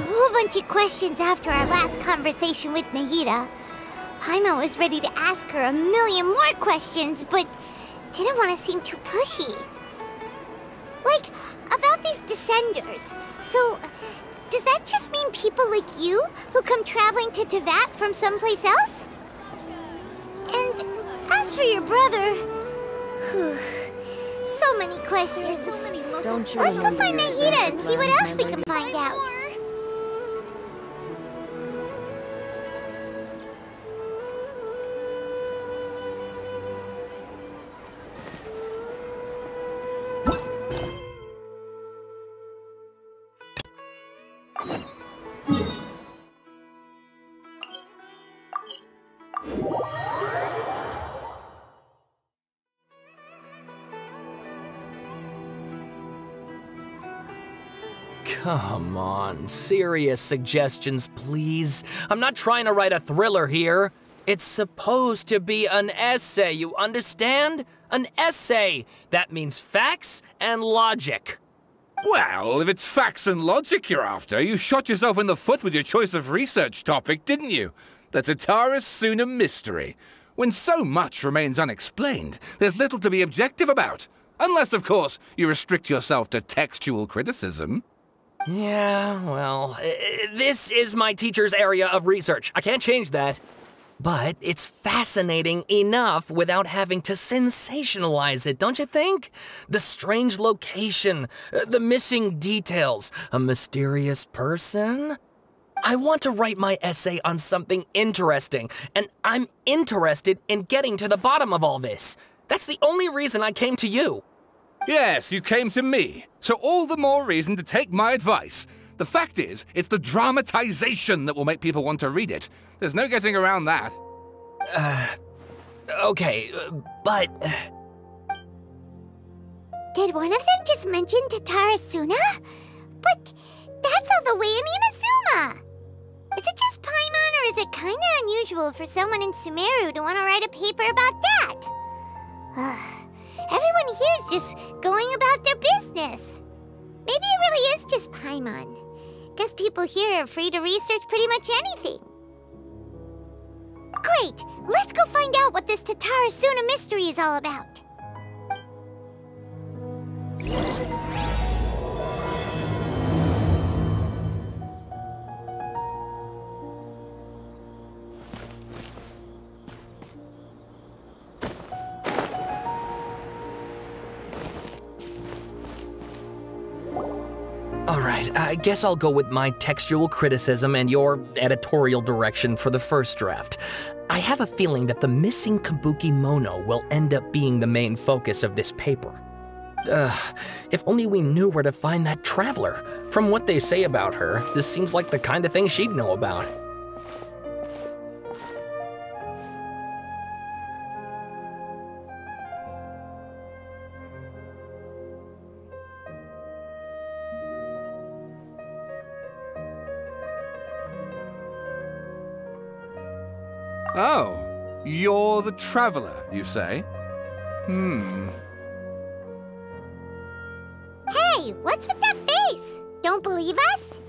whole bunch of questions after our last conversation with Nahida. Paimon was ready to ask her a million more questions, but didn't want to seem too pushy. Like, about these Descenders. So, does that just mean people like you who come traveling to Teyvat from someplace else? And as for your brother... Whew, so many questions. Don't you Let's go find Nahida and see what else we can find out. Come on, serious suggestions, please. I'm not trying to write a thriller here. It's supposed to be an essay, you understand? An essay. That means facts and logic. Well, if it's facts and logic you're after, you shot yourself in the foot with your choice of research topic, didn't you? The Tatara Suna mystery. When so much remains unexplained, there's little to be objective about. Unless, of course, you restrict yourself to textual criticism. Yeah, well, this is my teacher's area of research. I can't change that. But it's fascinating enough without having to sensationalize it, don't you think? The strange location, the missing details, a mysterious person. I want to write my essay on something interesting, and I'm interested in getting to the bottom of all this. That's the only reason I came to you. Yes, you came to me, so all the more reason to take my advice. The fact is, it's the dramatization that will make people want to read it. There's no getting around that. Okay, but... Did one of them just mention Tatara Suna? But that's all the way in Inazuma! Is it just Paimon, or is it kinda unusual for someone in Sumeru to want to write a paper about that? Everyone here's just going about their business. Maybe it really is just Paimon. Guess people here are free to research pretty much anything. Great! Let's go find out what this Tatara Suna mystery is all about. Alright, I guess I'll go with my textual criticism and your editorial direction for the first draft. I have a feeling that the missing Kabuki Mono will end up being the main focus of this paper. If only we knew where to find that traveler. From what they say about her, this seems like the kind of thing she'd know about. Oh, you're the traveler, you say? Hey, what's with that face? Don't believe us?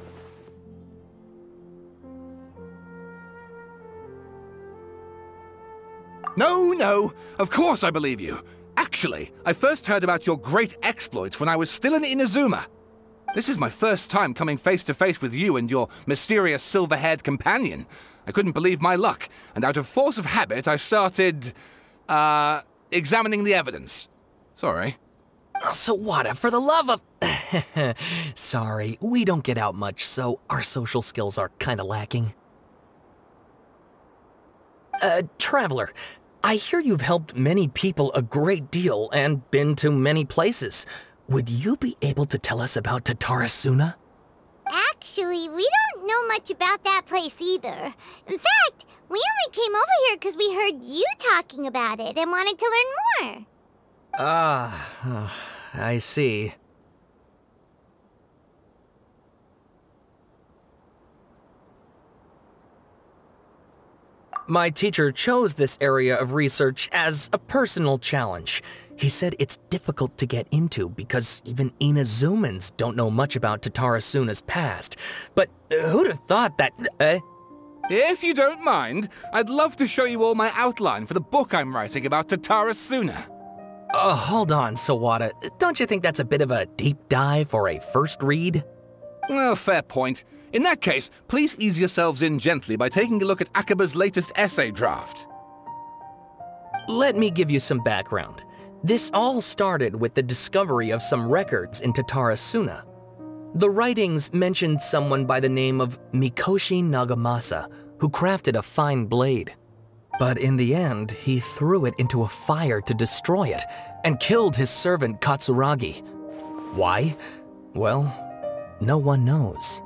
No, of course I believe you. Actually, I first heard about your great exploits when I was still in Inazuma. This is my first time coming face to face with you and your mysterious silver-haired companion. I couldn't believe my luck, and out of force of habit, I started, examining the evidence. Sorry. So what, for the love of... Sorry, we don't get out much, so our social skills are kinda lacking. Traveler, I hear you've helped many people a great deal and been to many places. Would you be able to tell us about Tatara Suna? Actually, we don't know much about that place either. In fact, we only came over here because we heard you talking about it and wanted to learn more. I see. My teacher chose this area of research as a personal challenge. He said it's difficult to get into because even Inazumans don't know much about Tatarasuna's past. But who'd have thought that... If you don't mind, I'd love to show you all my outline for the book I'm writing about Tatarasuna. Hold on, Sawada. Don't you think that's a bit of a deep dive or a first read? Well, fair point. In that case, please ease yourselves in gently by taking a look at Akaba's latest essay draft. Let me give you some background. This all started with the discovery of some records in Tatarasuna. The writings mentioned someone by the name of Mikoshi Nagamasa, who crafted a fine blade. But in the end, he threw it into a fire to destroy it, and killed his servant Katsuragi. Why? Well, no one knows.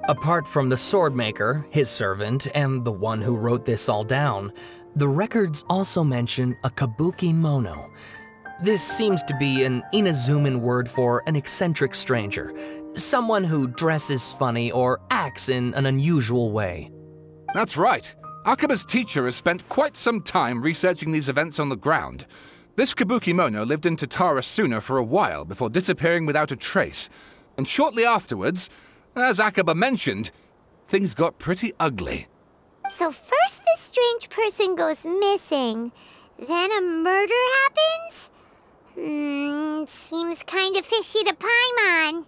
Apart from the swordmaker, his servant, and the one who wrote this all down, the records also mention a kabuki mono. This seems to be an Inazuman word for an eccentric stranger, someone who dresses funny or acts in an unusual way. That's right. Akaba's teacher has spent quite some time researching these events on the ground. This Kabukimono lived in Tatarasuna for a while before disappearing without a trace. And shortly afterwards, as Akaba mentioned, things got pretty ugly. So first this strange person goes missing, then a murder happens? Seems kind of fishy to Paimon.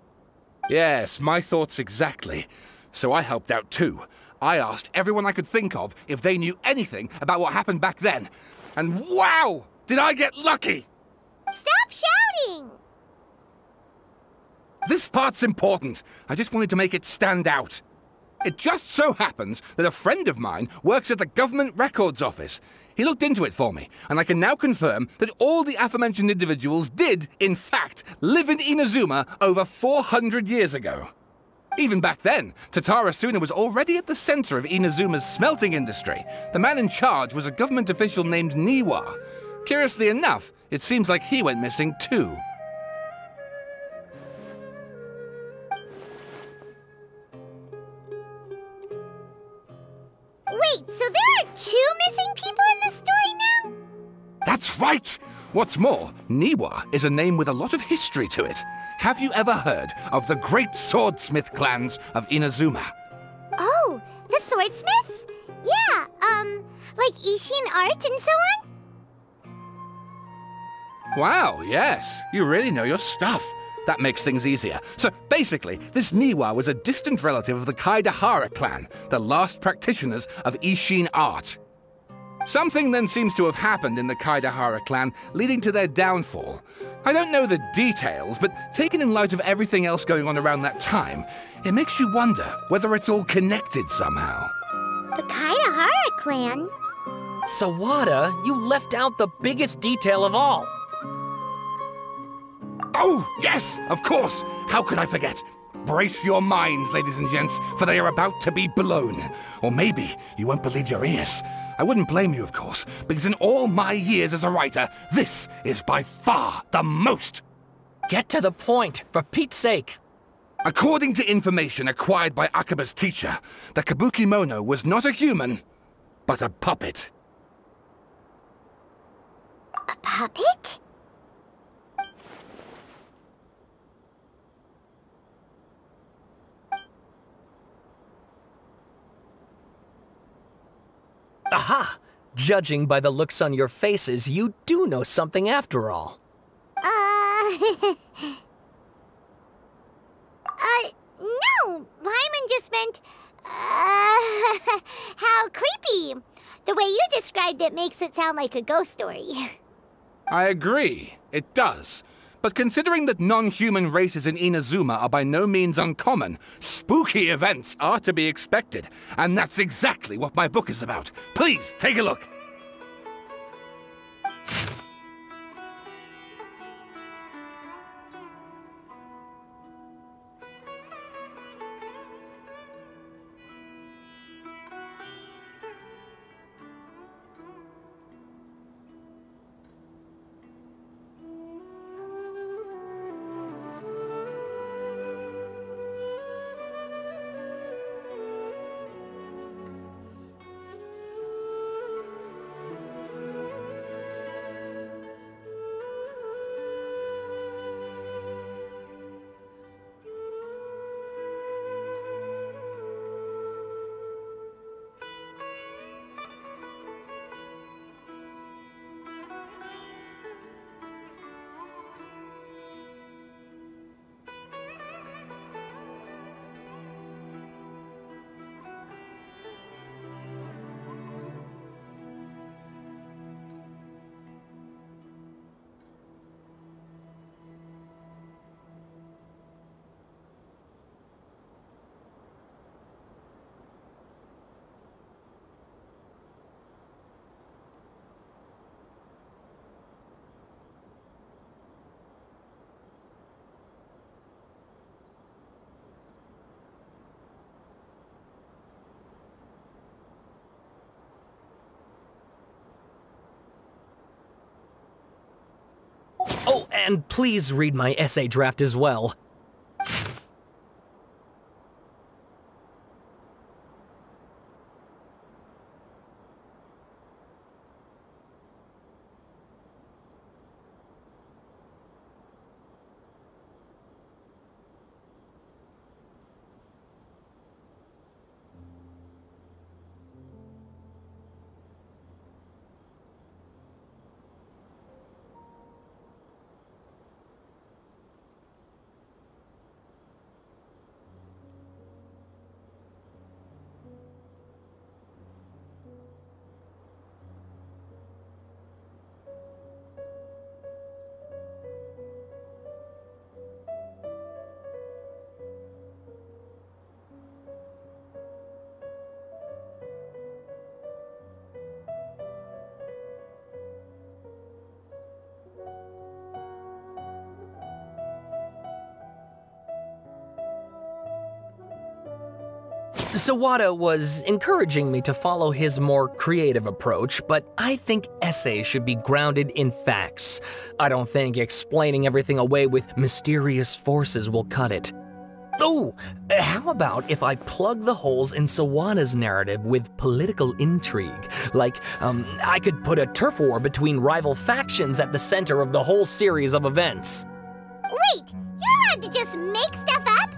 Yes, my thoughts exactly. So I helped out too. I asked everyone I could think of if they knew anything about what happened back then. And wow! Did I get lucky! Stop shouting! This part's important. I just wanted to make it stand out. It just so happens that a friend of mine works at the Government Records Office. He looked into it for me, and I can now confirm that all the aforementioned individuals did, in fact, live in Inazuma over 400 years ago. Even back then, Tatarasuna was already at the center of Inazuma's smelting industry. The man in charge was a government official named Niwa. Curiously enough, it seems like he went missing too. Wait, so there are 2 missing people in the story now? That's right! What's more, Niwa is a name with a lot of history to it. Have you ever heard of the great swordsmith clans of Inazuma? Oh, the swordsmiths? Yeah, like Ishin art and so on? Wow, yes. You really know your stuff. That makes things easier. So basically, this Niwa was a distant relative of the Kaidahara clan, the last practitioners of Ishin art. Something then seems to have happened in the Kaidahara clan, leading to their downfall. I don't know the details, but taken in light of everything else going on around that time, it makes you wonder whether it's all connected somehow. The Kaidahara clan? Sawada, you left out the biggest detail of all. Oh, yes, of course. How could I forget? Brace your minds, ladies and gents, for they are about to be blown. Or maybe you won't believe your ears. I wouldn't blame you, of course, because in all my years as a writer, this is by far the most. Get to the point, for Pete's sake. According to information acquired by Akaba's teacher, the Kabukimono was not a human, but a puppet. A puppet? Aha! Judging by the looks on your faces, you do know something after all. No! Paimon just meant, how creepy. The way you described it makes it sound like a ghost story. I agree, it does. But considering that non-human races in Inazuma are by no means uncommon, spooky events are to be expected. And that's exactly what my book is about. Please, take a look. And please read my essay draft as well. Sawada was encouraging me to follow his more creative approach, but I think essays should be grounded in facts. I don't think explaining everything away with mysterious forces will cut it. Oh, how about if I plug the holes in Sawada's narrative with political intrigue? Like, I could put a turf war between rival factions at the center of the whole series of events. Wait, you're allowed to just make stuff up?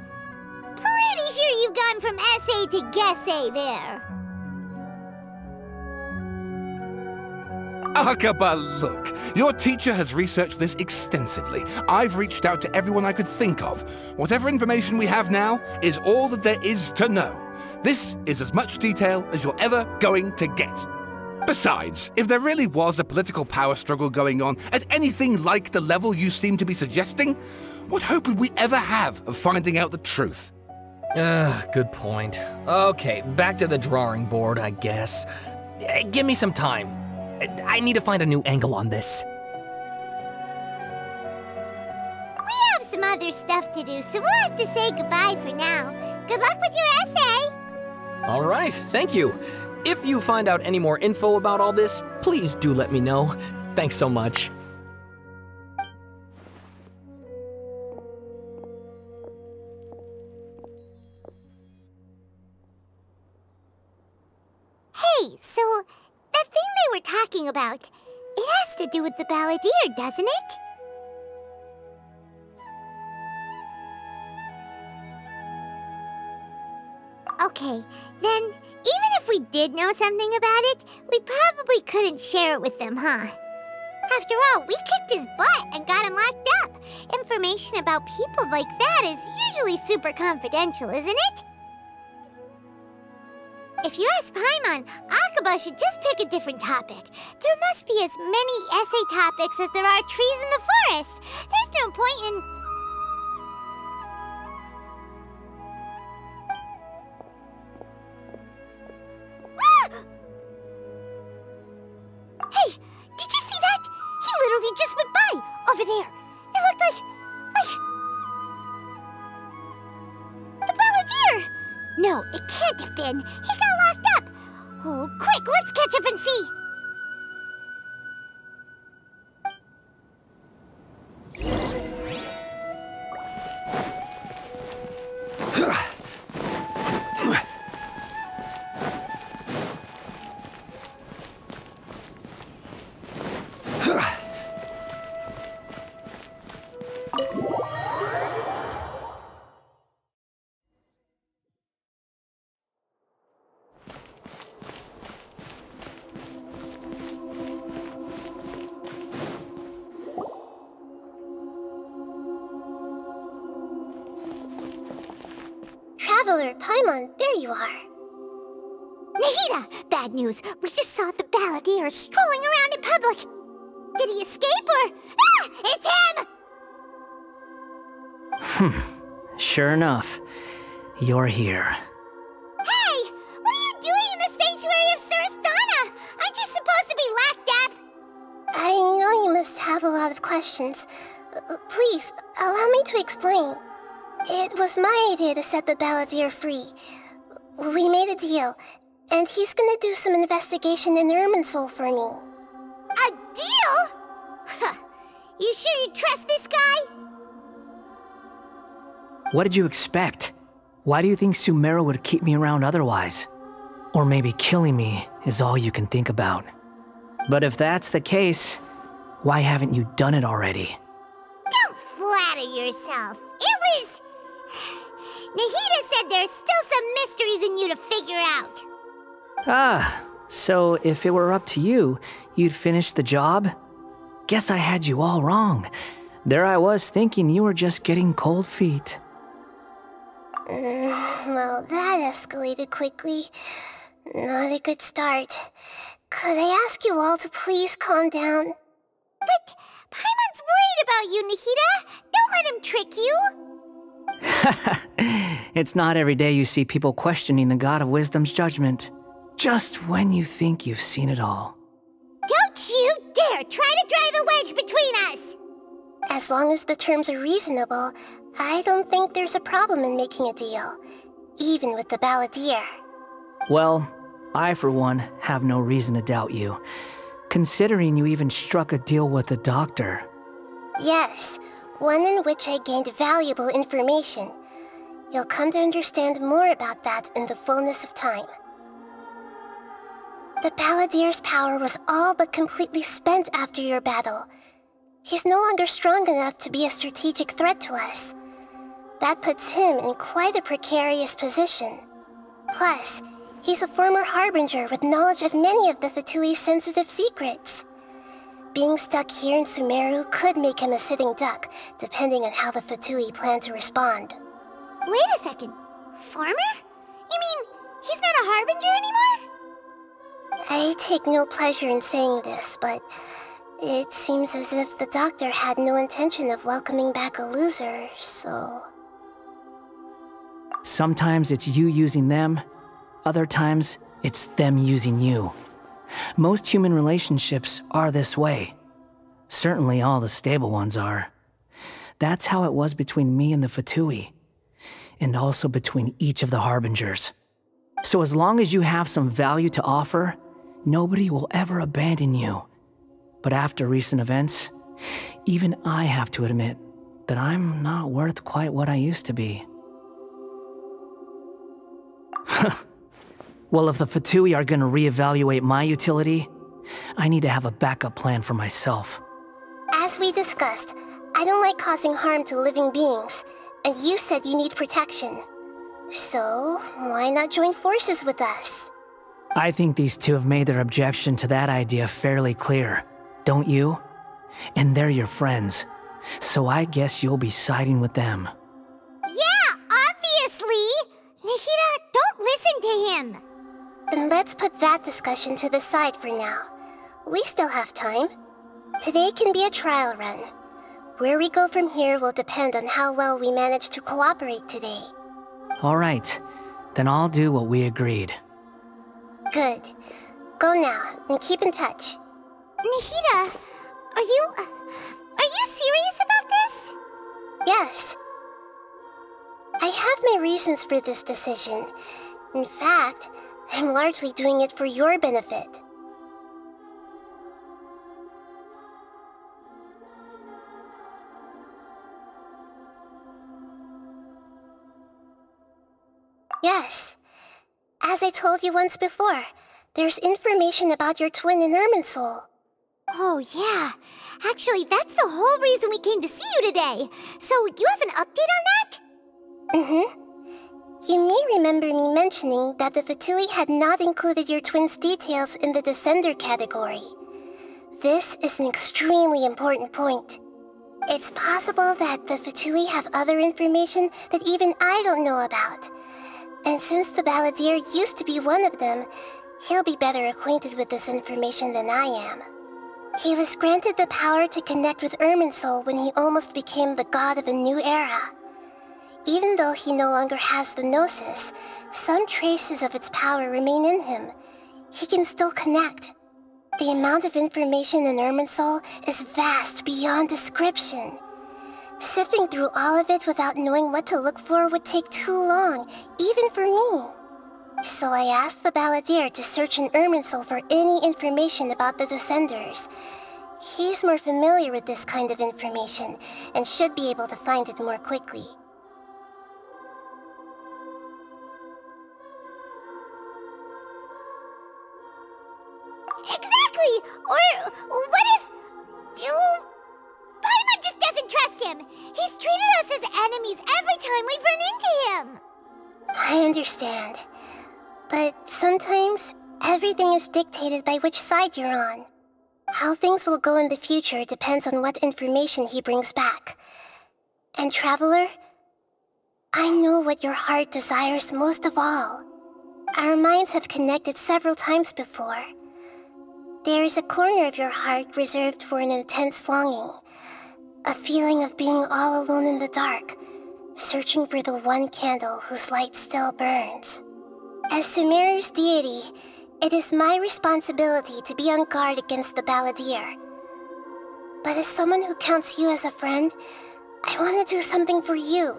Pretty sure you've gone from essay to guessay there. Akaba, look, your teacher has researched this extensively. I've reached out to everyone I could think of. Whatever information we have now is all that there is to know. This is as much detail as you're ever going to get. Besides, if there really was a political power struggle going on at anything like the level you seem to be suggesting, what hope would we ever have of finding out the truth? Good point. Okay, back to the drawing board, I guess. Give me some time. I need to find a new angle on this. We have some other stuff to do, so we'll have to say goodbye for now. Good luck with your essay! All right, thank you. If you find out any more info about all this, please do let me know. Thanks so much. Hey, so that thing they were talking about, it has to do with the balladeer, doesn't it? Okay, then, even if we did know something about it, we probably couldn't share it with them, huh? After all, we kicked his butt and got him locked up. Information about people like that is usually super confidential, isn't it? If you ask Paimon, Akaba should just pick a different topic. There must be as many essay topics as there are trees in the forest. There's no point in... Hey, did you see that? He literally just went by, over there. It looked like... the balladeer! No, it can't have been. He got locked up. Oh, quick, let's catch up and see. Traveler, Paimon, there you are. Nahida! Bad news. We just saw the balladeer strolling around in public. Did he escape or... Ah! It's him! Sure enough, you're here. Hey! What are you doing in the sanctuary of Surasthana? Aren't you supposed to be locked up? I know you must have a lot of questions. Please, allow me to explain. It was my idea to set the balladeer free. We made a deal, and he's gonna do some investigation in Irminsul for me. A deal? You sure you trust this guy? What did you expect? Why do you think Sumeru would keep me around otherwise? Or maybe killing me is all you can think about. But if that's the case, why haven't you done it already? Don't flatter yourself. It was... Nahida said there's still some mysteries in you to figure out. Ah, so if it were up to you, you'd finish the job? Guess I had you all wrong. There I was thinking you were just getting cold feet. Well, that escalated quickly. Not a good start. Could I ask you all to please calm down? But Paimon's worried about you, Nahida. Don't let him trick you. It's not every day you see people questioning the God of Wisdom's judgment. Just when you think you've seen it all. Don't you dare try to drive a wedge between us! As long as the terms are reasonable, I don't think there's a problem in making a deal. Even with the Balladeer. Well, I for one have no reason to doubt you. Considering you even struck a deal with the doctor. Yes, one in which I gained valuable information. You'll come to understand more about that in the fullness of time. The Balladeer's power was all but completely spent after your battle. He's no longer strong enough to be a strategic threat to us. That puts him in quite a precarious position. Plus, he's a former Harbinger with knowledge of many of the Fatui's sensitive secrets. Being stuck here in Sumeru could make him a sitting duck, depending on how the Fatui plan to respond. Wait a second. Farmer? You mean he's not a Harbinger anymore? I take no pleasure in saying this, but it seems as if the doctor had no intention of welcoming back a loser, so... Sometimes it's you using them, other times it's them using you. Most human relationships are this way. Certainly all the stable ones are. That's how it was between me and the Fatui, and also between each of the Harbingers. So as long as you have some value to offer, nobody will ever abandon you. But after recent events, even I have to admit that I'm not worth quite what I used to be. Well, if the Fatui are gonna reevaluate my utility, I need to have a backup plan for myself. As we discussed, I don't like causing harm to living beings, and you said you need protection. So, why not join forces with us? I think these two have made their objection to that idea fairly clear, don't you? And they're your friends, so I guess you'll be siding with them. Yeah, obviously! Nahida, don't listen to him! Then let's put that discussion to the side for now. We still have time. Today can be a trial run. Where we go from here will depend on how well we manage to cooperate today. All right, then I'll do what we agreed. Good. Go now, and keep in touch. Nahida, are you serious about this? Yes. I have my reasons for this decision. In fact, I'm largely doing it for your benefit. Yes. As I told you once before, there's information about your twin in Irminsul. Oh, yeah. Actually, that's the whole reason we came to see you today. So, you have an update on that? Mm-hmm. You may remember me mentioning that the Fatui had not included your twin's details in the Descender category. This is an extremely important point. It's possible that the Fatui have other information that even I don't know about. And since the Balladeer used to be one of them, he'll be better acquainted with this information than I am. He was granted the power to connect with Irminsul when he almost became the god of a new era. Even though he no longer has the Gnosis, some traces of its power remain in him. He can still connect. The amount of information in Irminsul is vast beyond description. Sifting through all of it without knowing what to look for would take too long, even for me. So I asked the Balladeer to search in Irminsul for any information about the Descenders. He's more familiar with this kind of information and should be able to find it more quickly. Exactly! Or what if... Paimon just doesn't trust him! He's treated us as enemies every time we've run into him! I understand. But sometimes, everything is dictated by which side you're on. How things will go in the future depends on what information he brings back. And Traveler, I know what your heart desires most of all. Our minds have connected several times before. There is a corner of your heart reserved for an intense longing. A feeling of being all alone in the dark, searching for the one candle whose light still burns. As Sumeru's deity, it is my responsibility to be on guard against the Balladeer. But as someone who counts you as a friend, I want to do something for you.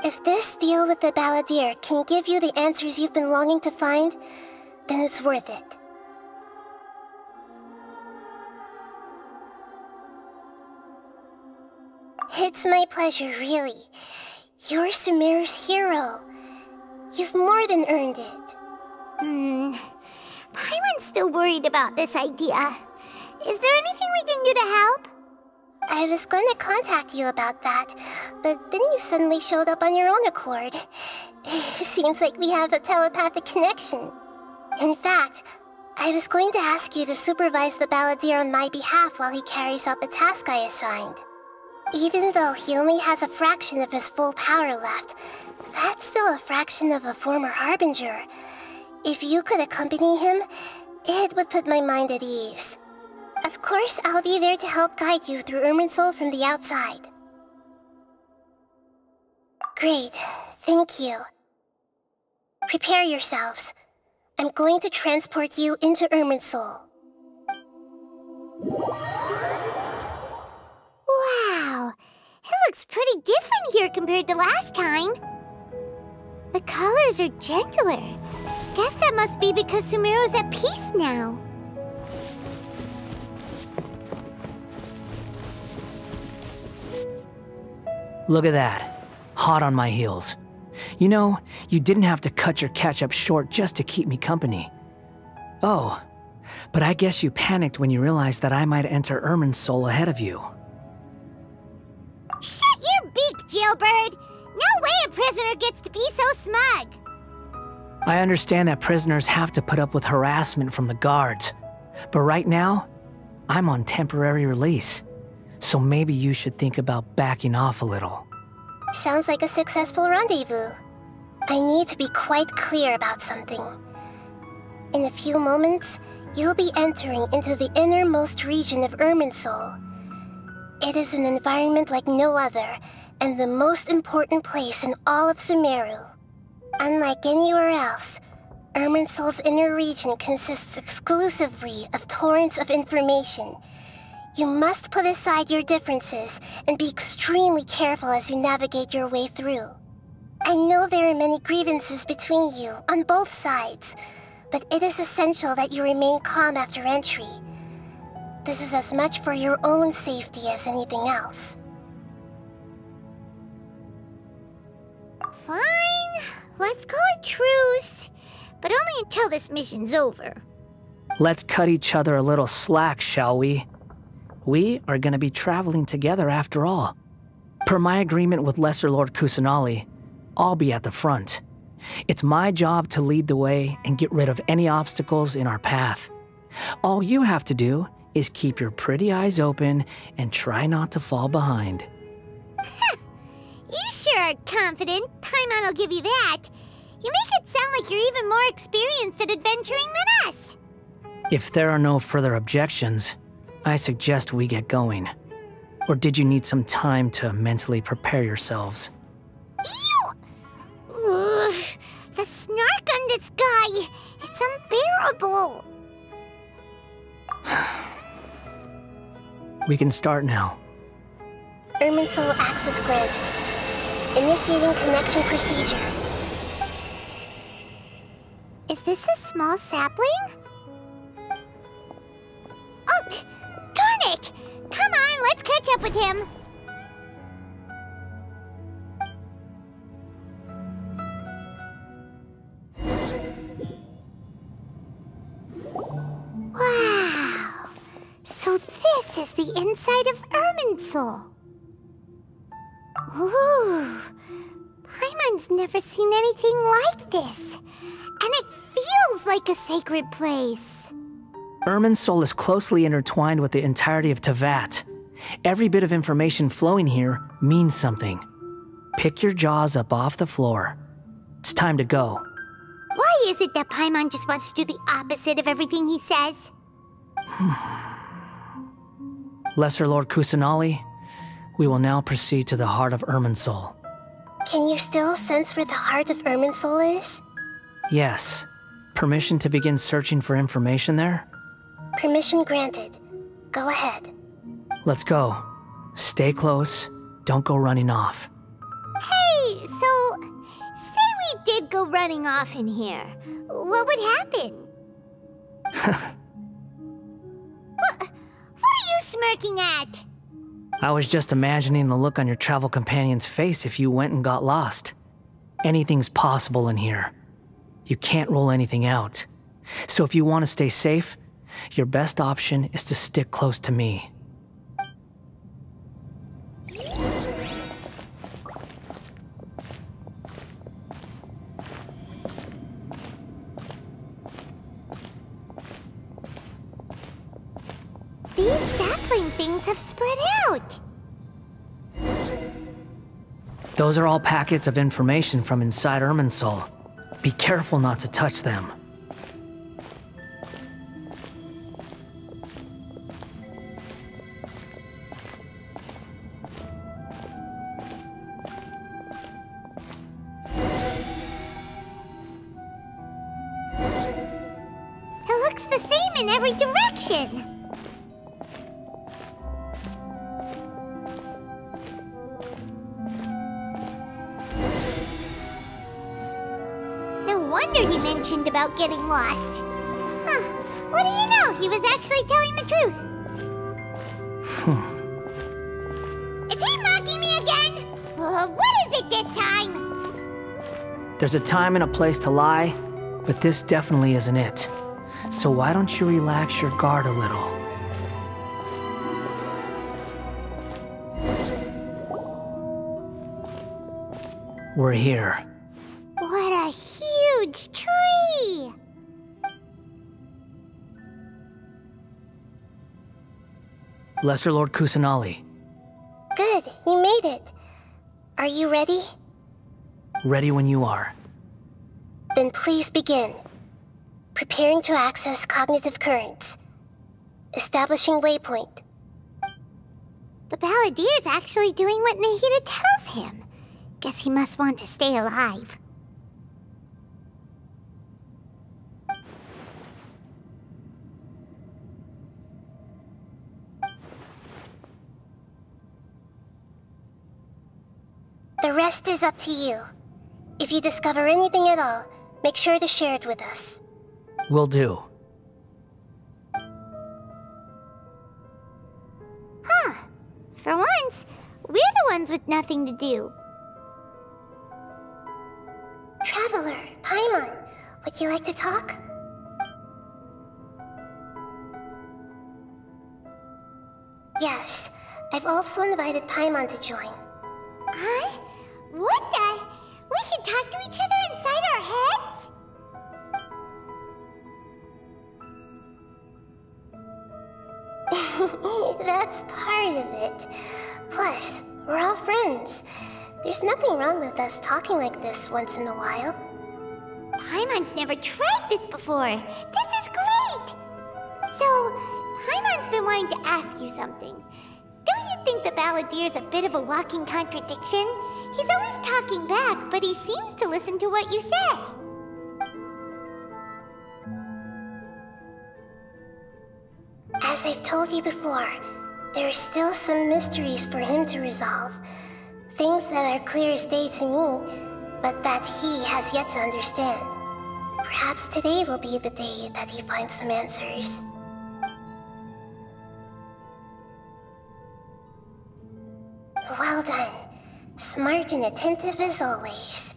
If this deal with the Balladeer can give you the answers you've been longing to find, then it's worth it. It's my pleasure, really. You're Sumeru's hero. You've more than earned it. Paimon's still worried about this idea. Is there anything we can do to help? I was going to contact you about that, but then you suddenly showed up on your own accord. Seems like we have a telepathic connection. In fact, I was going to ask you to supervise the Balladeer on my behalf while he carries out the task I assigned. Even though he only has a fraction of his full power left, that's still a fraction of a former Harbinger. If you could accompany him, it would put my mind at ease. Of course, I'll be there to help guide you through Irminsul from the outside. Great, thank you. Prepare yourselves. I'm going to transport you into Irminsul. Wow, it looks pretty different here compared to last time. The colors are gentler. Guess that must be because Sumeru's at peace now. Look at that. Hot on my heels. You know, you didn't have to cut your catch-up short just to keep me company. Oh, but I guess you panicked when you realized that I might enter Irminsul ahead of you. Shut your beak, jailbird! No way a prisoner gets to be so smug! I understand that prisoners have to put up with harassment from the guards, but right now, I'm on temporary release, so maybe you should think about backing off a little. Sounds like a successful rendezvous. I need to be quite clear about something. In a few moments, you'll be entering into the innermost region of Irminsul. It is an environment like no other, and the most important place in all of Sumeru. Unlike anywhere else, Irminsul's inner region consists exclusively of torrents of information. You must put aside your differences and be extremely careful as you navigate your way through. I know there are many grievances between you on both sides, but it is essential that you remain calm after entry. This is as much for your own safety as anything else. Fine. Let's call it truce. But only until this mission's over. Let's cut each other a little slack, shall we? We are going to be traveling together after all. Per my agreement with Lesser Lord Kusanali, I'll be at the front. It's my job to lead the way and get rid of any obstacles in our path. All you have to do is keep your pretty eyes open and try not to fall behind. You sure are confident. Paimon will give you that. You make it sound like you're even more experienced at adventuring than us. If there are no further objections, I suggest we get going. Or did you need some time to mentally prepare yourselves? Ew! Ugh, the snark on this guy, it's unbearable. We can start now. Irminsul access granted. Initiating connection procedure. Is this a small sapling? Oh, darn it! Come on, let's catch up with him! Wow! So this is the inside of Irminsul. Ooh! Paimon's never seen anything like this. And it feels like a sacred place. Irminsul is closely intertwined with the entirety of Teyvat. Every bit of information flowing here means something. Pick your jaws up off the floor. It's time to go. Why is it that Paimon just wants to do the opposite of everything he says? Lesser Lord Kusanali, we will now proceed to the heart of Irminsul. Can you still sense where the heart of Irminsul is? Yes. Permission to begin searching for information there? Permission granted. Go ahead. Let's go. Stay close. Don't go running off. Hey, so... say we did go running off in here. What would happen? What are you smirking at? I was just imagining the look on your travel companion's face if you went and got lost. Anything's possible in here. You can't rule anything out. So if you want to stay safe, your best option is to stick close to me. These sapling things have spread out. Those are all packets of information from inside Irminsul. Be careful not to touch them. It looks the same in every direction. No wonder he mentioned about getting lost. Huh. What do you know? He was actually telling the truth. Is he mocking me again? What is it this time? There's a time and a place to lie, but this definitely isn't it. So why don't you relax your guard a little? We're here. What a huge tree! Lesser Lord Kusanali. Good, you made it. Are you ready? Ready when you are. Then please begin. Preparing to access cognitive currents. Establishing waypoint. The Balladier's actually doing what Nahida tells him. Guess he must want to stay alive. The rest is up to you. If you discover anything at all, make sure to share it with us. Will do. Huh. For once, we're the ones with nothing to do. Traveler, Paimon, would you like to talk? Yes, I've also invited Paimon to join. Huh? What the? We can talk to each other inside our heads? That's part of it. Plus, we're all friends. There's nothing wrong with us talking like this once in a while. Paimon's never tried this before. This is great! So, Paimon's been wanting to ask you something. Don't you think the Balladier's a bit of a walking contradiction? He's always talking back, but he seems to listen to what you say. As I've told you before, there are still some mysteries for him to resolve. Things that are clear as day to me, but that he has yet to understand. Perhaps today will be the day that he finds some answers. Well done. Smart and attentive as always.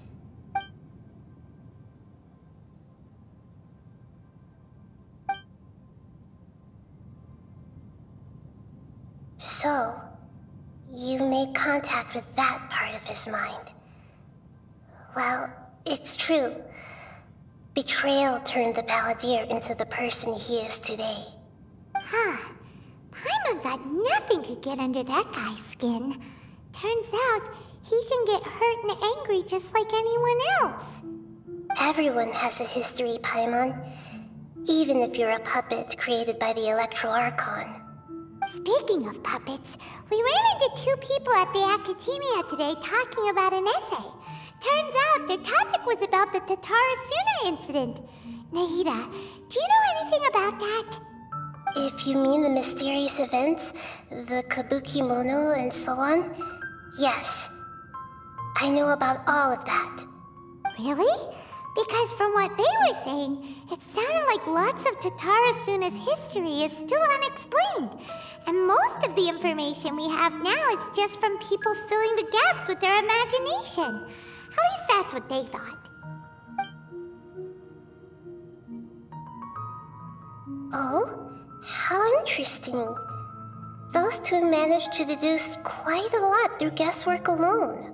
So, you made contact with that part of his mind. Well, it's true. Betrayal turned the Balladeer into the person he is today. Huh. Paimon thought nothing could get under that guy's skin. Turns out, he can get hurt and angry just like anyone else. Everyone has a history, Paimon. Even if you're a puppet created by the Electro Archon. Speaking of puppets, we ran into two people at the Academia today talking about an essay. Turns out their topic was about the Tatarasuna incident. Nahida, do you know anything about that? If you mean the mysterious events, the Kabuki Mono and so on, yes. I know about all of that. Really? Because from what they were saying, it sounded like lots of Tatarasuna's history is still unexplained. And most of the information we have now is just from people filling the gaps with their imagination. At least that's what they thought. Oh? How interesting. Those two managed to deduce quite a lot through guesswork alone.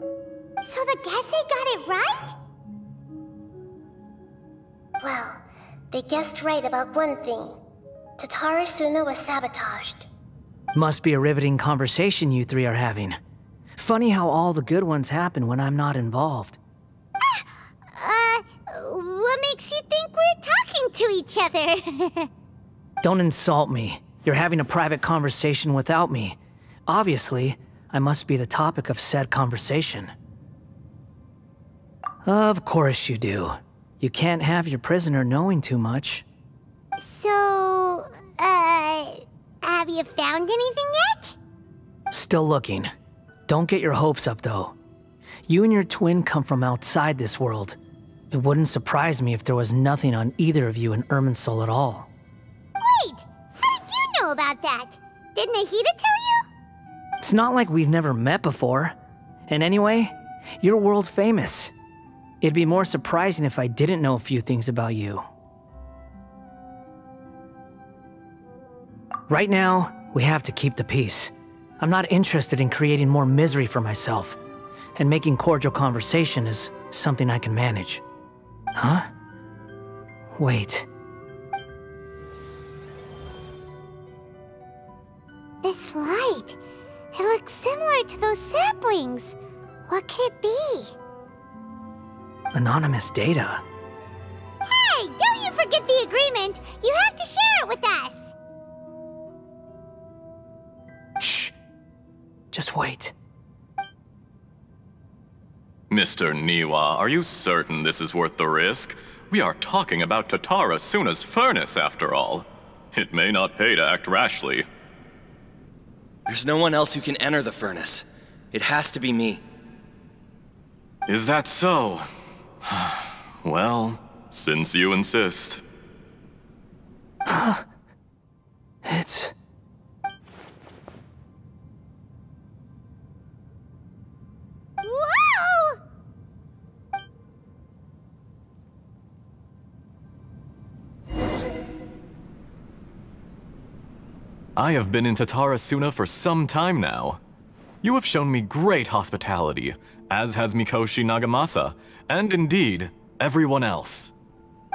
So the Gesse got it right? Well, they guessed right about one thing. Tatarasuna was sabotaged. Must be a riveting conversation you three are having. Funny how all the good ones happen when I'm not involved. What makes you think we're talking to each other? Don't insult me. You're having a private conversation without me. Obviously, I must be the topic of said conversation. Of course you do. You can't have your prisoner knowing too much. So, have you found anything yet? Still looking. Don't get your hopes up, though. You and your twin come from outside this world. It wouldn't surprise me if there was nothing on either of you in Irminsul at all. Wait! How did you know about that? Did Nahida tell you? It's not like we've never met before. And anyway, you're world famous. It'd be more surprising if I didn't know a few things about you. Right now, we have to keep the peace. I'm not interested in creating more misery for myself. And making cordial conversation is something I can manage. Huh? Wait. This light. It looks similar to those saplings. What could it be? Anonymous data. Hey, don't you forget the agreement! You have to share it with us! Shh. Just wait. Mr. Niwa, are you certain this is worth the risk? We are talking about Tatarasuna's furnace, after all. It may not pay to act rashly. There's no one else who can enter the furnace. It has to be me. Is that so? Well, since you insist. It's... Whoa! I have been in Tatarasuna for some time now. You have shown me great hospitality, as has Mikoshi Nagamasa, and indeed, everyone else.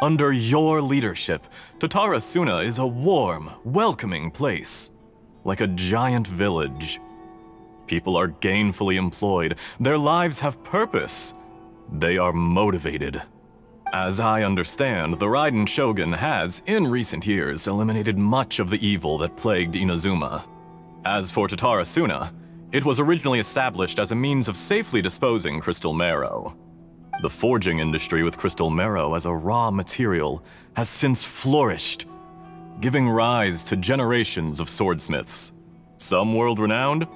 Under your leadership, Tatarasuna is a warm, welcoming place, like a giant village. People are gainfully employed, their lives have purpose. They are motivated. As I understand, the Raiden Shogun has, in recent years, eliminated much of the evil that plagued Inazuma. As for Tatarasuna, it was originally established as a means of safely disposing crystal marrow. The forging industry with crystal marrow as a raw material has since flourished, giving rise to generations of swordsmiths. Some world-renowned,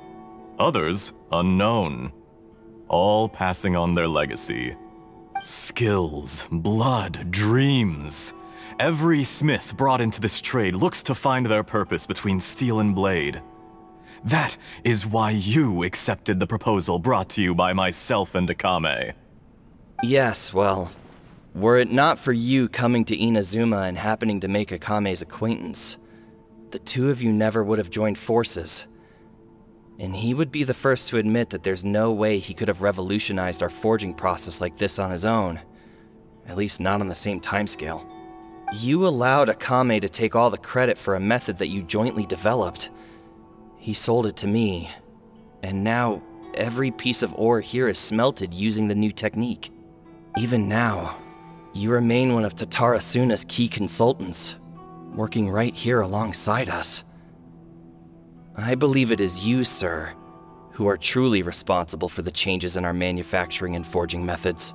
others unknown, all passing on their legacy. Skills, blood, dreams. Every smith brought into this trade looks to find their purpose between steel and blade. That is why you accepted the proposal brought to you by myself and Akame. Yes, well, were it not for you coming to Inazuma and happening to make Akame's acquaintance, the two of you never would have joined forces. And he would be the first to admit that there's no way he could have revolutionized our forging process like this on his own. At least not on the same timescale. You allowed Akame to take all the credit for a method that you jointly developed. He sold it to me, and now every piece of ore here is smelted using the new technique. Even now, you remain one of Tatara Suna's key consultants, working right here alongside us. I believe it is you, sir, who are truly responsible for the changes in our manufacturing and forging methods.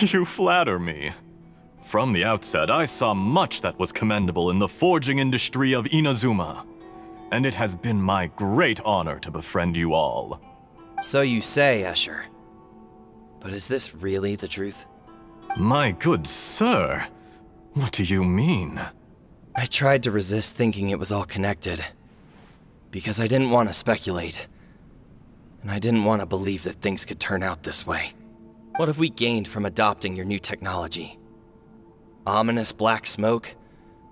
You flatter me. From the outset, I saw much that was commendable in the forging industry of Inazuma, and it has been my great honor to befriend you all. So you say, Escher. But is this really the truth? My good sir, what do you mean? I tried to resist thinking it was all connected, because I didn't want to speculate, and I didn't want to believe that things could turn out this way. What have we gained from adopting your new technology? Ominous black smoke?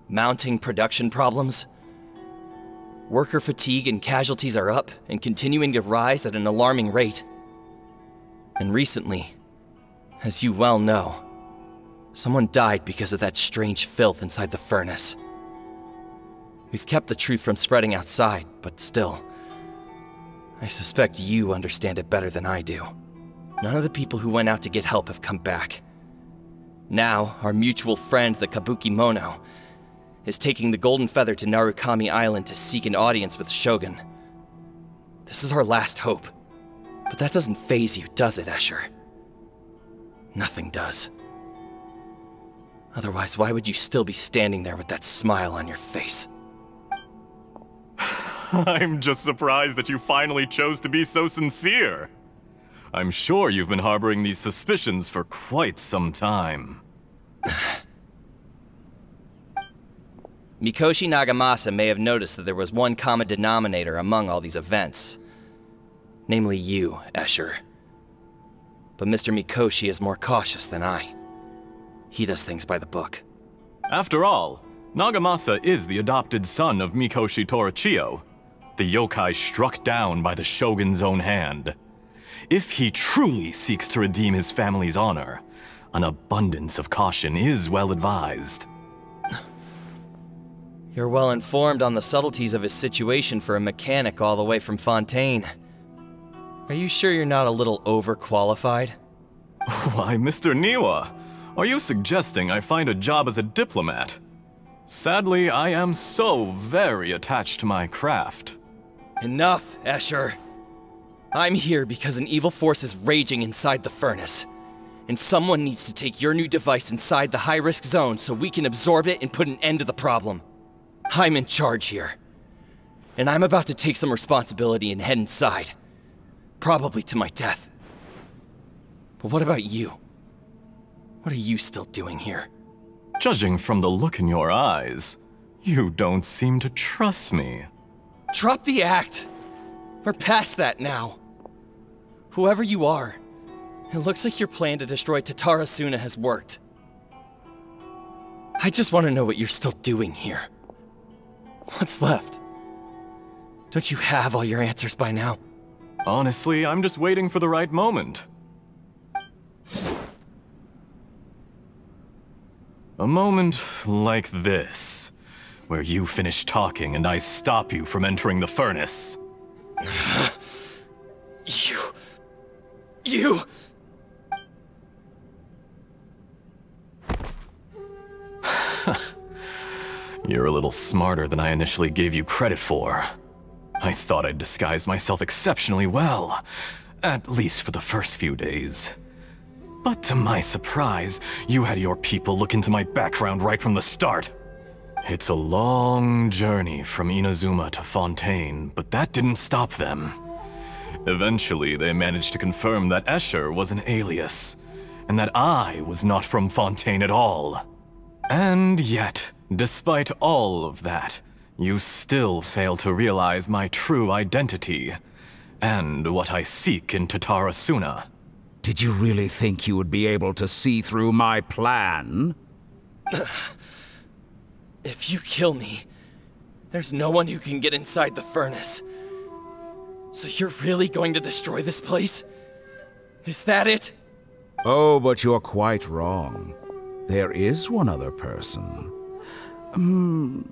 Mounting production problems? Worker fatigue and casualties are up and continuing to rise at an alarming rate. And recently, as you well know, someone died because of that strange filth inside the furnace. We've kept the truth from spreading outside, but still, I suspect you understand it better than I do. None of the people who went out to get help have come back. Now, our mutual friend, the Kabuki Mono, is taking the Golden Feather to Narukami Island to seek an audience with Shogun. This is our last hope. But that doesn't faze you, does it, Escher? Nothing does. Otherwise, why would you still be standing there with that smile on your face? I'm just surprised that you finally chose to be so sincere. I'm sure you've been harboring these suspicions for quite some time. Mikoshi Nagamasa may have noticed that there was one common denominator among all these events. Namely you, Escher. But Mr. Mikoshi is more cautious than I. He does things by the book. After all, Nagamasa is the adopted son of Mikoshi Torichio, the yokai struck down by the Shogun's own hand. If he truly seeks to redeem his family's honor, an abundance of caution is well advised. You're well informed on the subtleties of his situation for a mechanic all the way from Fontaine. Are you sure you're not a little overqualified? Why, Mr. Niwa, are you suggesting I find a job as a diplomat? Sadly, I am so very attached to my craft. Enough, Escher. I'm here because an evil force is raging inside the furnace. And someone needs to take your new device inside the high-risk zone so we can absorb it and put an end to the problem. I'm in charge here. And I'm about to take some responsibility and head inside. Probably to my death. But what about you? What are you still doing here? Judging from the look in your eyes, you don't seem to trust me. Drop the act! We're past that now. Whoever you are, it looks like your plan to destroy Tatara Suna has worked. I just want to know what you're still doing here. What's left? Don't you have all your answers by now? Honestly, I'm just waiting for the right moment. A moment like this, where you finish talking and I stop you from entering the furnace. You... You're a little smarter than I initially gave you credit for. I thought I'd disguised myself exceptionally well, at least for the first few days. But to my surprise, you had your people look into my background right from the start. It's a long journey from Inazuma to Fontaine, but that didn't stop them. Eventually, they managed to confirm that Escher was an alias, and that I was not from Fontaine at all. And yet, despite all of that, You still fail to realize my true identity, and what I seek in Tatarasuna. Did you really think you would be able to see through my plan? If you kill me, there's no one who can get inside the furnace. So you're really going to destroy this place? Is that it? Oh, but you're quite wrong. There is one other person.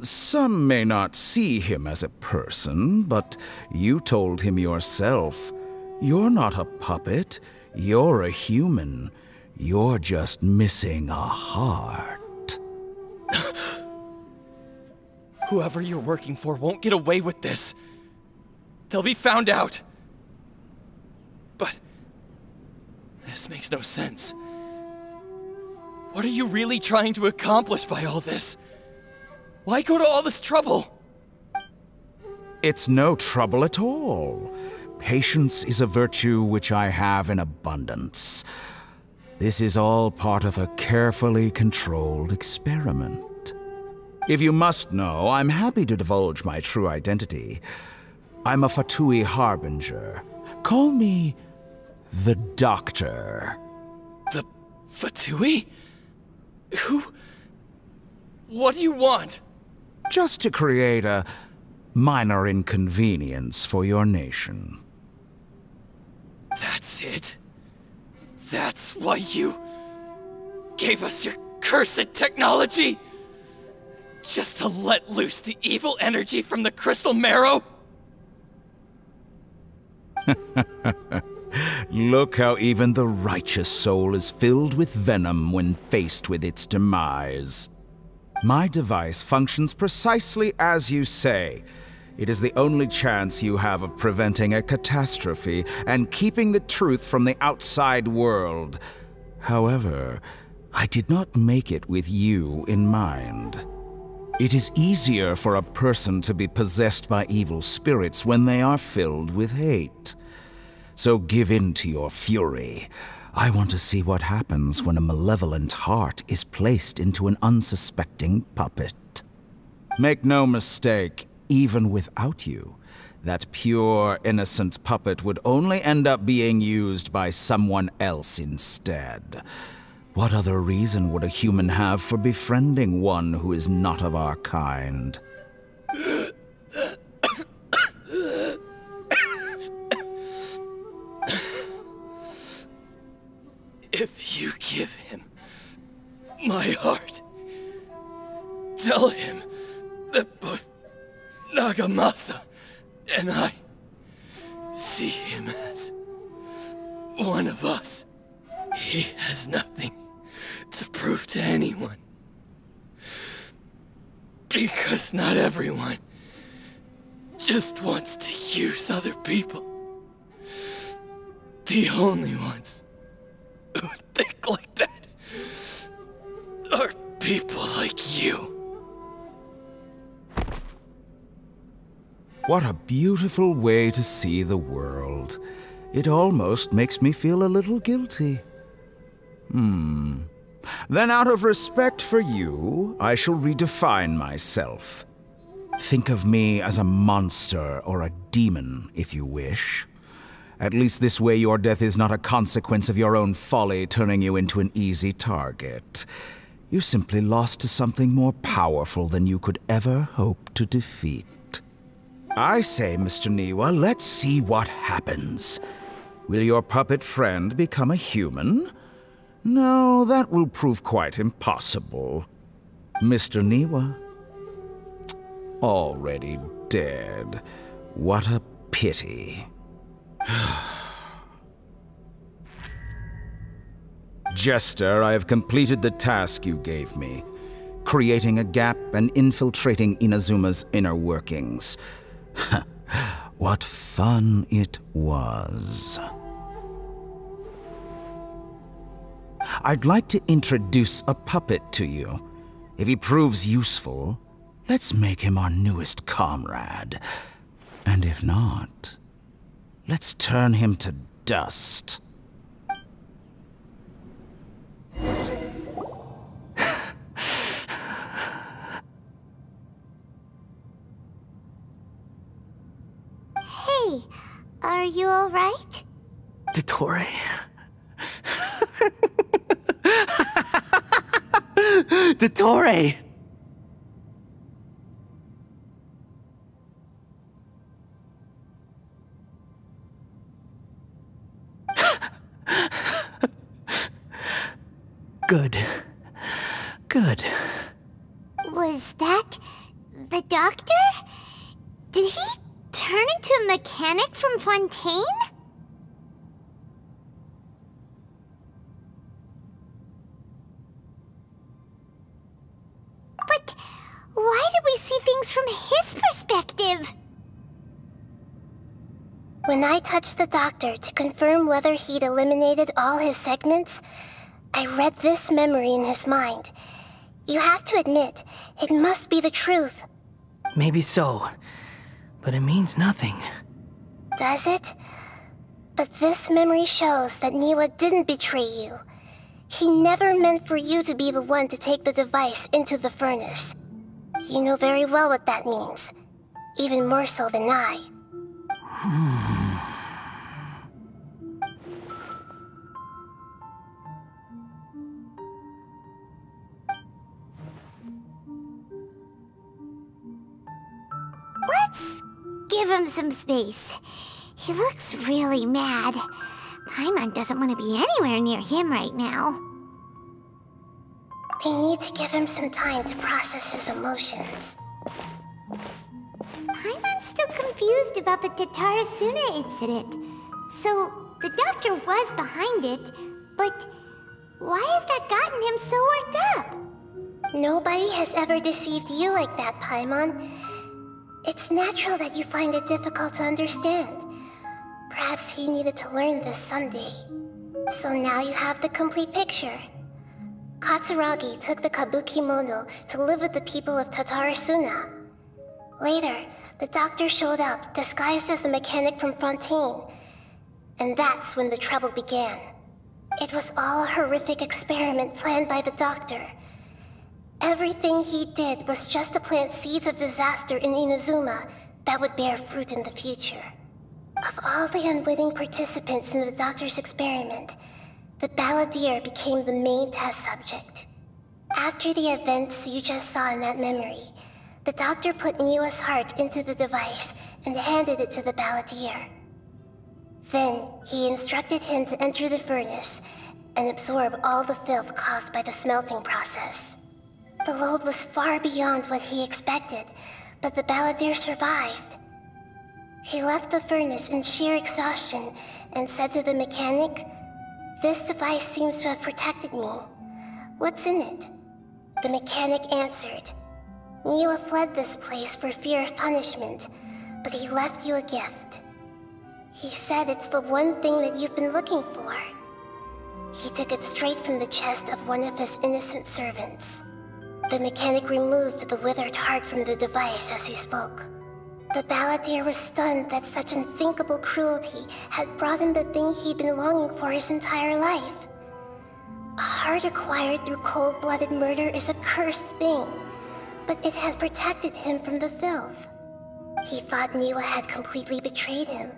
Some may not see him as a person, but you told him yourself. You're not a puppet. You're a human. You're just missing a heart. Whoever you're working for won't get away with this. They'll be found out. But this makes no sense. What are you really trying to accomplish by all this? Why go to all this trouble? It's no trouble at all. Patience is a virtue which I have in abundance. This is all part of a carefully controlled experiment. If you must know, I'm happy to divulge my true identity. I'm a Fatui Harbinger. Call me the Doctor. The Fatui? Who? What do you want? Just to create a minor inconvenience for your nation. That's it? That's why you gave us your cursed technology? Just to let loose the evil energy from the crystal marrow? Look how even the righteous soul is filled with venom when faced with its demise. My device functions precisely as you say. It is the only chance you have of preventing a catastrophe and keeping the truth from the outside world. However, I did not make it with you in mind. It is easier for a person to be possessed by evil spirits when they are filled with hate. So give in to your fury. I want to see what happens when a malevolent heart is placed into an unsuspecting puppet. Make no mistake, even without you, that pure, innocent puppet would only end up being used by someone else instead. What other reason would a human have for befriending one who is not of our kind? If you give him my heart, tell him that both Nagamasa and I see him as one of us. He has nothing to prove to anyone. Because not everyone just wants to use other people. The only ones who think like that are people like you. What a beautiful way to see the world. It almost makes me feel a little guilty. Then out of respect for you, I shall redefine myself. Think of me as a monster or a demon, if you wish. At least this way your death is not a consequence of your own folly turning you into an easy target. You simply lost to something more powerful than you could ever hope to defeat. I say, Mr. Niwa, let's see what happens. Will your puppet friend become a human? No, that will prove quite impossible. Mr. Niwa? Already dead. What a pity. Jester, I have completed the task you gave me. Creating a gap and infiltrating Inazuma's inner workings. What fun it was. I'd like to introduce a puppet to you. If he proves useful, let's make him our newest comrade. And if not, let's turn him to dust. Hey, are you alright? Dottore? Dottore! Good. Good. Was that the doctor? Did he turn into a mechanic from Fontaine? But why did we see things from his perspective? When I touched the doctor to confirm whether he'd eliminated all his segments, I read this memory in his mind. You have to admit, it must be the truth. Maybe so, but it means nothing. Does it? But this memory shows that Niwa didn't betray you. He never meant for you to be the one to take the device into the furnace. You know very well what that means. Even more so than I. Let's give him some space. He looks really mad. Paimon doesn't want to be anywhere near him right now. We need to give him some time to process his emotions. Paimon's still confused about the Tatarasuna incident. So, the doctor was behind it, but why has that gotten him so worked up? Nobody has ever deceived you like that, Paimon. It's natural that you find it difficult to understand. Perhaps he needed to learn this someday. So now you have the complete picture. Katsuragi took the Kabuki Mono to live with the people of Tatarasuna. Later, the doctor showed up, disguised as a mechanic from Fontaine. And that's when the trouble began. It was all a horrific experiment planned by the doctor. Everything he did was just to plant seeds of disaster in Inazuma that would bear fruit in the future. Of all the unwitting participants in the doctor's experiment, the balladeer became the main test subject. After the events you just saw in that memory, the doctor put Niwa's heart into the device and handed it to the balladeer. Then, he instructed him to enter the furnace and absorb all the filth caused by the smelting process. The load was far beyond what he expected, but the balladeer survived. He left the furnace in sheer exhaustion and said to the mechanic, "This device seems to have protected me. What's in it?" The mechanic answered, "Niwa fled this place for fear of punishment, but he left you a gift. He said it's the one thing that you've been looking for." He took it straight from the chest of one of his innocent servants. The mechanic removed the withered heart from the device as he spoke. The balladeer was stunned that such unthinkable cruelty had brought him the thing he'd been longing for his entire life. A heart acquired through cold-blooded murder is a cursed thing, but it had protected him from the filth. He thought Niwa had completely betrayed him,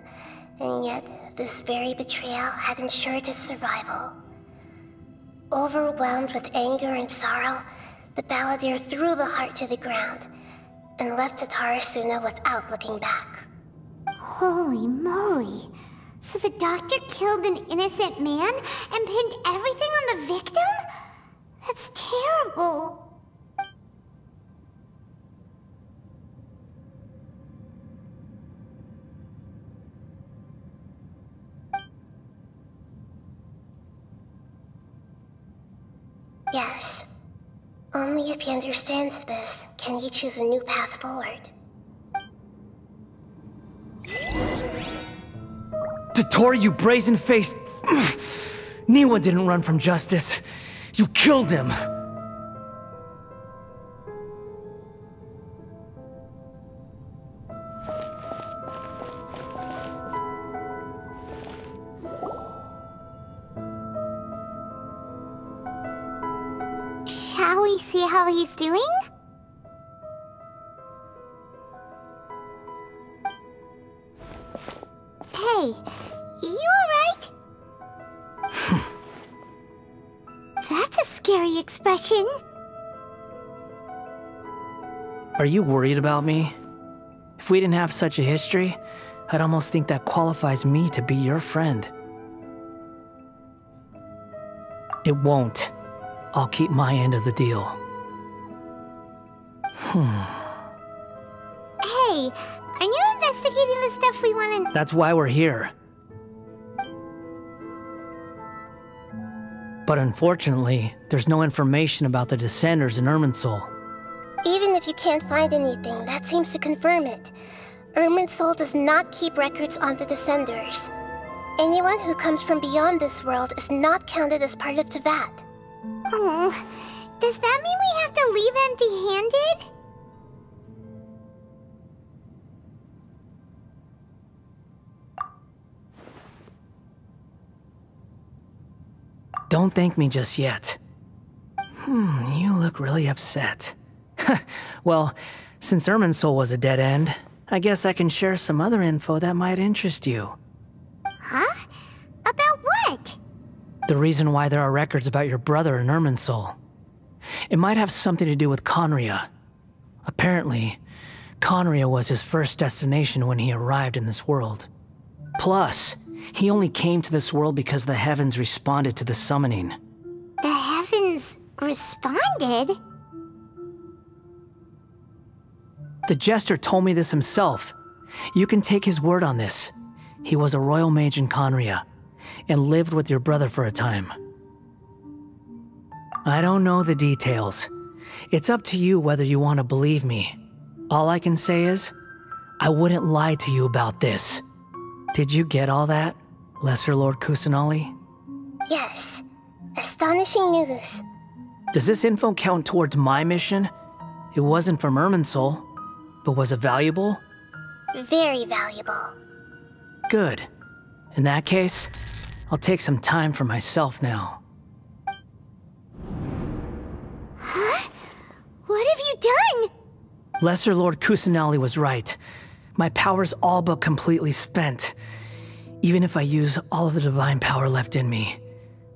and yet this very betrayal had ensured his survival. Overwhelmed with anger and sorrow, the balladeer threw the heart to the ground and left Tatarasuna without looking back. Holy moly. So the doctor killed an innocent man and pinned everything on the victim? That's terrible. Yes. Only if he understands this can he choose a new path forward. Dottore, you brazen-faced... Niwa didn't run from justice. You killed him! Shall we see how he's doing? Hey, you alright? That's a scary expression. Are you worried about me? If we didn't have such a history, I'd almost think that qualifies me to be your friend. It won't. I'll keep my end of the deal. Hey, are you investigating the stuff we want to... That's why we're here. But unfortunately, there's no information about the Descenders in Irminsul. Even if you can't find anything, that seems to confirm it. Irminsul does not keep records on the Descenders. Anyone who comes from beyond this world is not counted as part of Teyvat. Oh, does that mean we have to leave empty-handed? Don't thank me just yet. You look really upset. Well, since Irminsul was a dead end, I guess I can share some other info that might interest you. Huh? About what? The reason why there are records about your brother in Irminsul. It might have something to do with Conria. Apparently, Conria was his first destination when he arrived in this world. Plus, he only came to this world because the heavens responded to the summoning. The heavens responded? The Jester told me this himself. You can take his word on this. He was a royal mage in Conria, and lived with your brother for a time. I don't know the details. It's up to you whether you want to believe me. All I can say is, I wouldn't lie to you about this. Did you get all that, Lesser Lord Kusanali? Yes. Astonishing news. Does this info count towards my mission? It wasn't from Irminsul, but was it valuable? Very valuable. Good. In that case, I'll take some time for myself now. Huh? What have you done? Lesser Lord Kusanali was right. My power's all but completely spent. Even if I use all of the divine power left in me,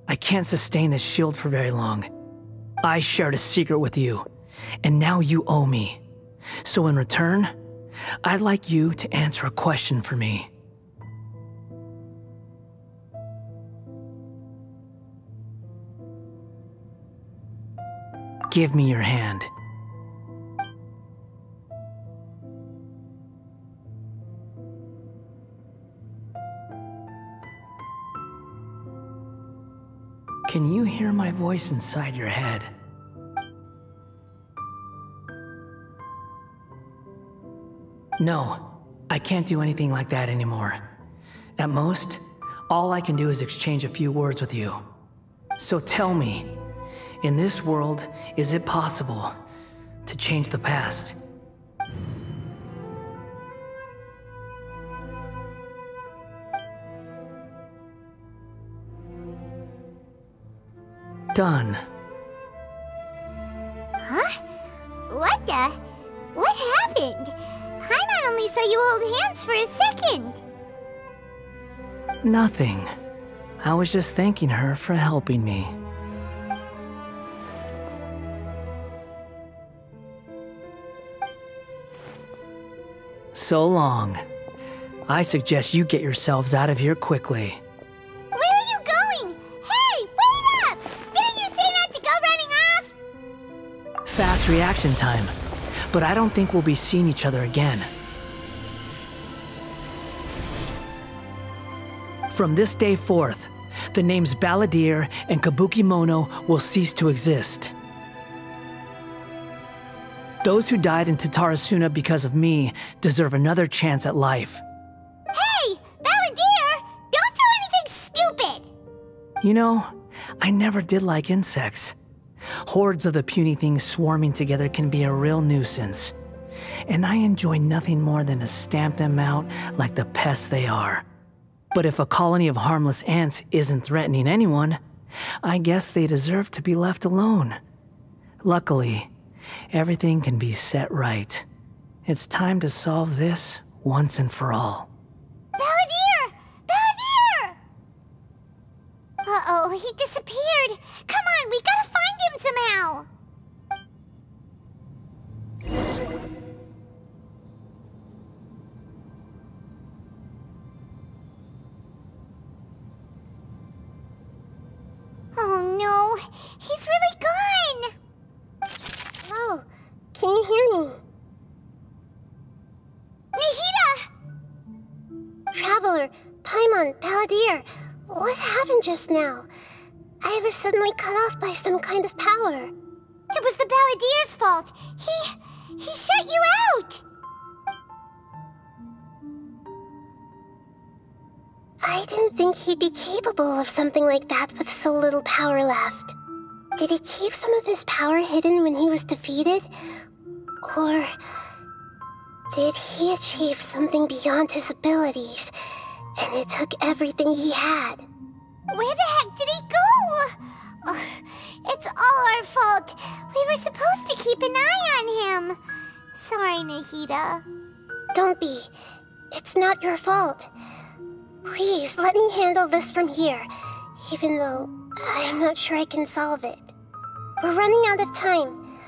I can't sustain this shield for very long. I shared a secret with you, and now you owe me. So in return, I'd like you to answer a question for me. Give me your hand. Can you hear my voice inside your head? No, I can't do anything like that anymore. At most, all I can do is exchange a few words with you. So tell me, in this world, is it possible to change the past? Done. Huh? What the? What happened? Paimon only saw you hold hands for a second. Nothing. I was just thanking her for helping me. So long. I suggest you get yourselves out of here quickly. Where are you going? Hey, wait up! Didn't you say not to go running off? Fast reaction time. But I don't think we'll be seeing each other again. From this day forth, the names Balladeer and Kabukimono will cease to exist. Those who died in Tatarasuna because of me deserve another chance at life. Hey, Balladeer! Don't do anything stupid! You know, I never did like insects. Hordes of the puny things swarming together can be a real nuisance. And I enjoy nothing more than to stamp them out like the pests they are. But if a colony of harmless ants isn't threatening anyone, I guess they deserve to be left alone. Luckily, everything can be set right. It's time to solve this once and for all. Balladeer! he disappeared. Come on, we gotta find him somehow. Oh no, he's really gone! Oh, can you hear me? Nahida! Traveler, Paimon, Palladir, what happened just now? I was suddenly cut off by some kind of power. It was the Palladir's fault. He shut you out! I didn't think he'd be capable of something like that with so little power left. Did he keep some of his power hidden when he was defeated? Or did he achieve something beyond his abilities, and it took everything he had? Where the heck did he go? Ugh, it's all our fault. We were supposed to keep an eye on him. Sorry, Nahida. Don't be. It's not your fault. Please, let me handle this from here, even though I'm not sure I can solve it. We're running out of time.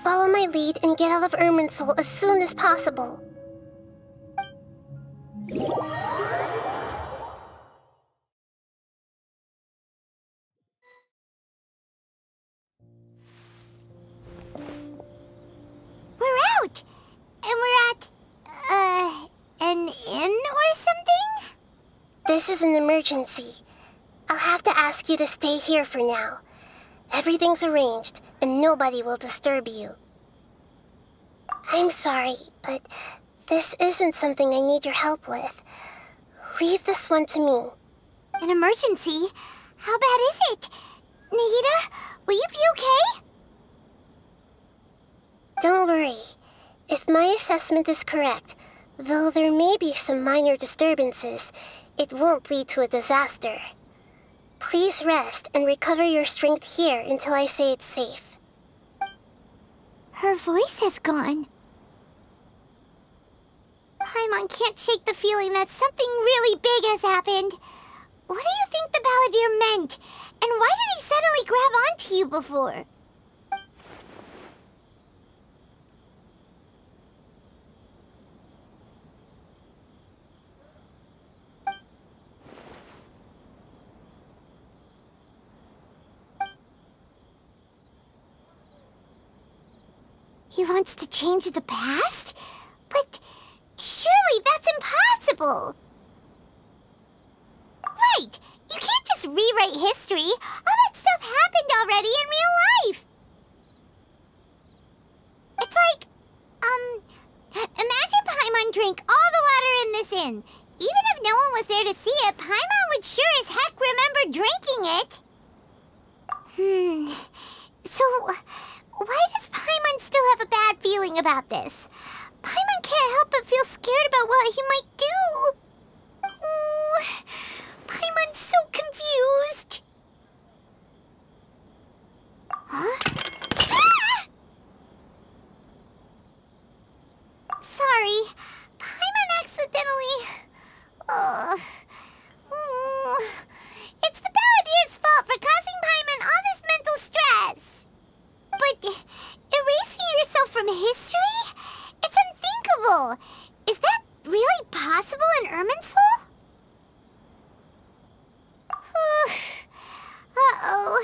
Follow my lead and get out of Irminsul as soon as possible. We're out! And we're at, an inn or something? This is an emergency. I'll have to ask you to stay here for now. Everything's arranged, and nobody will disturb you. I'm sorry, but this isn't something I need your help with. Leave this one to me. An emergency? How bad is it? Nahida, will you be okay? Don't worry. If my assessment is correct, though there may be some minor disturbances, it won't lead to a disaster. Please rest and recover your strength here until I say it's safe. Her voice has gone. Paimon can't shake the feeling that something really big has happened. What do you think the Palladir meant? And why did he suddenly grab onto you before? He wants to change the past? But surely that's impossible! Right! You can't just rewrite history! All that stuff happened already in real life! It's like, imagine Paimon drank all the water in this inn. Even if no one was there to see it, Paimon would sure as heck remember drinking it. So, why does Paimon still have a bad feeling about this? Paimon can't help but feel scared about what he might do. Oh, Paimon's so confused. Huh? Ah! Sorry, Paimon accidentally... It's the Palladir's fault for causing Paimon all this mental stress. But erasing yourself from history? It's unthinkable. Is that really possible in Irminsul? Uh-oh.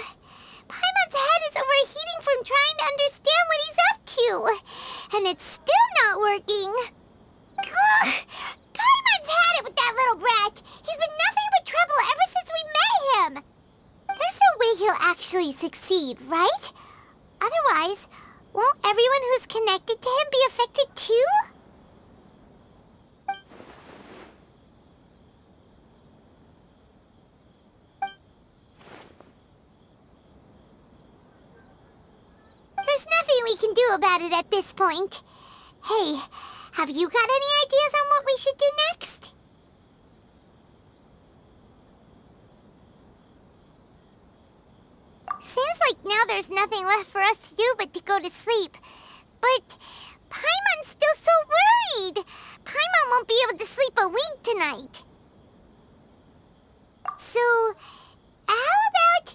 Paimon's head is overheating from trying to understand what he's up to. And it's still not working. Ugh. Paimon's had it with that little brat. He's been nothing but trouble ever since we met him. There's no way he'll actually succeed, right? Otherwise, won't everyone who's connected to him be affected too? There's nothing we can do about it at this point. Hey, have you got any ideas on what we should do next? Seems like now there's nothing left for us to do but to go to sleep. But Paimon's still so worried. Paimon won't be able to sleep a wink tonight. So, how about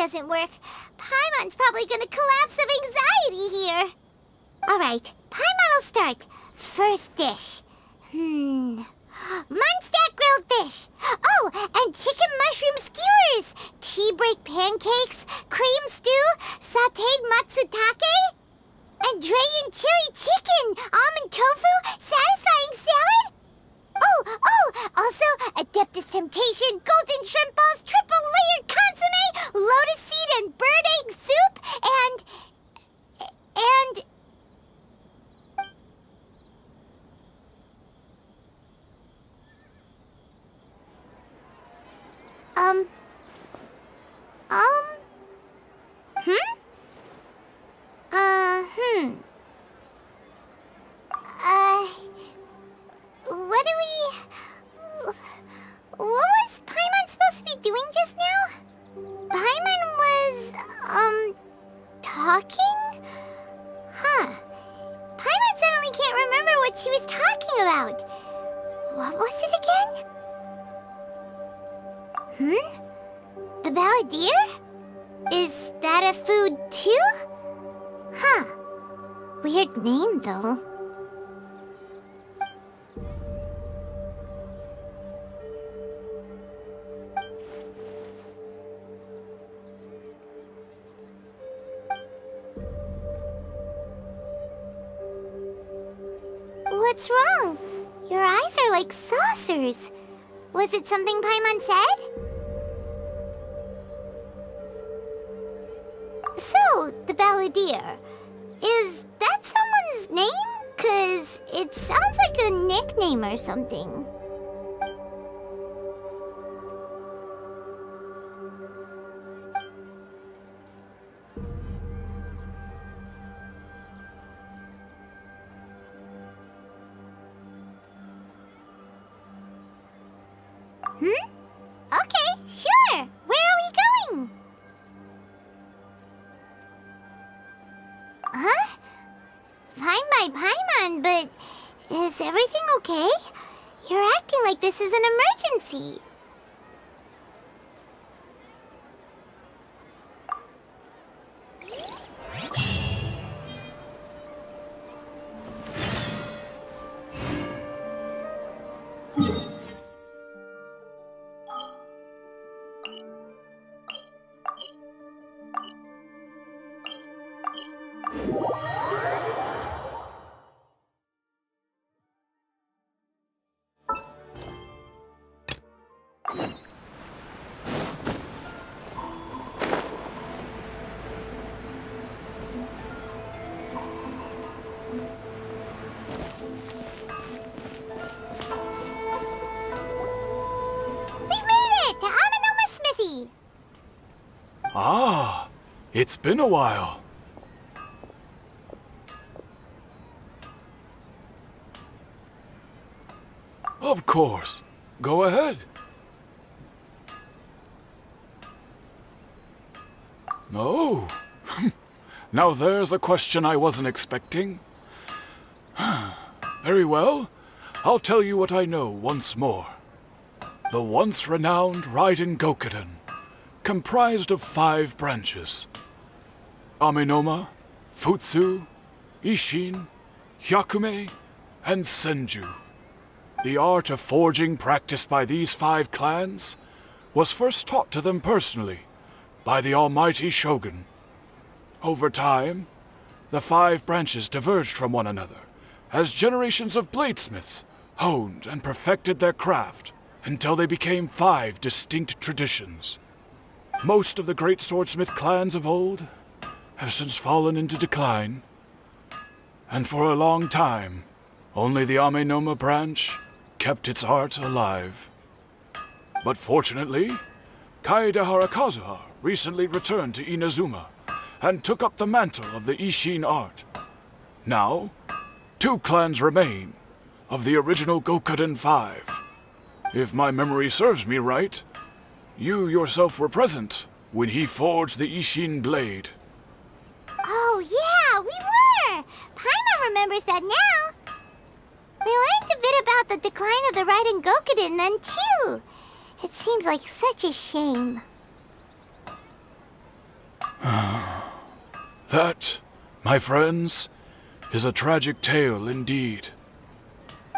doesn't work, Paimon's probably gonna collapse of anxiety here. Alright, Paimon will start. First dish. Munstack grilled fish. Oh, and chicken mushroom skewers. Tea break pancakes, cream stew, sauteed matsutake, and Dragon chili chicken, almond tofu, satisfying salad. Oh, also Adeptus Temptation, golden shrimp balls, triple layered consomme, lotus seed and bird egg soup, and what was Paimon supposed to be doing just now? Paimon was, talking? Huh. Paimon suddenly can't remember what she was talking about. What was it again? The Balladeer? Is that a food too? Huh. Weird name, though. What's wrong? Your eyes are like saucers. Was it something Paimon said? So, the Balladeer. Is that someone's name? 'Cause it sounds like a nickname or something. Okay, sure. Where are we going? Huh? Fine by Paimon, but is everything okay? You're acting like this is an emergency. Ah, it's been a while. Of course. Go ahead. Oh. Now there's a question I wasn't expecting. Very well. I'll tell you what I know once more. The once renowned Raiden Gokuden, comprised of 5 branches: Amenoma, Futsu, Ishin, Hyakume, and Senju. The art of forging practiced by these 5 clans was first taught to them personally by the almighty Shogun. Over time, the 5 branches diverged from one another as generations of bladesmiths honed and perfected their craft until they became 5 distinct traditions. Most of the great swordsmith clans of old have since fallen into decline, and for a long time, only the Amenoma branch kept its art alive. But fortunately, Kaede Harakazuha recently returned to Inazuma and took up the mantle of the Ishin art. Now, 2 clans remain of the original Gokuden 5. If my memory serves me right, you yourself were present when he forged the Ishin blade. Oh yeah, we were! Paimon remembers that now. We learned a bit about the decline of the Raiden Gokuden then too. It seems like such a shame. That, my friends, is a tragic tale indeed.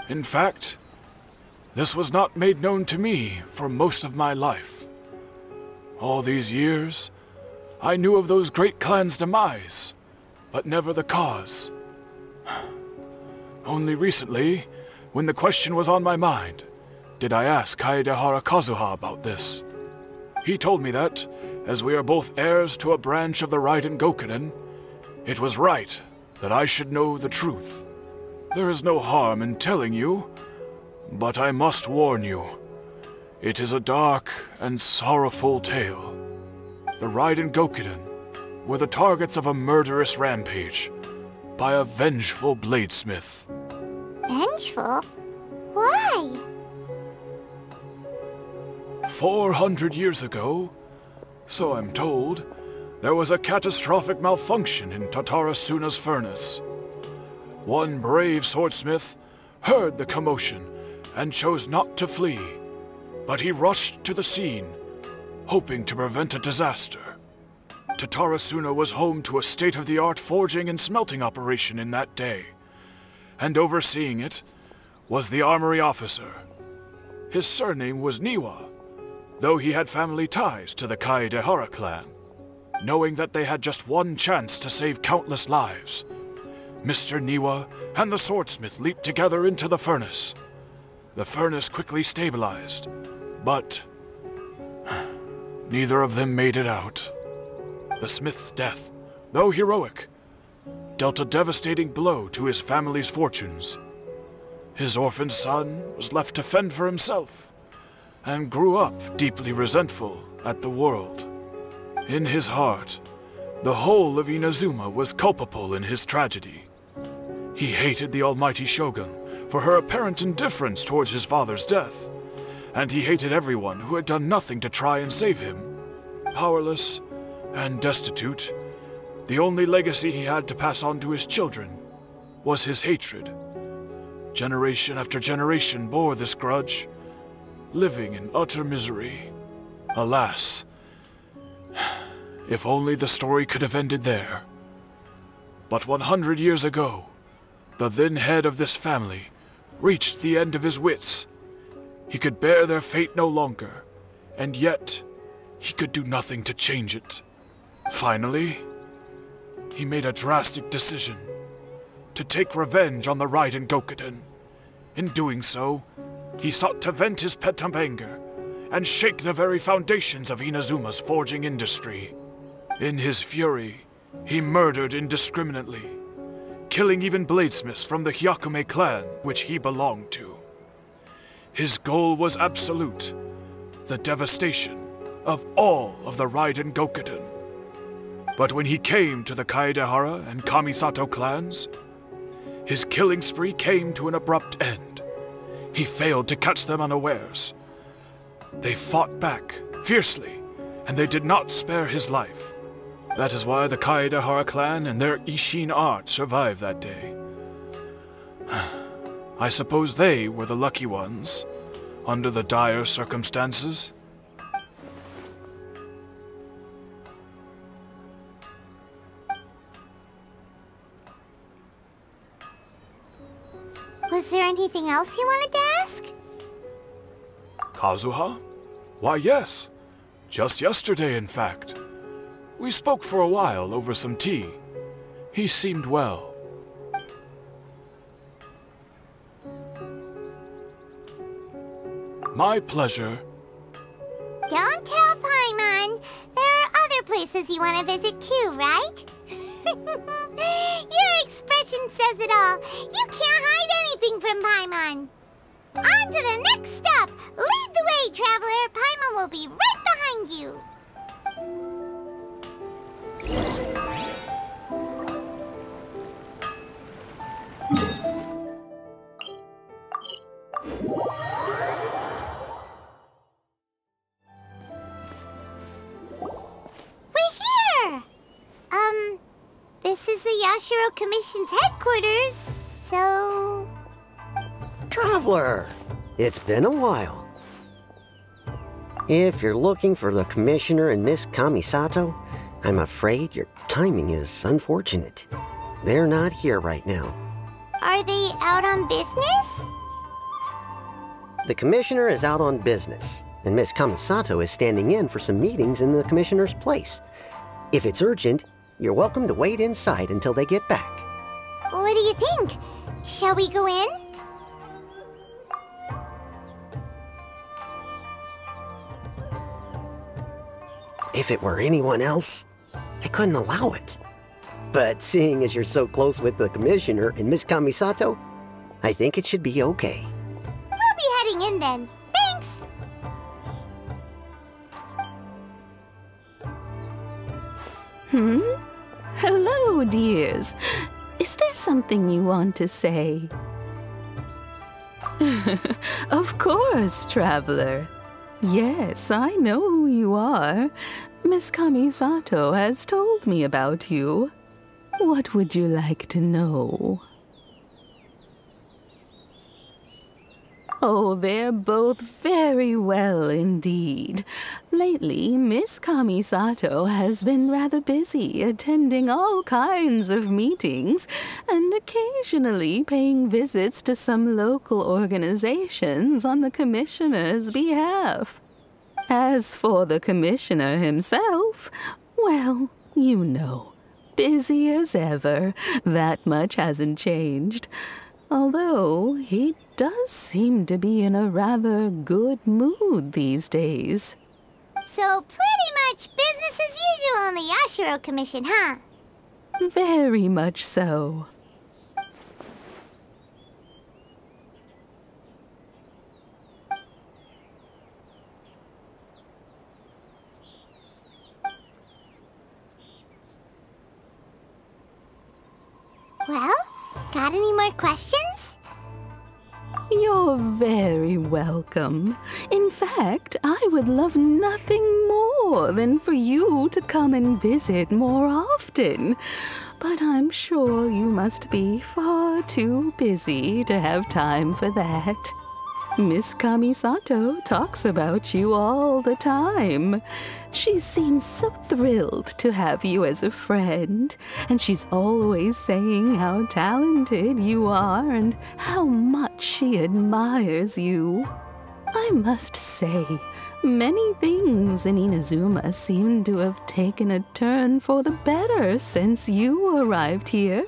In fact, this was not made known to me for most of my life. All these years, I knew of those great clans' demise, but never the cause. Only recently, when the question was on my mind, did I ask Kaedehara Kazuha about this. He told me that, as we are both heirs to a branch of the Raiden Gokunin, it was right that I should know the truth. There is no harm in telling you, but I must warn you. It is a dark and sorrowful tale. The Raiden Gokunin were the targets of a murderous rampage by a vengeful bladesmith. Vengeful? Why? 400 years ago, so I'm told, there was a catastrophic malfunction in Tatarasuna's furnace. One brave swordsmith heard the commotion and chose not to flee, but he rushed to the scene, hoping to prevent a disaster. Tatarasuna was home to a state-of-the-art forging and smelting operation in that day, and overseeing it was the armory officer. His surname was Niwa, though he had family ties to the Kaedehara clan. Knowing that they had just one chance to save countless lives, Mr. Niwa and the swordsmith leaped together into the furnace. The furnace quickly stabilized, but neither of them made it out. The smith's death, though heroic, dealt a devastating blow to his family's fortunes. His orphaned son was left to fend for himself, and grew up deeply resentful at the world. In his heart, the whole of Inazuma was culpable in his tragedy. He hated the almighty shogun for her apparent indifference towards his father's death, and he hated everyone who had done nothing to try and save him. Powerless and destitute, the only legacy he had to pass on to his children was his hatred. Generation after generation bore this grudge, living in utter misery. Alas, if only the story could have ended there. But 100 years ago, the then head of this family reached the end of his wits. He could bear their fate no longer, and yet he could do nothing to change it. Finally, he made a drastic decision to take revenge on the Raiden Gokunin. In doing so, he sought to vent his pent anger and shake the very foundations of Inazuma's forging industry. In his fury, he murdered indiscriminately, killing even bladesmiths from the Hyakume clan which he belonged to. His goal was absolute, the devastation of all of the Raiden Gokunin. But when he came to the Kaedehara and Kamisato clans, his killing spree came to an abrupt end. He failed to catch them unawares. They fought back fiercely, and they did not spare his life. That is why the Kaedehara clan and their Ishin art survived that day. I suppose they were the lucky ones, under the dire circumstances. Was there anything else you wanted to ask? Kazuha? Why, yes. Just yesterday, in fact. We spoke for a while over some tea. He seemed well. My pleasure. Don't tell Paimon. There are other places you want to visit too, right? Your expression says it all. You can't hide anything from Paimon. On to the next stop. Lead the way, traveler. Paimon will be right behind you. This is the Yashiro Commission's headquarters, so... Traveler, it's been a while. If you're looking for the Commissioner and Miss Kamisato, I'm afraid your timing is unfortunate. They're not here right now. Are they out on business? The Commissioner is out on business, and Miss Kamisato is standing in for some meetings in the Commissioner's place. If it's urgent, you're welcome to wait inside until they get back. What do you think? Shall we go in? If it were anyone else, I couldn't allow it. But seeing as you're so close with the Commissioner and Miss Kamisato, I think it should be okay. We'll be heading in then. Thanks! Hello, dears. Is there something you want to say? Of course, traveler. Yes, I know who you are. Miss Kamisato has told me about you. What would you like to know? Oh, they're both very well indeed. Lately, Miss Kamisato has been rather busy attending all kinds of meetings and occasionally paying visits to some local organizations on the Commissioner's behalf. As for the Commissioner himself, well, you know, busy as ever. That much hasn't changed. Although he does seem to be in a rather good mood these days. So pretty much business as usual on the Yashiro Commission, huh? Very much so. Well, got any more questions? You're very welcome. In fact, I would love nothing more than for you to come and visit more often. But I'm sure you must be far too busy to have time for that. Miss Kamisato talks about you all the time. She seems so thrilled to have you as a friend, and she's always saying how talented you are and how much she admires you. I must say, many things in Inazuma seem to have taken a turn for the better since you arrived here.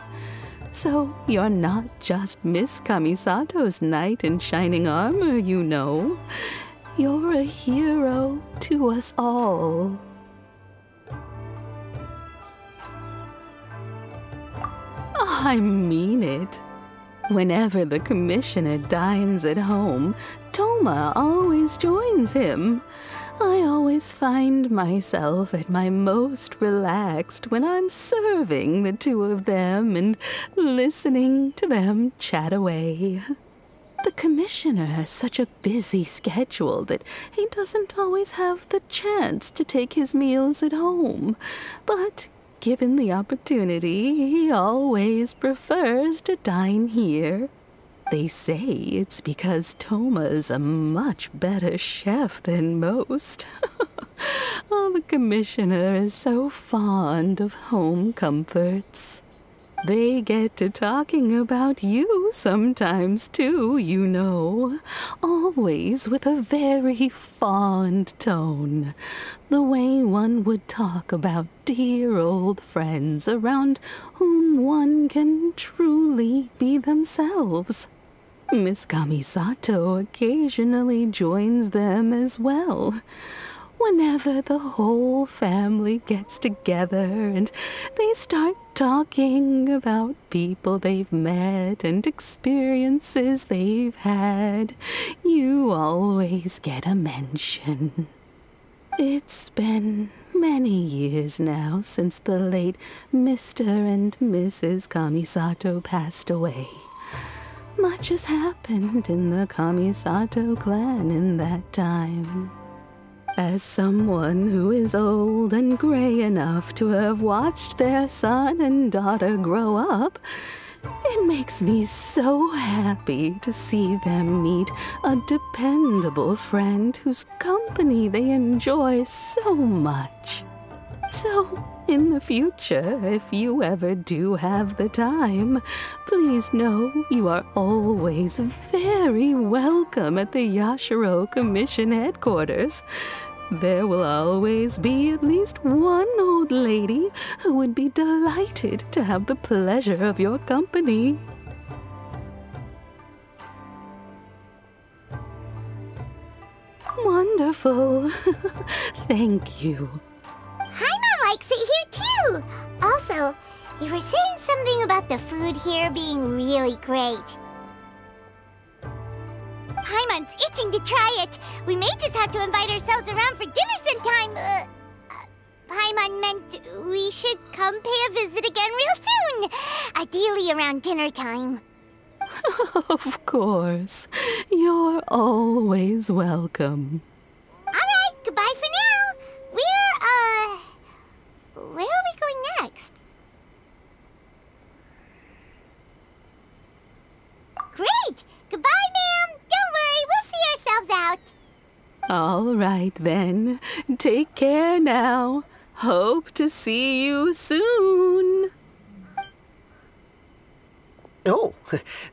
So you're not just Miss Kamisato's knight in shining armor, you know. You're a hero to us all. I mean it. Whenever the Commissioner dines at home, Toma always joins him. I always find myself at my most relaxed when I'm serving the two of them and listening to them chat away. The Commissioner has such a busy schedule that he doesn't always have the chance to take his meals at home, but given the opportunity, he always prefers to dine here. They say it's because Toma's a much better chef than most. Oh, the Commissioner is so fond of home comforts. They get to talking about you sometimes too, you know. Always with a very fond tone. The way one would talk about dear old friends around whom one can truly be themselves. Miss Kamisato occasionally joins them as well. Whenever the whole family gets together and they start talking about people they've met and experiences they've had, you always get a mention. It's been many years now since the late Mr. and Mrs. Kamisato passed away. Much has happened in the Kamisato clan in that time. As someone who is old and gray enough to have watched their son and daughter grow up, it makes me so happy to see them meet a dependable friend whose company they enjoy so much. So, in the future, if you ever do have the time, please know you are always very welcome at the Yashiro Commission headquarters. There will always be at least one old lady who would be delighted to have the pleasure of your company. Wonderful. Thank you. Paimon likes it here too! Also, you were saying something about the food here being really great. Paimon's itching to try it. We may just have to invite ourselves around for dinner sometime. Paimon meant we should come pay a visit again real soon. Ideally around dinner time. Of course. You're always welcome. Alright, goodbye for now. Where are we going next? Great! Goodbye, ma'am! Don't worry, we'll see ourselves out. All right, then. Take care now. Hope to see you soon. Oh,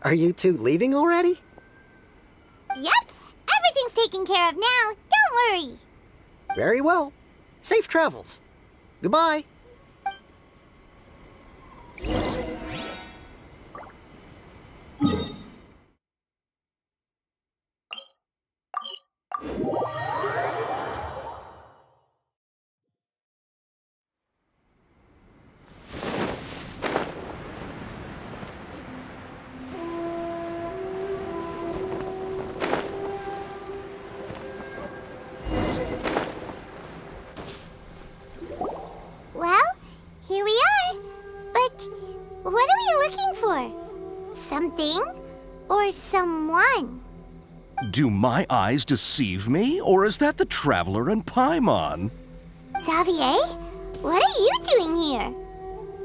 are you two leaving already? Yep, everything's taken care of now. Don't worry. Very well. Safe travels. Goodbye. Well, here we are. But what are we looking for? Something or someone? Do my eyes deceive me, or is that the Traveler and Paimon? Xavier, what are you doing here?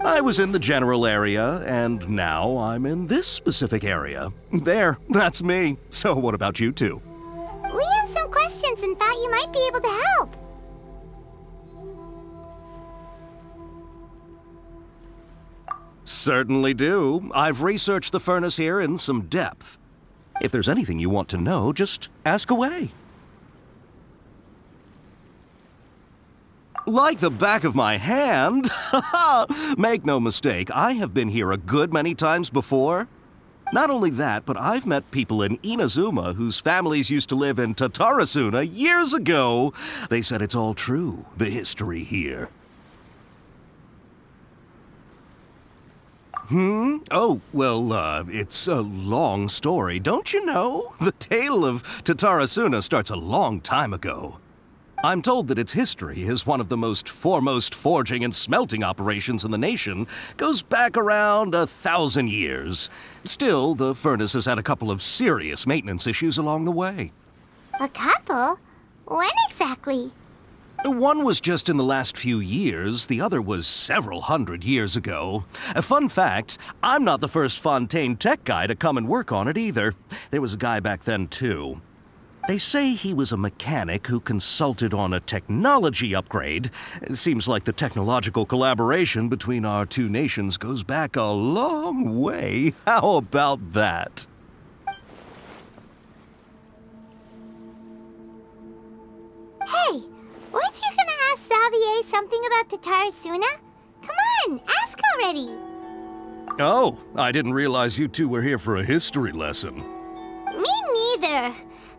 I was in the general area, and now I'm in this specific area. There, that's me. So what about you two? We have some questions and thought you might be able to help. Certainly do. I've researched the furnace here in some depth. If there's anything you want to know, just ask away. Like the back of my hand? Make no mistake, I have been here a good many times before. Not only that, but I've met people in Inazuma whose families used to live in Tatarasuna years ago. They said it's all true, the history here. Oh, well, it's a long story, don't you know? The tale of Tatarasuna starts a long time ago. I'm told that its history is one of the most foremost forging and smelting operations in the nation, goes back around 1,000 years. Still, the furnace has had a couple of serious maintenance issues along the way. A couple? When exactly? One was just in the last few years, the other was several hundred years ago. A fun fact, I'm not the first Fontaine tech guy to come and work on it either. There was a guy back then too. They say he was a mechanic who consulted on a technology upgrade. It seems like the technological collaboration between our two nations goes back a long way. How about that? Hey, weren't you gonna ask Xavier something about Tatarasuna? Come on, ask already. Oh, I didn't realize you two were here for a history lesson. Me neither.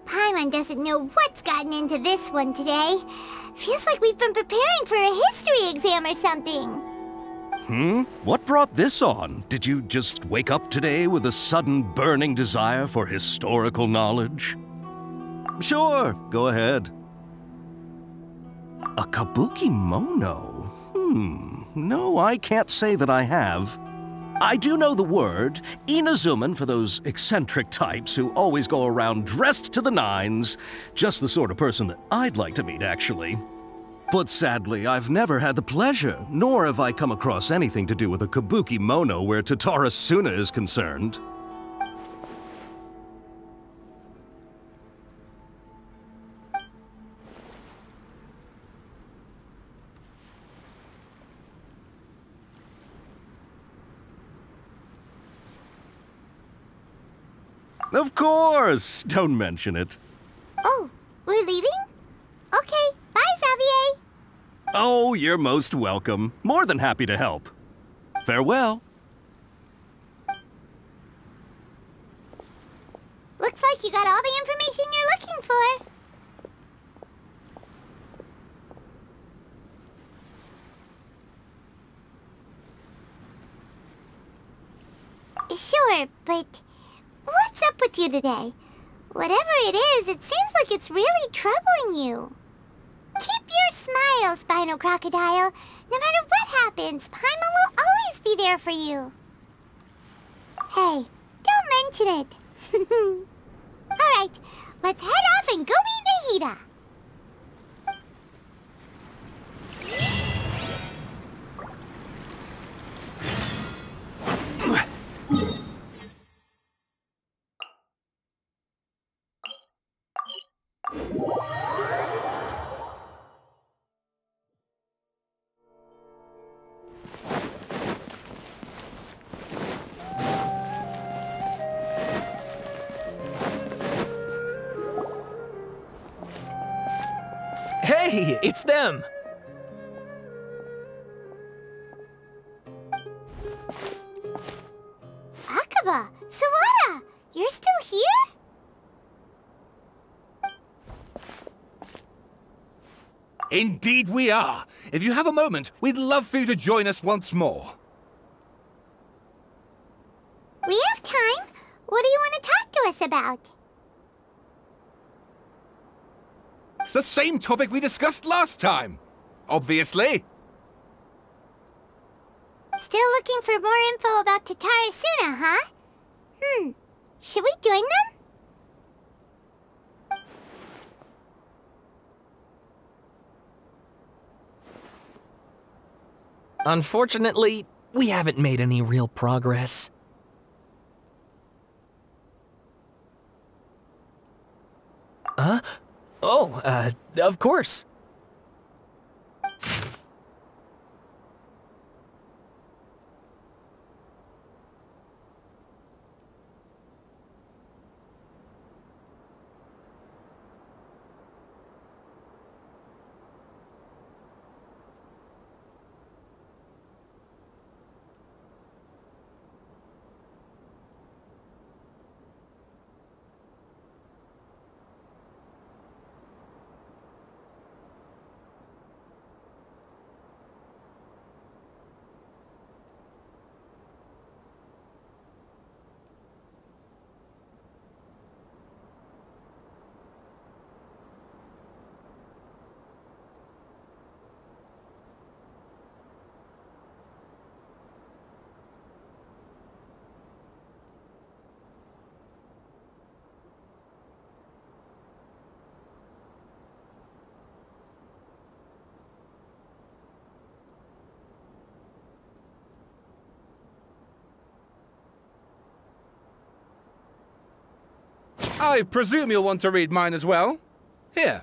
Paimon doesn't know what's gotten into this one today. Feels like we've been preparing for a history exam or something. What brought this on? Did you just wake up today with a sudden burning desire for historical knowledge? Sure, go ahead. A kabuki mono? No, I can't say that I have. I do know the word, Inazuman for those eccentric types who always go around dressed to the nines. Just the sort of person that I'd like to meet, actually. But sadly, I've never had the pleasure, nor have I come across anything to do with a kabuki mono where Tatarasuna is concerned. Of course! Don't mention it. Oh, we're leaving? Okay, bye, Xavier. Oh, you're most welcome. More than happy to help. Farewell. Looks like you got all the information you're looking for. Sure, but what's up with you today? Whatever it is, it seems like it's really troubling you. Keep your smile, Spinal Crocodile. No matter what happens, Paimon will always be there for you. Hey, don't mention it. Alright, let's head off and go meet Nahida. Hey, it's them! Akaba, Sawada, you're still here? Indeed we are. If you have a moment, we'd love for you to join us once more. We have time. What do you want to talk to us about? It's the same topic we discussed last time. Obviously. Still looking for more info about Tatarasuna, huh? Should we join them? Unfortunately, we haven't made any real progress. Huh? Oh, of course. I presume you'll want to read mine as well. Here.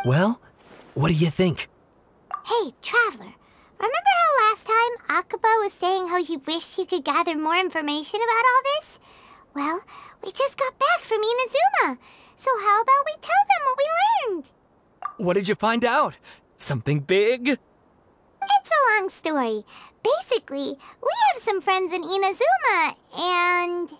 Well, what do you think? Hey, Traveler. Remember how last time Akaba was saying how he wished he could gather more information about all this? Well, we just got back from Inazuma. So how about we tell them what we learned? What did you find out? Something big? It's a long story. Basically, we have some friends in Inazuma, and...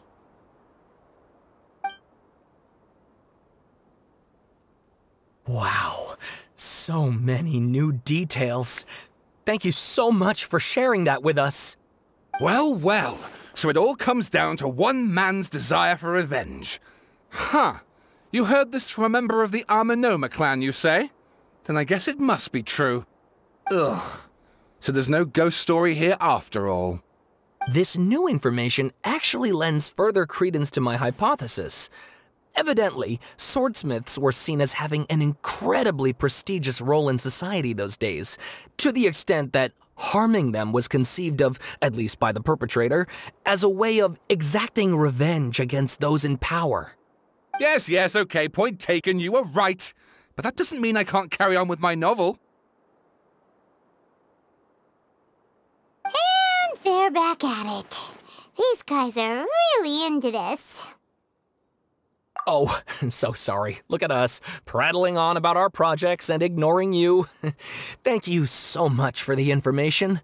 Wow, so many new details. Thank you so much for sharing that with us. Well, well, so it all comes down to one man's desire for revenge. Huh. You heard this from a member of the Aminoma clan, you say? Then I guess it must be true. Ugh. So there's no ghost story here after all. This new information actually lends further credence to my hypothesis. Evidently, swordsmiths were seen as having an incredibly prestigious role in society those days, to the extent that harming them was conceived of, at least by the perpetrator, as a way of exacting revenge against those in power. Yes, okay, point taken, you were right. But that doesn't mean I can't carry on with my novel. And they're back at it. These guys are really into this. Oh, so sorry. Look at us, prattling on about our projects and ignoring you. Thank you so much for the information.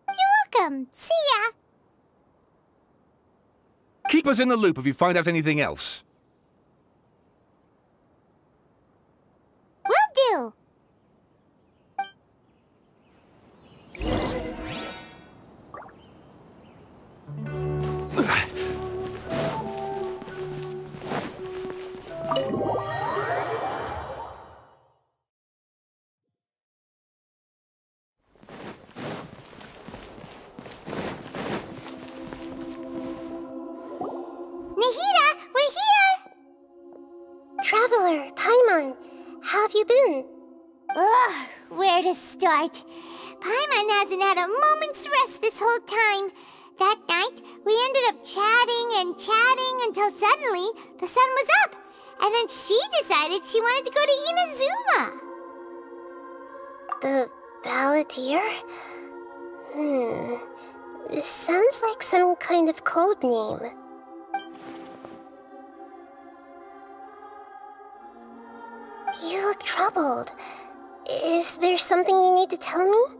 You're welcome. See ya. Keep us in the loop if you find out anything else. Will do. Nahida, we're here! Traveler, Paimon, how have you been? Ugh, where to start? Paimon hasn't had a moment's rest this whole time. That night, we ended up chatting and chatting until suddenly the sun was up. And then she decided she wanted to go to Inazuma. The Balladeer? This sounds like some kind of code name. You look troubled. Is there something you need to tell me?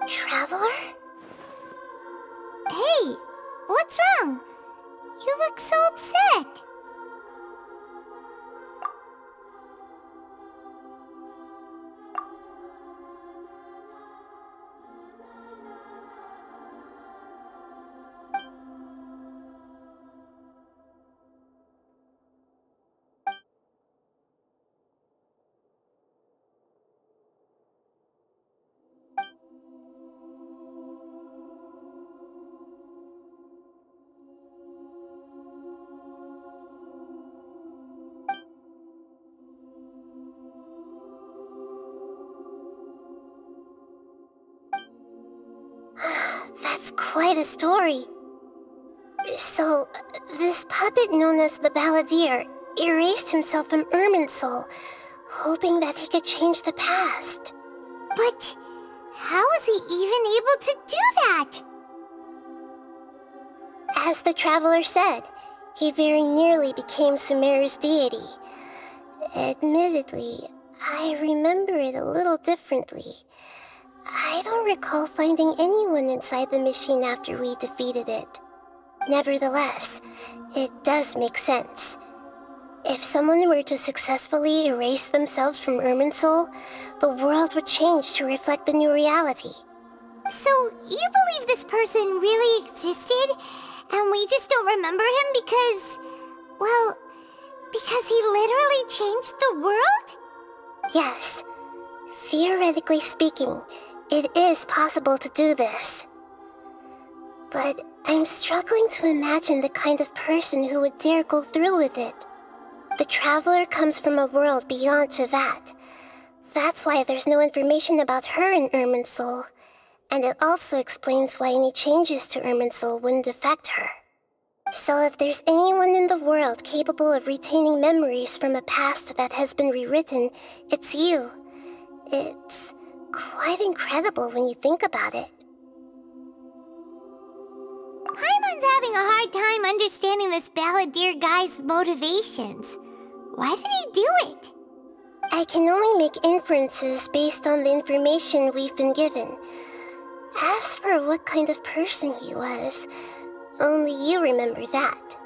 Traveler? Hey, what's wrong? You look so upset. That's quite a story. So, this puppet known as the Balladeer erased himself from Irminsul, hoping that he could change the past. But how was he even able to do that? As the Traveler said, he very nearly became Sumeru's deity. Admittedly, I remember it a little differently. I don't recall finding anyone inside the machine after we defeated it. Nevertheless, it does make sense. If someone were to successfully erase themselves from Irminsul, the world would change to reflect the new reality. So, you believe this person really existed, and we just don't remember him because... well, because he literally changed the world? Yes. Theoretically speaking, it is possible to do this. But I'm struggling to imagine the kind of person who would dare go through with it. The Traveler comes from a world beyond to that. That's why there's no information about her in Irminsul. And it also explains why any changes to Irminsul wouldn't affect her. So if there's anyone in the world capable of retaining memories from a past that has been rewritten, it's you. It's quite incredible when you think about it. Paimon's having a hard time understanding this balladeer guy's motivations. Why did he do it? I can only make inferences based on the information we've been given. As for what kind of person he was, only you remember that.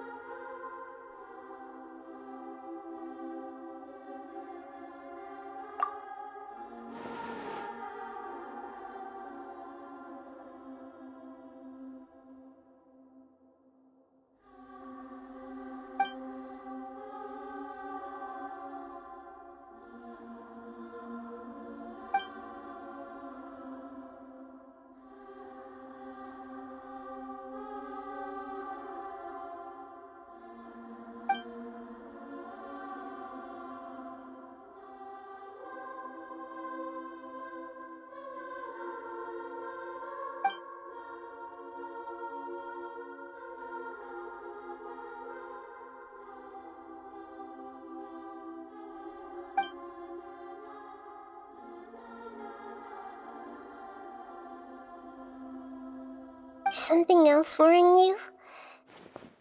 Something else worrying you?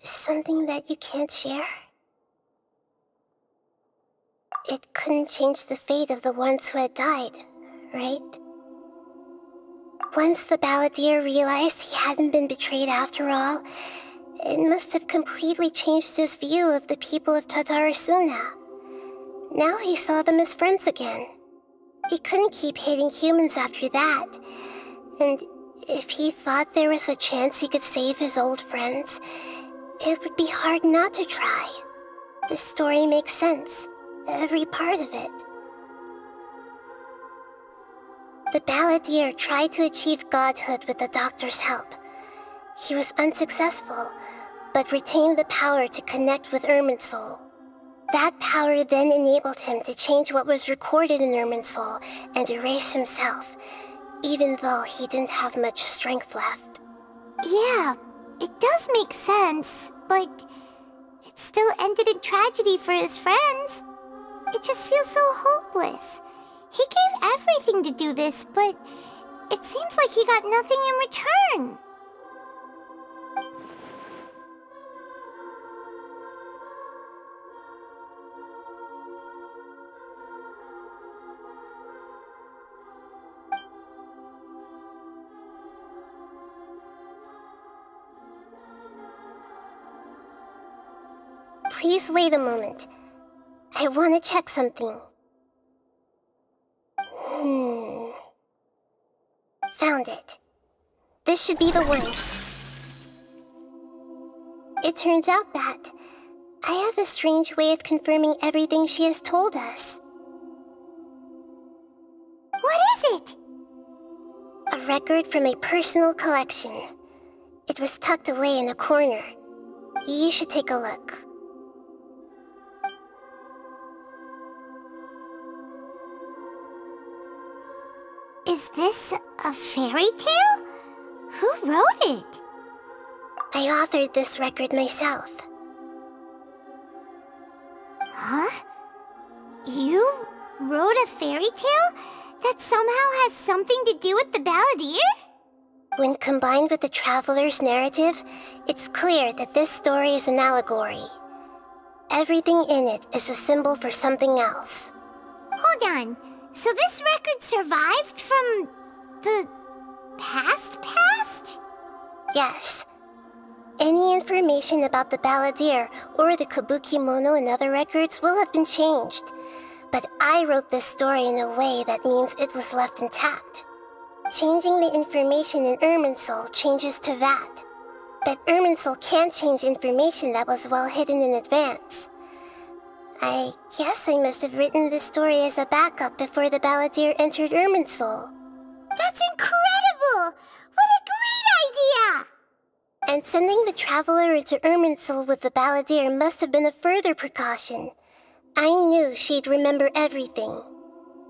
Something that you can't share? It couldn't change the fate of the ones who had died, right? Once the balladeer realized he hadn't been betrayed after all, it must have completely changed his view of the people of Tatarasuna. Now he saw them as friends again. He couldn't keep hating humans after that, and if he thought there was a chance he could save his old friends, it would be hard not to try. The story makes sense, every part of it. The balladeer tried to achieve godhood with the doctor's help. He was unsuccessful, but retained the power to connect with Irminsul. That power then enabled him to change what was recorded in Irminsul and erase himself, even though he didn't have much strength left. Yeah, it does make sense, but it still ended in tragedy for his friends. It just feels so hopeless. He gave everything to do this, but it seems like he got nothing in return. Please wait a moment. I want to check something. Found it. This should be the one. It turns out that I have a strange way of confirming everything she has told us. What is it? A record from a personal collection. It was tucked away in a corner. You should take a look. Is this a fairy tale? Who wrote it? I authored this record myself. Huh? You wrote a fairy tale that somehow has something to do with the balladeer? When combined with the Traveler's narrative, it's clear that this story is an allegory. Everything in it is a symbol for something else. Hold on. So this record survived from the past? Yes. Any information about the balladeer or the kabuki mono in other records will have been changed. But I wrote this story in a way that means it was left intact. Changing the information in Irminsul changes to that. But Irminsul can't change information that was well hidden in advance. I guess I must have written this story as a backup before the balladeer entered Irminsul. That's incredible! What a great idea! And sending the Traveler into Irminsul with the balladeer must have been a further precaution. I knew she'd remember everything.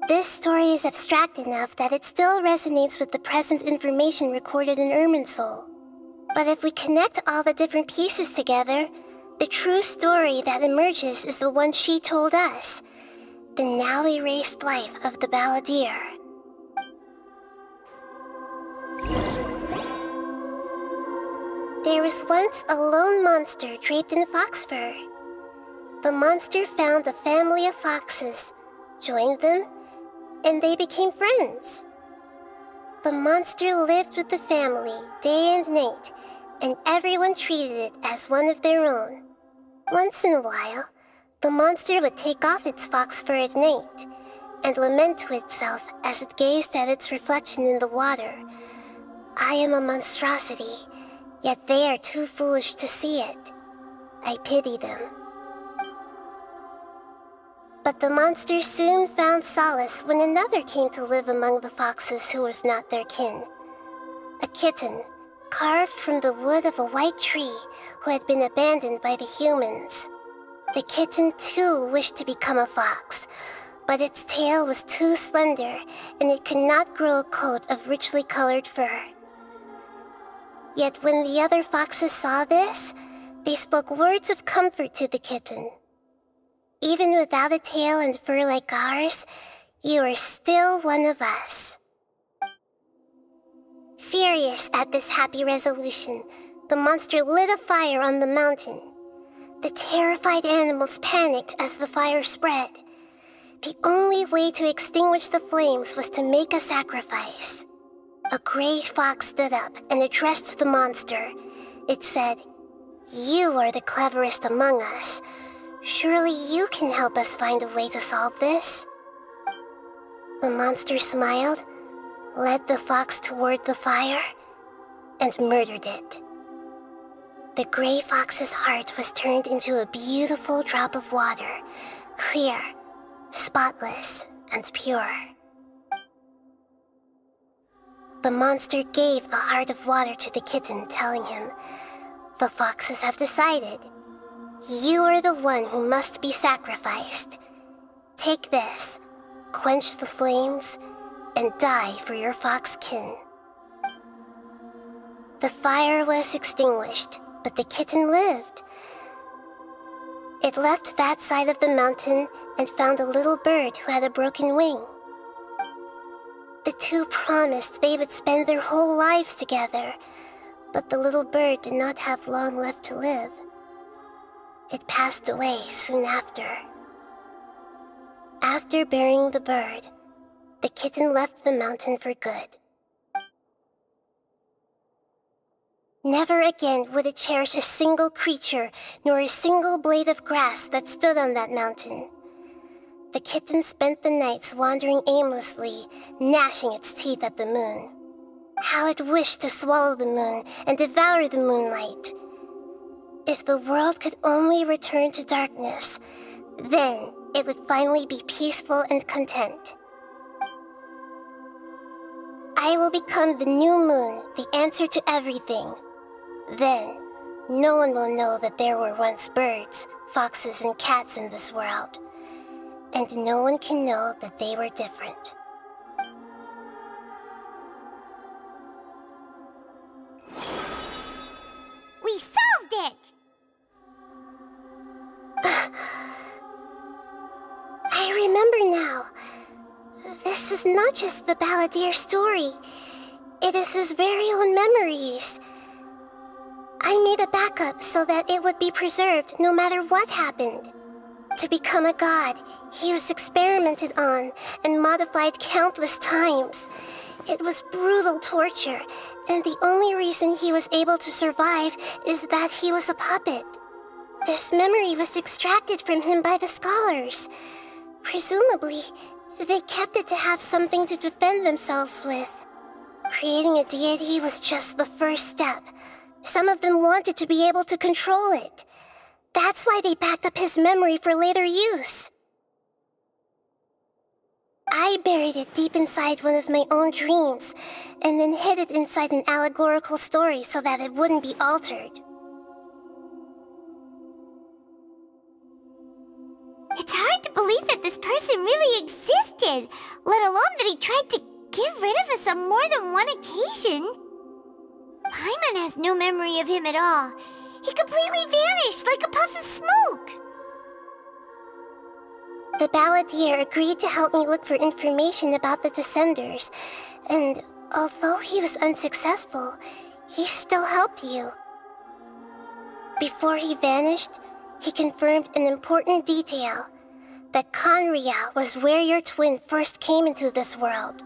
This story is abstract enough that it still resonates with the present information recorded in Irminsul. But if we connect all the different pieces together, the true story that emerges is the one she told us. The now erased life of the balladeer. There was once a lone monster draped in fox fur. The monster found a family of foxes, joined them, and they became friends. The monster lived with the family day and night, and everyone treated it as one of their own. Once in a while, the monster would take off its fox fur at night and lament to itself as it gazed at its reflection in the water. I am a monstrosity, yet they are too foolish to see it. I pity them. But the monster soon found solace when another came to live among the foxes who was not their kin. A kitten, carved from the wood of a white tree who had been abandoned by the humans. The kitten too wished to become a fox, but its tail was too slender and it could not grow a coat of richly colored fur. Yet when the other foxes saw this, they spoke words of comfort to the kitten. Even without a tail and fur like ours, you are still one of us. Furious at this happy resolution, the monster lit a fire on the mountain. The terrified animals panicked as the fire spread. The only way to extinguish the flames was to make a sacrifice. A gray fox stood up and addressed the monster. It said, "You are the cleverest among us. Surely you can help us find a way to solve this." The monster smiled, led the fox toward the fire, and murdered it. The gray fox's heart was turned into a beautiful drop of water, clear, spotless, and pure. The monster gave the heart of water to the kitten, telling him, "The foxes have decided. You are the one who must be sacrificed. Take this, quench the flames, and die for your fox kin." The fire was extinguished, but the kitten lived. It left that side of the mountain and found a little bird who had a broken wing. The two promised they would spend their whole lives together, but the little bird did not have long left to live. It passed away soon after. After burying the bird, the kitten left the mountain for good. Never again would it cherish a single creature, nor a single blade of grass that stood on that mountain. The kitten spent the nights wandering aimlessly, gnashing its teeth at the moon. How it wished to swallow the moon and devour the moonlight. If the world could only return to darkness, then it would finally be peaceful and content. I will become the new moon, the answer to everything. Then, no one will know that there were once birds, foxes, and cats in this world. And no one can know that they were different. We solved it! I remember now. This is not just the balladeer story. It is his very own memories. I made a backup so that it would be preserved no matter what happened. To become a god, he was experimented on and modified countless times. It was brutal torture, and the only reason he was able to survive is that he was a puppet. This memory was extracted from him by the scholars. Presumably, they kept it to have something to defend themselves with. Creating a deity was just the first step. Some of them wanted to be able to control it. That's why they backed up his memory for later use. I buried it deep inside one of my own dreams, and then hid it inside an allegorical story so that it wouldn't be altered. It's hard to believe that this person even really existed, let alone that he tried to get rid of us on more than one occasion. Paimon has no memory of him at all. He completely vanished like a puff of smoke. The balladeer agreed to help me look for information about the Descenders, and although he was unsuccessful, he still helped you. Before he vanished, he confirmed an important detail, that Conria was where your twin first came into this world.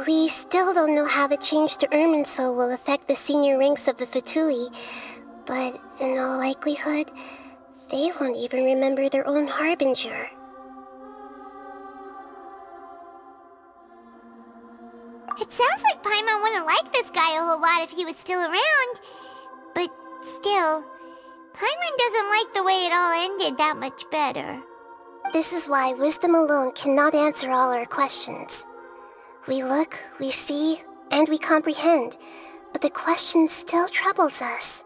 We still don't know how the change to Irminsul will affect the senior ranks of the Fatui, but in all likelihood, they won't even remember their own Harbinger. It sounds like Paimon wouldn't like this guy a whole lot if he was still around. But still, Paimon doesn't like the way it all ended that much better. This is why wisdom alone cannot answer all our questions. We look, we see, and we comprehend, but the question still troubles us.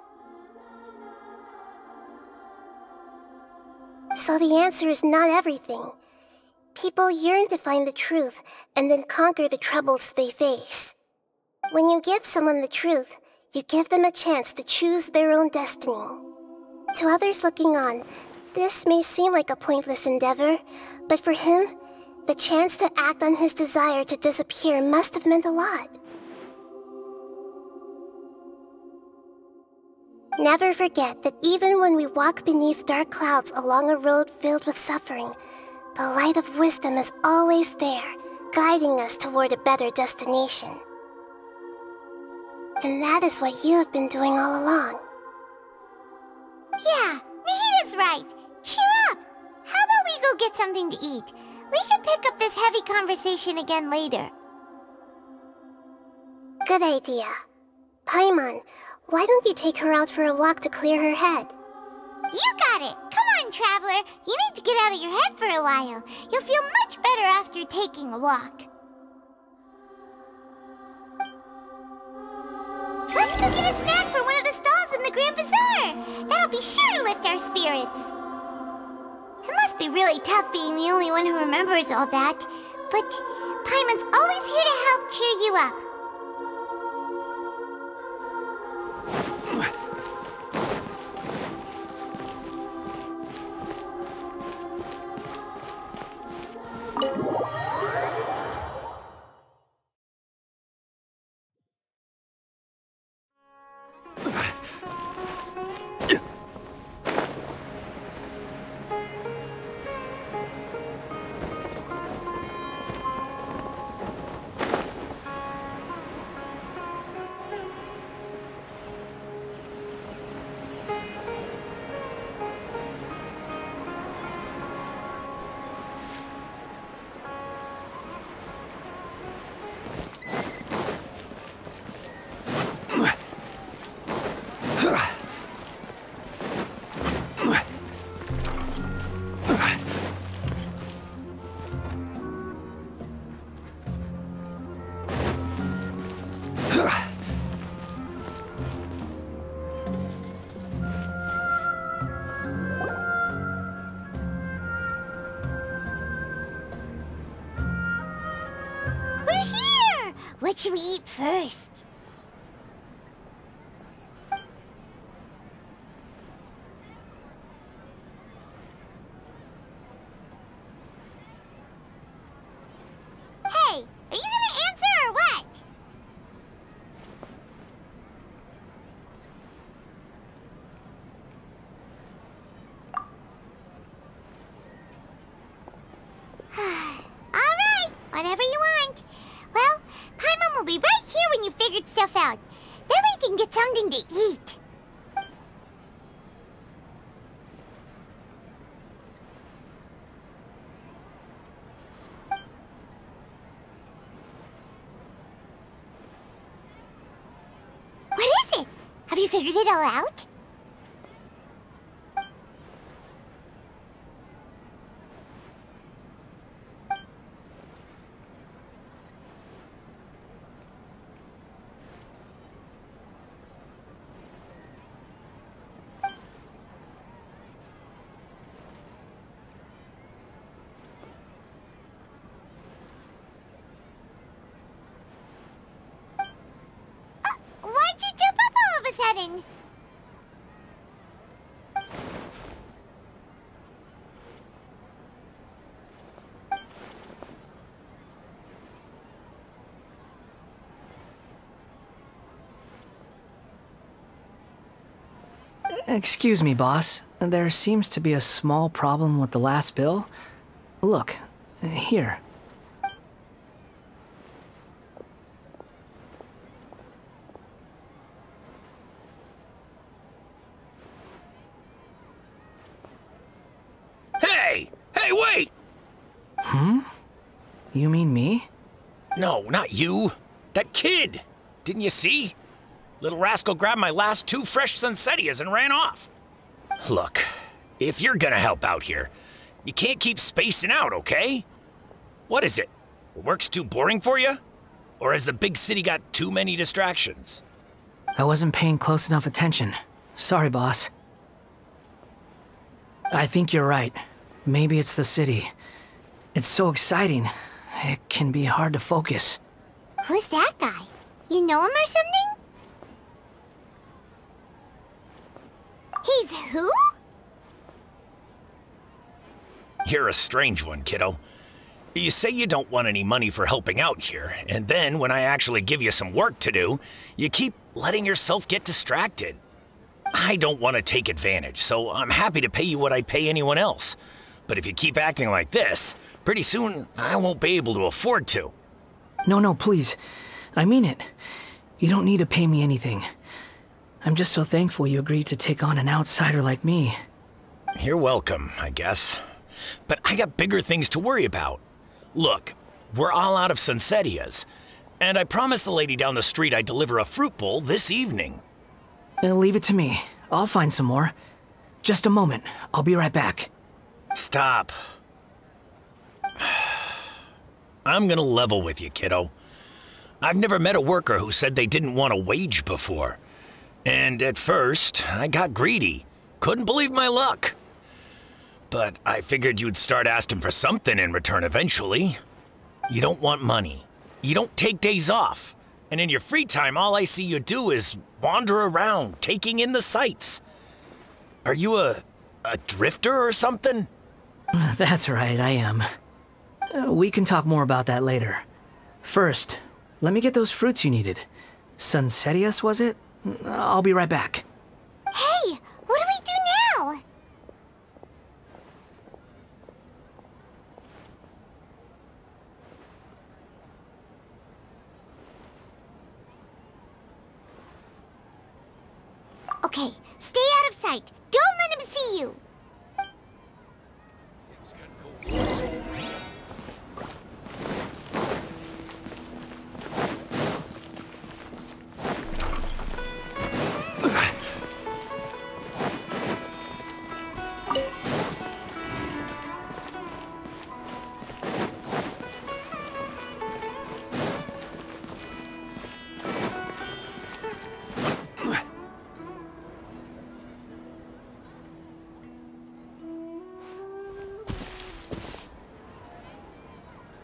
So the answer is not everything. People yearn to find the truth and then conquer the troubles they face. When you give someone the truth, you give them a chance to choose their own destiny. To others looking on, this may seem like a pointless endeavor, but for him, the chance to act on his desire to disappear must have meant a lot. Never forget that even when we walk beneath dark clouds along a road filled with suffering, the light of wisdom is always there, guiding us toward a better destination. And that is what you have been doing all along. Yeah, Nahita's right. Cheer up! How about we go get something to eat? We can pick up this heavy conversation again later. Good idea. Paimon, why don't you take her out for a walk to clear her head? You got it! Come on, Traveler! You need to get out of your head for a while. You'll feel much better after taking a walk. Let's go get a snack from one of the stalls in the Grand Bazaar! That'll be sure to lift our spirits. It must be really tough being the only one who remembers all that, but Paimon's always here to help cheer you up. What should we eat first? Hey, are you gonna answer or what? All right, whatever you want. Well, Paimon will be right here when you figured stuff out. Then we can get something to eat. What is it? Have you figured it all out? question. Excuse me, boss. There seems to be a small problem with the last bill. Look, here. Hey! Hey, wait! Hmm? You mean me? No, not you. That kid! Didn't you see? Little rascal grabbed my last 2 fresh Sunsettias and ran off. Look, if you're gonna help out here, you can't keep spacing out, okay? What is it? Work's too boring for you? Or has the big city got too many distractions? I wasn't paying close enough attention. Sorry, boss. I think you're right. Maybe it's the city. It's so exciting. It can be hard to focus. Who's that guy? You know him or something? He's who? You're a strange one, kiddo. You say you don't want any money for helping out here, and then when I actually give you some work to do, you keep letting yourself get distracted. I don't want to take advantage, so I'm happy to pay you what I'd pay anyone else. But if you keep acting like this, pretty soon I won't be able to afford to. No, please. I mean it. You don't need to pay me anything. I'm just so thankful you agreed to take on an outsider like me. You're welcome, I guess. But I got bigger things to worry about. Look, we're all out of Sunsettias, and I promised the lady down the street I'd deliver a fruit bowl this evening. Leave it to me. I'll find some more. Just a moment. I'll be right back. Stop. I'm gonna level with you, kiddo. I've never met a worker who said they didn't want a wage before. And at first, I got greedy. Couldn't believe my luck. But I figured you'd start asking for something in return eventually. You don't want money. You don't take days off. And in your free time, all I see you do is wander around, taking in the sights. Are you a drifter or something? That's right, I am. We can talk more about that later. First, let me get those fruits you needed. Sunsettias, was it? I'll be right back. Hey, what do we do now? Okay, stay out of sight. Don't let him see you.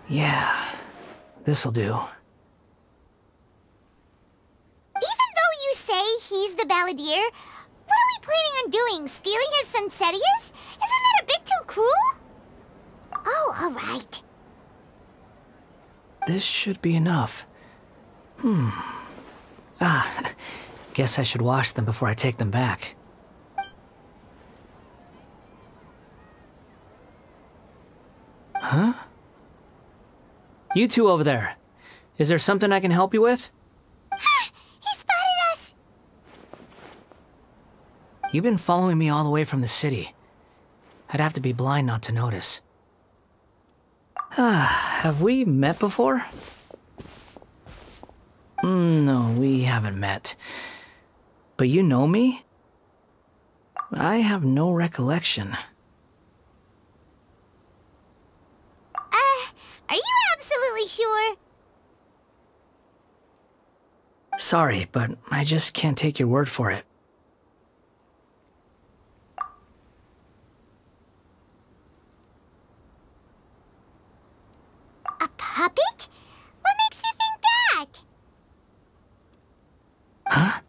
Yeah, this'll do. Even though you say he's the balladeer, what are we planning on doing? Stealing his Sunsettias? Isn't that a bit too cruel? Oh, all right. This should be enough. Guess I should wash them before I take them back. Huh? You two over there. Is there something I can help you with? He spotted us! You've been following me all the way from the city. I'd have to be blind not to notice. Have we met before? No, we haven't met. But you know me? I have no recollection. Are you absolutely sure? Sorry, but I just can't take your word for it. A puppet? What makes you think that? Huh?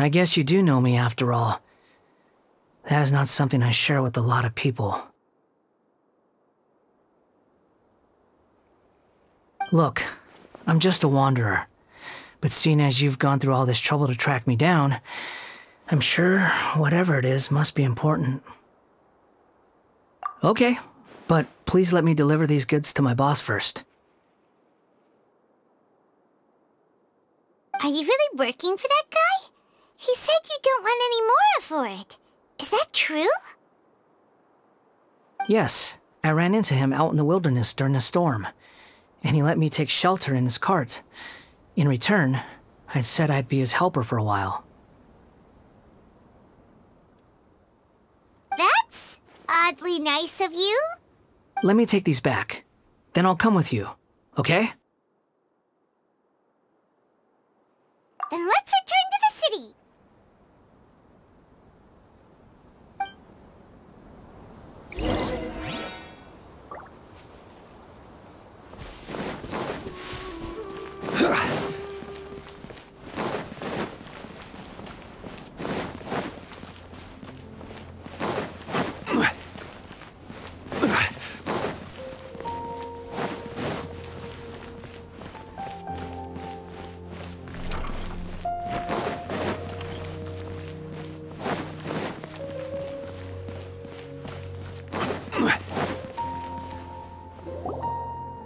I guess you do know me after all. That is not something I share with a lot of people. Look, I'm just a wanderer. But seeing as you've gone through all this trouble to track me down, I'm sure whatever it is must be important. Okay, but please let me deliver these goods to my boss first. Are you really working for that guy? He said you don't want any more for it. Is that true? Yes, I ran into him out in the wilderness during a storm, and he let me take shelter in his cart. In return, I said I'd be his helper for a while. That's oddly nice of you. Let me take these back. Then I'll come with you, okay? Then let's return to the city.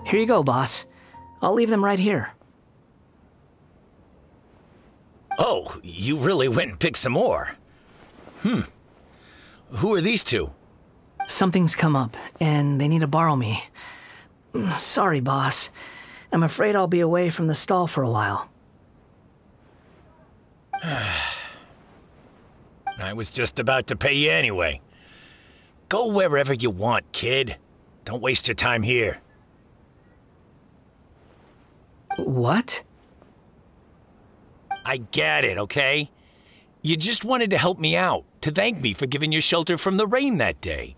Here you go, boss. I'll leave them right here. Oh, you really went and picked some more. Who are these two? Something's come up, and they need to borrow me. Sorry, boss. I'm afraid I'll be away from the stall for a while. I was just about to pay you anyway. Go wherever you want, kid. Don't waste your time here. What? I get it, okay? You just wanted to help me out, to thank me for giving you shelter from the rain that day.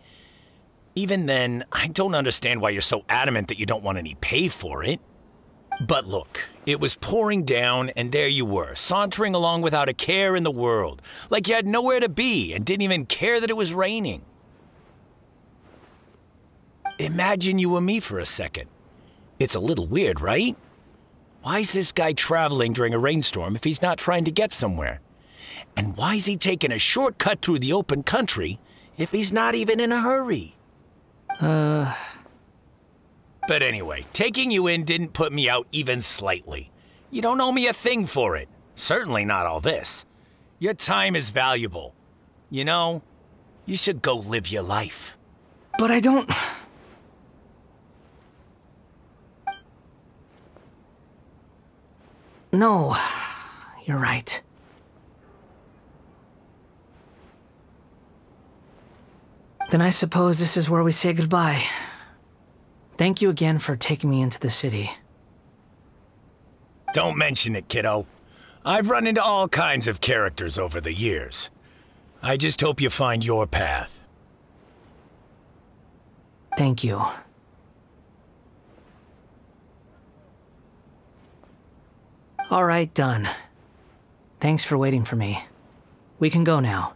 Even then, I don't understand why you're so adamant that you don't want any pay for it. But look, it was pouring down, and there you were, sauntering along without a care in the world, like you had nowhere to be and didn't even care that it was raining. Imagine you were me for a second. It's a little weird, right? Why is this guy traveling during a rainstorm if he's not trying to get somewhere? And why is he taking a shortcut through the open country if he's not even in a hurry? But anyway, taking you in didn't put me out even slightly. You don't owe me a thing for it. Certainly not all this. Your time is valuable. You know, you should go live your life. But I don't... No, you're right. Then I suppose this is where we say goodbye. Thank you again for taking me into the city. Don't mention it, kiddo. I've run into all kinds of characters over the years. I just hope you find your path. Thank you. All right, done. Thanks for waiting for me. We can go now.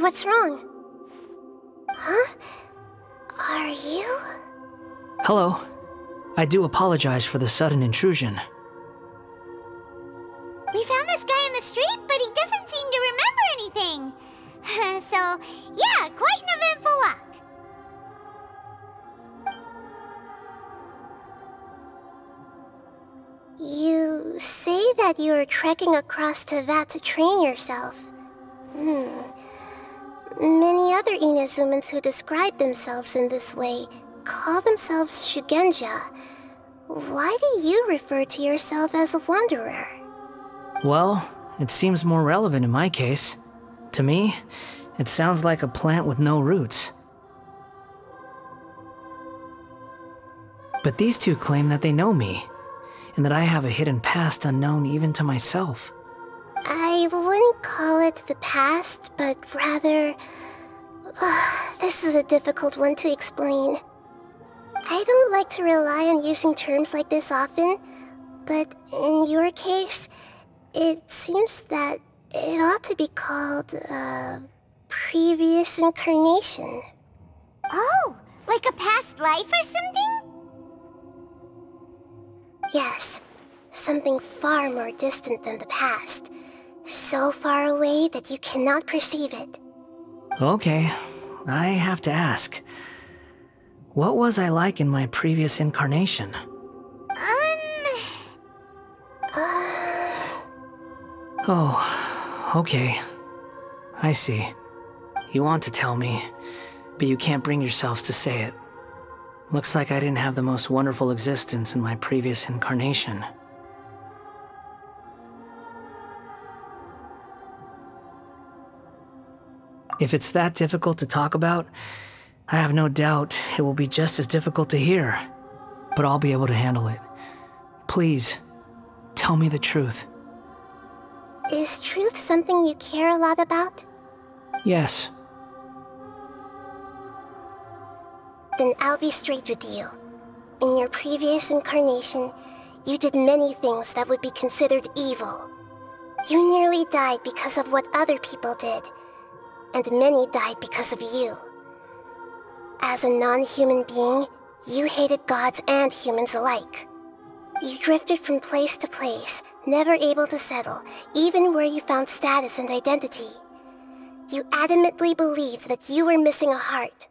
What's wrong? Huh? Are you? Hello. I do apologize for the sudden intrusion. We street, but he doesn't seem to remember anything. So, yeah, quite an eventful walk. You say that you are trekking across Teyvat to train yourself. Many other Inazumans who describe themselves in this way call themselves Shugenja. Why do you refer to yourself as a wanderer? Well, it seems more relevant in my case. To me, it sounds like a plant with no roots. But these two claim that they know me, and that I have a hidden past unknown even to myself. I wouldn't call it the past, but rather... this is a difficult one to explain. I don't like to rely on using terms like this often, but in your case, it seems that it ought to be called, previous incarnation. Oh, like a past life or something? Yes, something far more distant than the past. So far away that you cannot perceive it. Okay, I have to ask. What was I like in my previous incarnation? Oh, okay. I see. You want to tell me, but you can't bring yourselves to say it. Looks like I didn't have the most wonderful existence in my previous incarnation. If it's that difficult to talk about, I have no doubt it will be just as difficult to hear, but I'll be able to handle it. Please, tell me the truth. Is truth something you care a lot about? Yes. Then I'll be straight with you. In your previous incarnation, you did many things that would be considered evil. You nearly died because of what other people did, and many died because of you. As a non-human being, you hated gods and humans alike. You drifted from place to place, never able to settle, even where you found status and identity. You adamantly believed that you were missing a heart.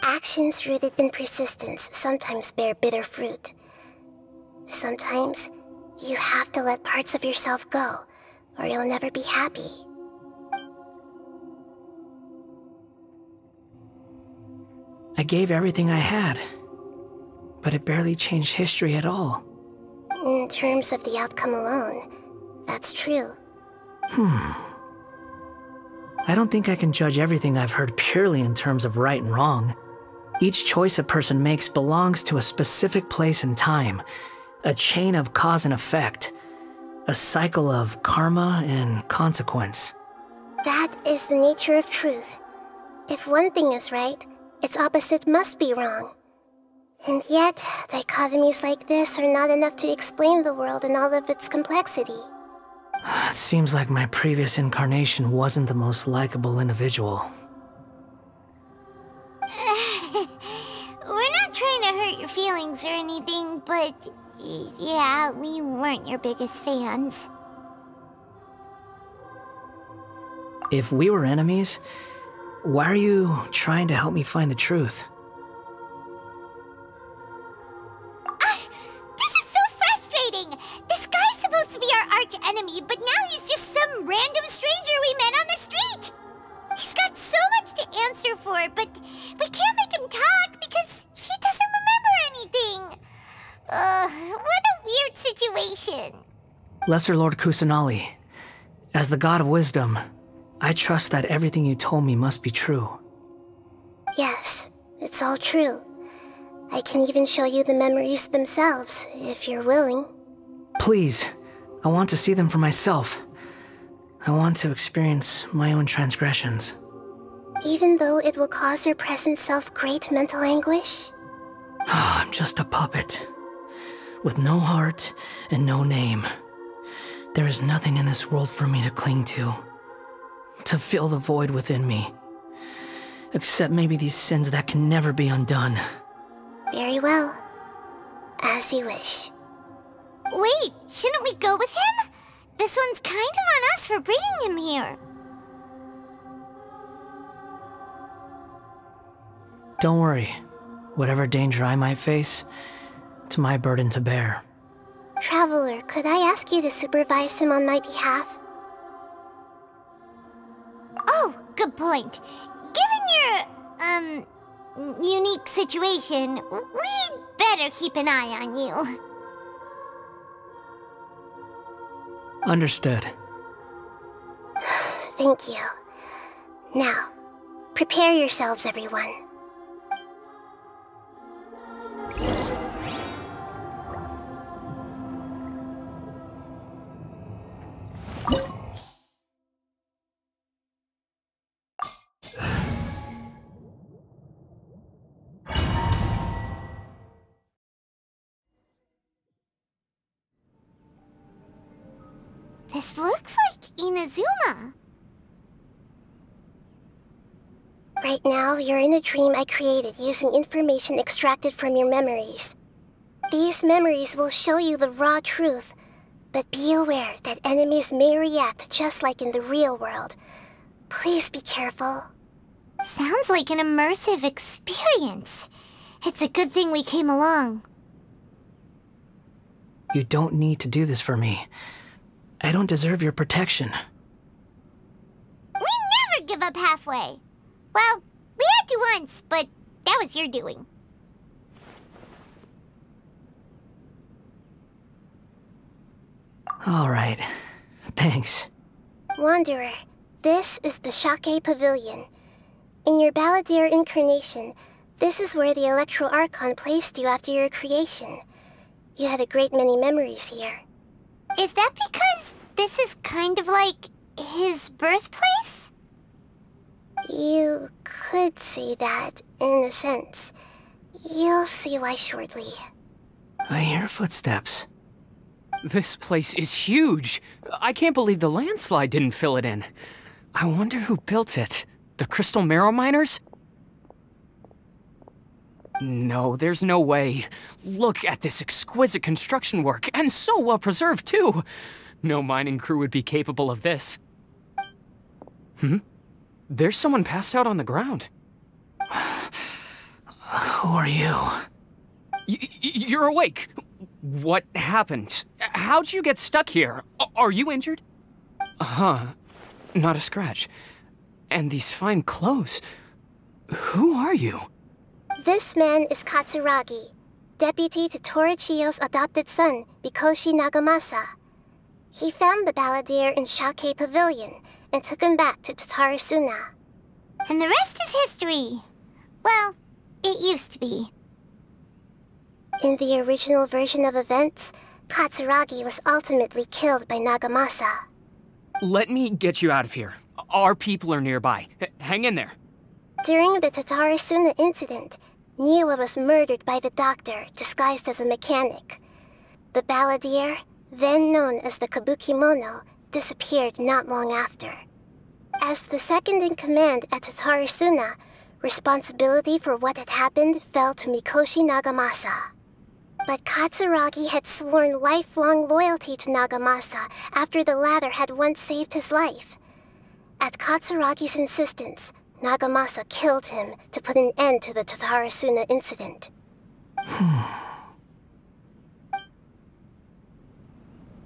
Actions rooted in persistence sometimes bear bitter fruit. Sometimes, you have to let parts of yourself go, or you'll never be happy. I gave everything I had, but it barely changed history at all. In terms of the outcome alone, that's true. I don't think I can judge everything I've heard purely in terms of right and wrong. Each choice a person makes belongs to a specific place and time, a chain of cause and effect, a cycle of karma and consequence. That is the nature of truth. If one thing is right, its opposite must be wrong. And yet, dichotomies like this are not enough to explain the world in all of its complexity. It seems like my previous incarnation wasn't the most likable individual. We're not trying to hurt your feelings or anything, but yeah, we weren't your biggest fans. If we were enemies, why are you trying to help me find the truth? This is so frustrating! This guy's supposed to be our arch enemy, but now he's just some random stranger we met on the street! He's got so much to answer for, but we can't make him talk because he doesn't remember anything. What a weird situation. Lesser Lord Kusanali, as the God of Wisdom, I trust that everything you told me must be true. Yes, it's all true. I can even show you the memories themselves, if you're willing. Please, I want to see them for myself. I want to experience my own transgressions. Even though it will cause your present self great mental anguish? I'm just a puppet, with no heart and no name. There is nothing in this world for me to cling to fill the void within me. Except maybe these sins that can never be undone. Very well. As you wish. Wait, shouldn't we go with him? This one's kind of on us for bringing him here. Don't worry. Whatever danger I might face, it's my burden to bear. Traveler, could I ask you to supervise him on my behalf? Oh, good point. Given your, unique situation, we'd better keep an eye on you. Understood. Thank you. Now, prepare yourselves, everyone. This looks like Inazuma. Right now, you're in a dream I created using information extracted from your memories. These memories will show you the raw truth, but be aware that enemies may react just like in the real world. Please be careful. Sounds like an immersive experience. It's a good thing we came along. You don't need to do this for me. I don't deserve your protection. We never give up halfway. Well, we had to once, but that was your doing. All right. Thanks. Wanderer, this is the Shake Pavilion. In your Balladeer incarnation, this is where the Electro Archon placed you after your creation. You had a great many memories here. Is that because this is kind of like his birthplace? You could say that, in a sense. You'll see why shortly. I hear footsteps. This place is huge. I can't believe the landslide didn't fill it in. I wonder who built it. The Crystal Marrow Miners? No, there's no way. Look at this exquisite construction work, and so well preserved, too. No mining crew would be capable of this. There's someone passed out on the ground. Who are you? You're awake. What happened? How'd you get stuck here? Are you injured? Not a scratch. And these fine clothes. Who are you? This man is Katsuragi, deputy to Torichiyo's adopted son, Mikoshi Nagamasa. He found the Balladeer in Shake Pavilion and took him back to Tatarasuna. And the rest is history. Well, it used to be. In the original version of events, Katsuragi was ultimately killed by Nagamasa. Let me get you out of here. Our people are nearby. Hang in there. During the Tatarasuna incident, Niwa was murdered by the doctor disguised as a mechanic. The Balladeer, then known as the Kabukimono, disappeared not long after. As the second-in-command at Tatarasuna, responsibility for what had happened fell to Mikoshi Nagamasa. But Katsuragi had sworn lifelong loyalty to Nagamasa after the latter had once saved his life. At Katsuragi's insistence, Nagamasa killed him to put an end to the Tatarasuna incident.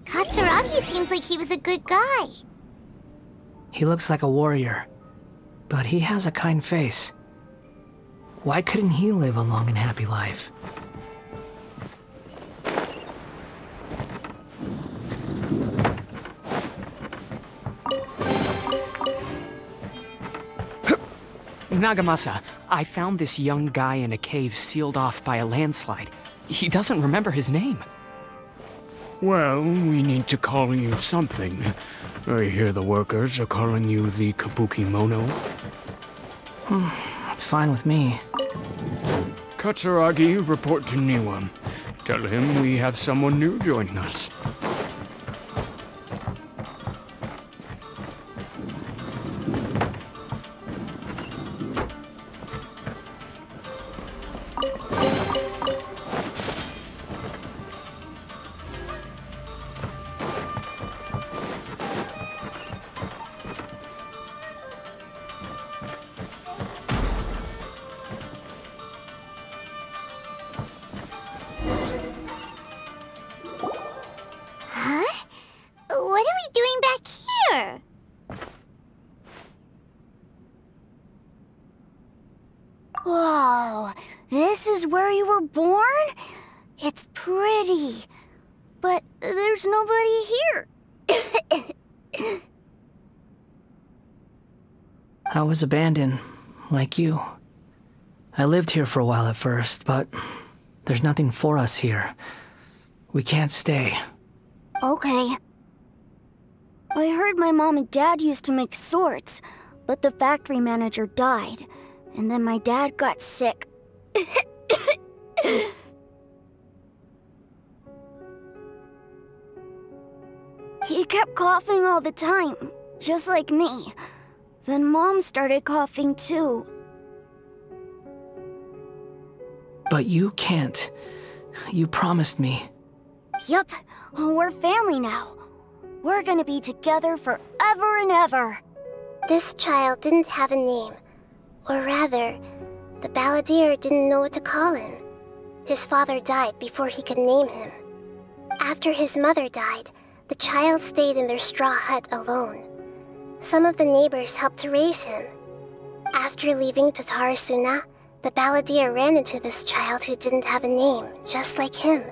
Katsuragi seems like he was a good guy. He looks like a warrior, but he has a kind face. Why couldn't he live a long and happy life? Nagamasa, I found this young guy in a cave sealed off by a landslide. He doesn't remember his name. Well, we need to call you something. I hear the workers are calling you the Kabukimono. That's fine with me. Katsuragi, report to Niwa. Tell him we have someone new joining us. Whoa, this is where you were born? It's pretty, but there's nobody here. I was abandoned, like you. I lived here for a while at first, but there's nothing for us here. We can't stay. Okay. I heard my mom and dad used to make swords, but the factory manager died, and then my dad got sick. He kept coughing all the time, just like me. Then Mom started coughing too. But you can't. You promised me. Yup, we're family now. We're gonna be together forever and ever. This child didn't have a name. Or rather, the balladeer didn't know what to call him. His father died before he could name him. After his mother died, the child stayed in their straw hut alone. Some of the neighbors helped to raise him. After leaving Tatarasuna, the balladeer ran into this child who didn't have a name, just like him.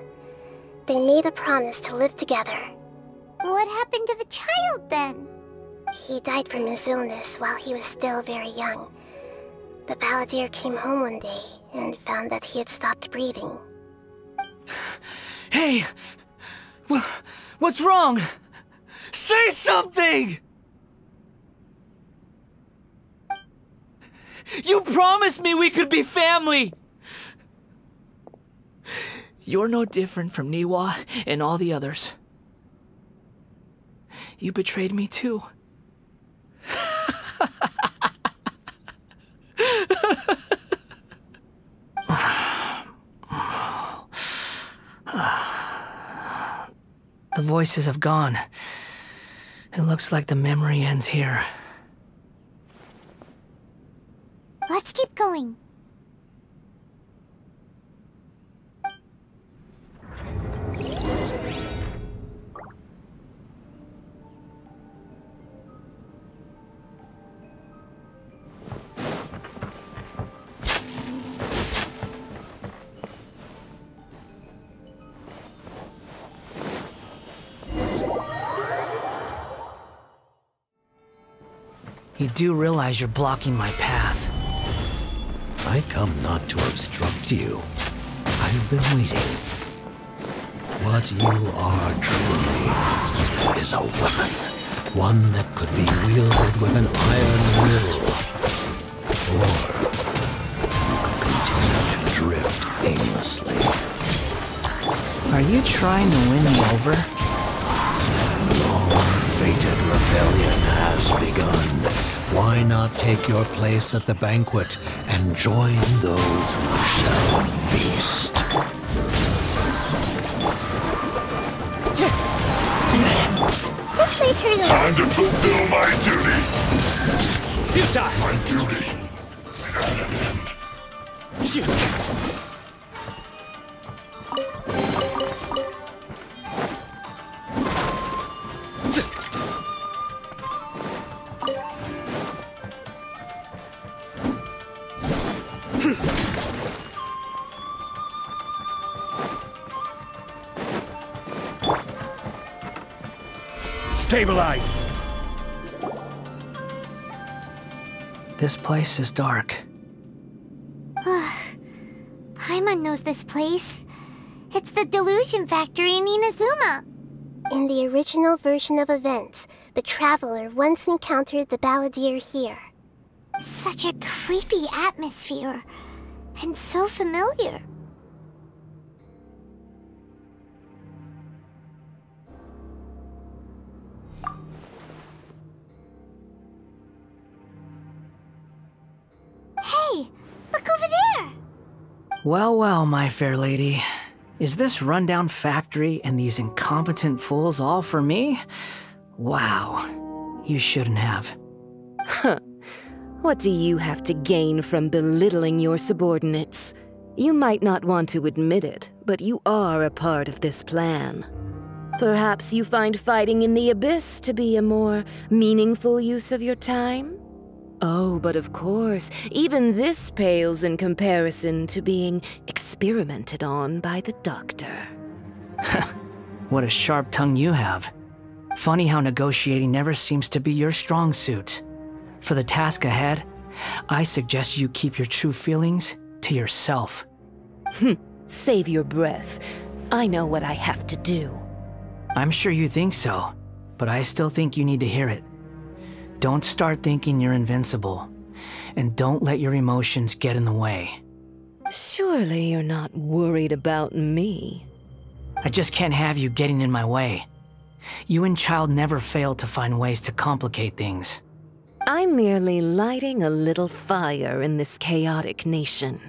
They made a promise to live together. What happened to the child then? He died from his illness while he was still very young. The balladeer came home one day and found that he had stopped breathing. Hey! What's wrong? Say something! You promised me we could be family! You're no different from Niwa and all the others. You betrayed me too. The voices have gone. It looks like the memory ends here. Let's keep going. You do realize you're blocking my path. I come not to obstruct you. I've been waiting. What you are truly is a weapon. One that could be wielded with an iron will. Or you could continue to drift aimlessly. Are you trying to win me over? Your fated rebellion has begun. Why not take your place at the banquet and join those who shall feast? This may turn Time to fulfill my duty. Futile! My duty at an end. Stabilize! This place is dark. Paimon knows this place. It's the Delusion Factory in Inazuma. In the original version of events, the Traveler once encountered the balladeer here. Such a creepy atmosphere. And so familiar. Hey, look over there! Well, well, my fair lady. Is this rundown factory and these incompetent fools all for me? Wow. You shouldn't have. Huh. What do you have to gain from belittling your subordinates? You might not want to admit it, but you are a part of this plan. Perhaps you find fighting in the Abyss to be a more meaningful use of your time? Oh, but of course, even this pales in comparison to being experimented on by the doctor. What a sharp tongue you have. Funny how negotiating never seems to be your strong suit. For the task ahead, I suggest you keep your true feelings to yourself. Save your breath. I know what I have to do. I'm sure you think so, but I still think you need to hear it. Don't start thinking you're invincible, and don't let your emotions get in the way. Surely you're not worried about me. I just can't have you getting in my way. You and Child never fail to find ways to complicate things. I'm merely lighting a little fire in this chaotic nation.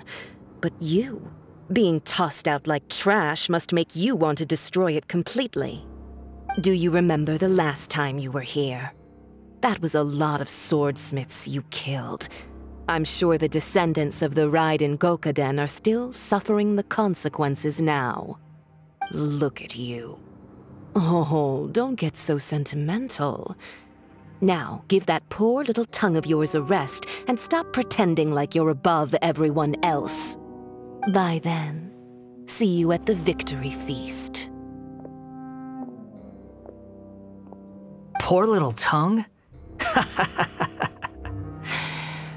But you, being tossed out like trash, must make you want to destroy it completely. Do you remember the last time you were here? That was a lot of swordsmiths you killed. I'm sure the descendants of the Raiden Gokaden are still suffering the consequences now. Look at you. Oh, don't get so sentimental. Now, give that poor little tongue of yours a rest and stop pretending like you're above everyone else. By then, see you at the victory feast. Poor little tongue?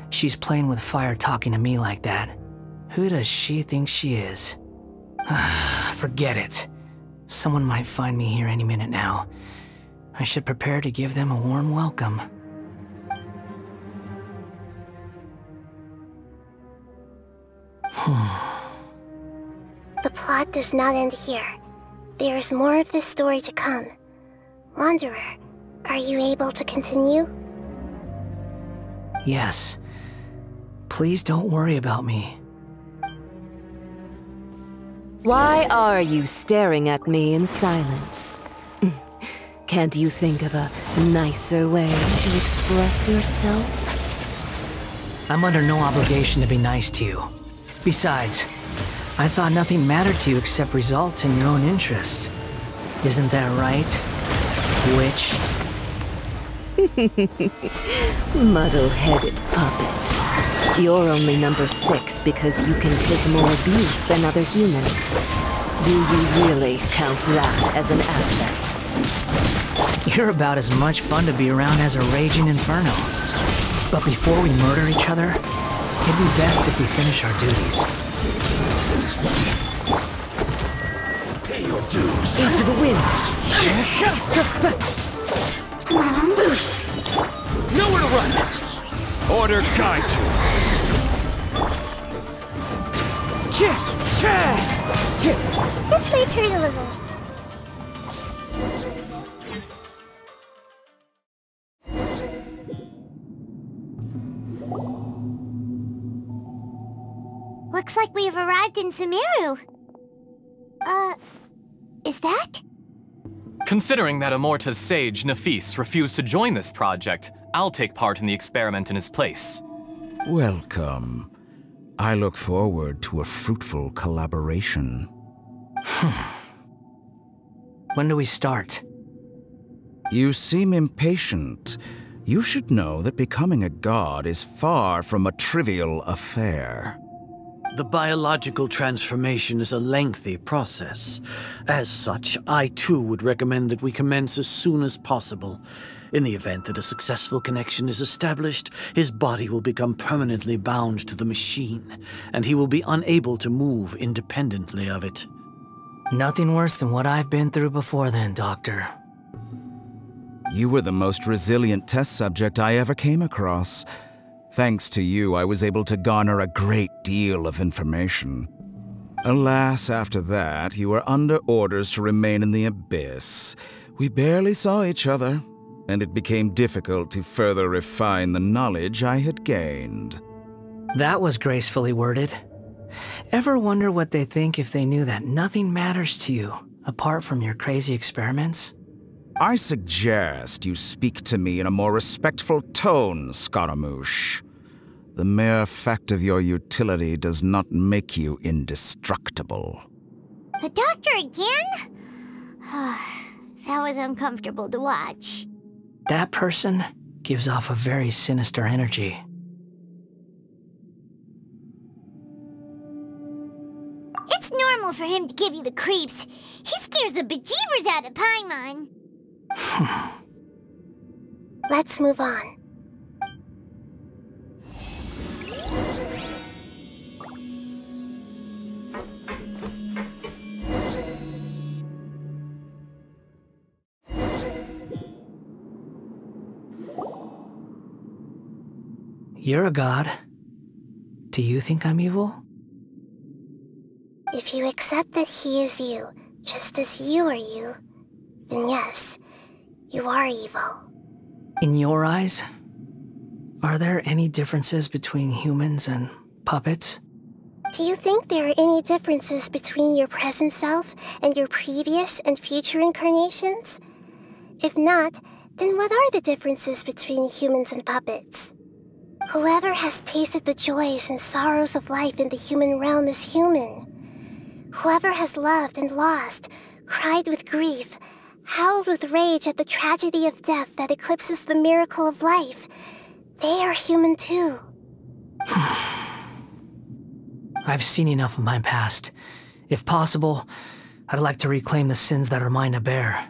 She's playing with fire talking to me like that. Who does she think she is? Forget it. Someone might find me here any minute now. I should prepare to give them a warm welcome. The plot does not end here. There is more of this story to come. Wanderer, are you able to continue? Yes. Please don't worry about me. Why are you staring at me in silence? Can't you think of a nicer way to express yourself? I'm under no obligation to be nice to you. Besides, I thought nothing mattered to you except results in your own interests. Isn't that right, witch? Muddle-headed puppet. You're only number 6 because you can take more abuse than other humans. Do you really count that as an asset? You're about as much fun to be around as a raging inferno. But before we murder each other, it'd be best if we finish our duties. Pay your dues. Into the wind. Nowhere to run! Order guide you! This might hurt a little. Looks like we've arrived in Sumeru. Is that? Considering that Amorta's sage, Nafis, refused to join this project, I'll take part in the experiment in his place. Welcome. I look forward to a fruitful collaboration. When do we start? You seem impatient. You should know that becoming a god is far from a trivial affair. The biological transformation is a lengthy process. As such, I too would recommend that we commence as soon as possible. In the event that a successful connection is established, his body will become permanently bound to the machine, and he will be unable to move independently of it. Nothing worse than what I've been through before then, Doctor. You were the most resilient test subject I ever came across. Thanks to you, I was able to garner a great deal of information. Alas, after that, you were under orders to remain in the abyss. We barely saw each other, and it became difficult to further refine the knowledge I had gained. That was gracefully worded. Ever wonder what they think if they knew that nothing matters to you, apart from your crazy experiments? I suggest you speak to me in a more respectful tone, Scaramouche. The mere fact of your utility does not make you indestructible. The doctor again? That was uncomfortable to watch. That person gives off a very sinister energy. It's normal for him to give you the creeps. He scares the bejeebers out of Paimon. Let's move on. You're a god. Do you think I'm evil? If you accept that he is you, just as you are you, then yes, you are evil. In your eyes, are there any differences between humans and puppets? Do you think there are any differences between your present self and your previous and future incarnations? If not, then what are the differences between humans and puppets? Whoever has tasted the joys and sorrows of life in the human realm is human. Whoever has loved and lost, cried with grief, howled with rage at the tragedy of death that eclipses the miracle of life, they are human too. I've seen enough of my past. If possible, I'd like to reclaim the sins that are mine to bear.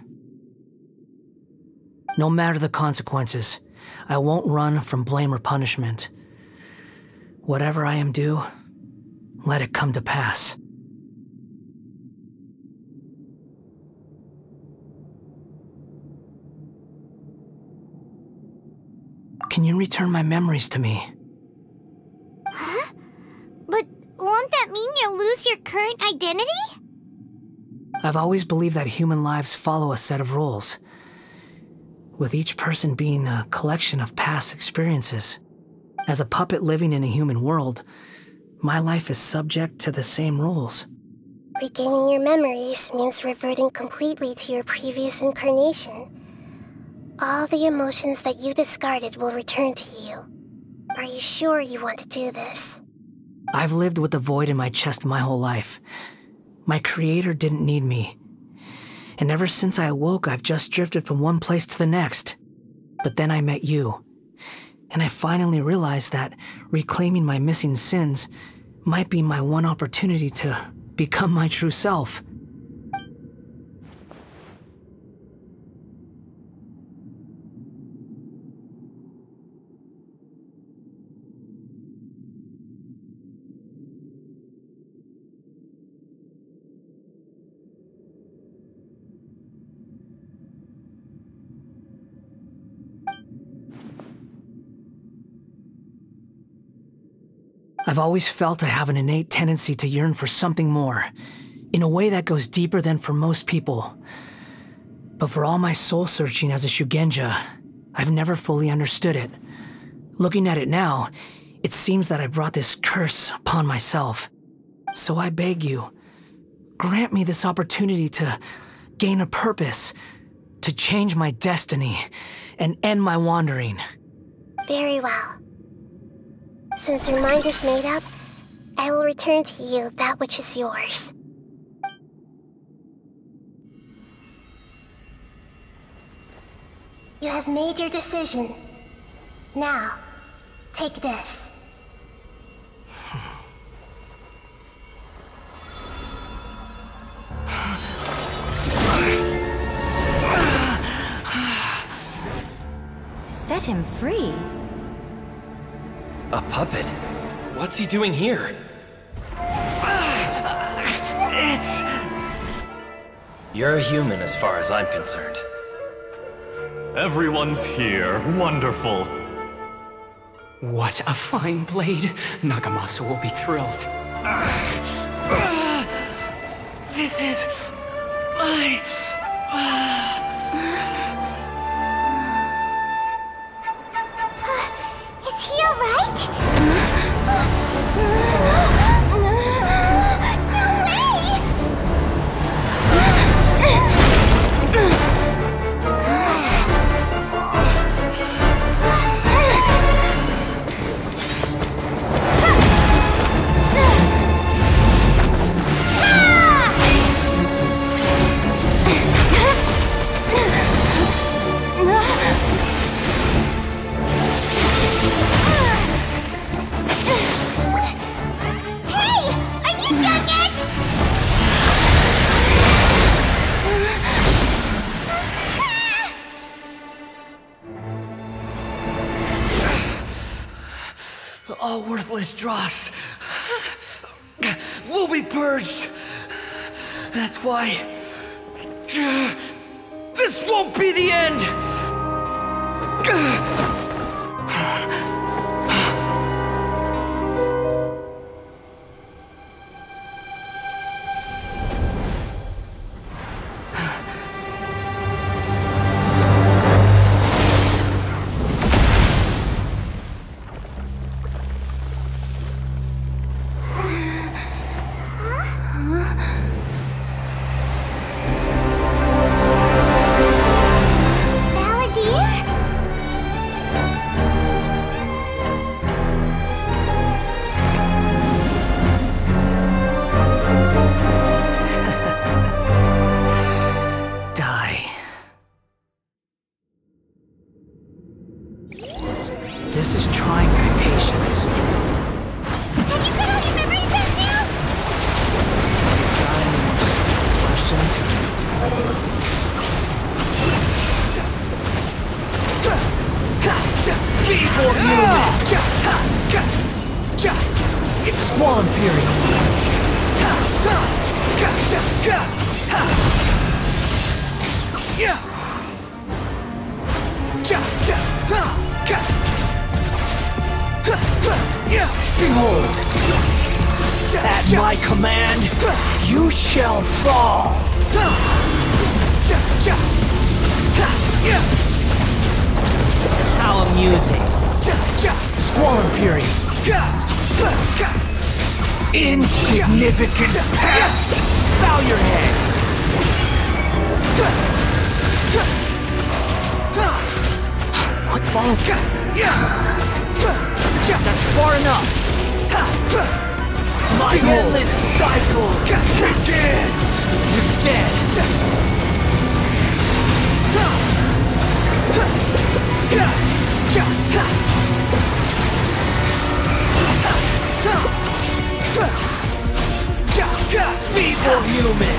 No matter the consequences, I won't run from blame or punishment. Whatever I am due, let it come to pass. Can you return my memories to me? Huh? But won't that mean you'll lose your current identity? I've always believed that human lives follow a set of rules, with each person being a collection of past experiences. As a puppet living in a human world, my life is subject to the same rules. Regaining your memories means reverting completely to your previous incarnation. All the emotions that you discarded will return to you. Are you sure you want to do this? I've lived with a void in my chest my whole life. My creator didn't need me. And ever since I awoke, I've just drifted from one place to the next. But then I met you, and I finally realized that reclaiming my missing sins might be my one opportunity to become my true self. I've always felt I have an innate tendency to yearn for something more, in a way that goes deeper than for most people. But for all my soul-searching as a Shugenja, I've never fully understood it. Looking at it now, it seems that I brought this curse upon myself. So I beg you, grant me this opportunity to gain a purpose, to change my destiny, and end my wandering. Very well. Since your mind is made up, I will return to you that which is yours. You have made your decision. Now, take this. Set him free? A puppet? What's he doing here? You're a human as far as I'm concerned. Everyone's here. Wonderful. What a fine blade. Nagamasa will be thrilled. This is my... Is he alright? All worthless dross will be purged. That's why this won't be the end. This is trying my patience. Have you got all your memories back now? Got any more questions? Evil human! Squall Fury! Behold! At my command, you shall fall! How amusing! Squall Fury! Insignificant pest! Bow your head! Quick follow! That's far enough! My endless cycle begins! You're dead! Feeble human!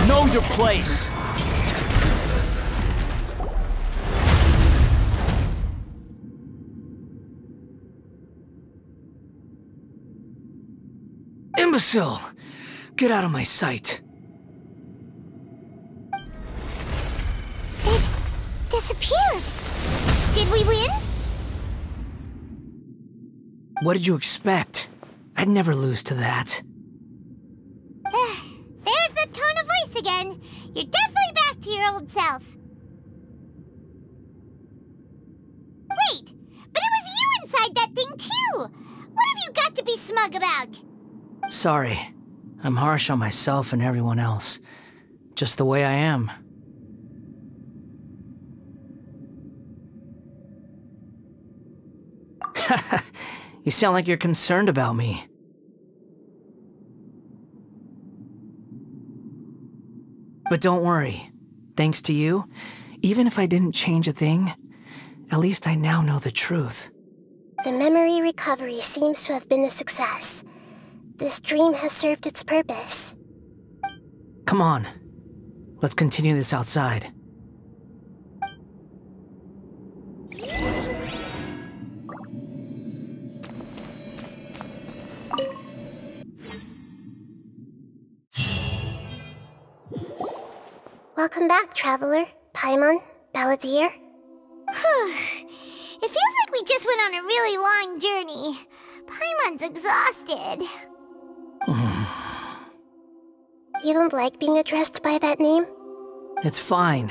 Know your place! Imbecile! Get out of my sight! It disappeared! Did we win? What did you expect? I'd never lose to that. There's the tone of voice again. You're definitely back to your old self. Wait, but it was you inside that thing too! What have you got to be smug about? Sorry. I'm harsh on myself and everyone else. Just the way I am. You sound like you're concerned about me. But don't worry. Thanks to you, even if I didn't change a thing, at least I now know the truth. The memory recovery seems to have been a success. This dream has served its purpose. Come on. Let's continue this outside. Welcome back, Traveler, Paimon, Balladeer. It feels like we just went on a really long journey. Paimon's exhausted. You don't like being addressed by that name? It's fine.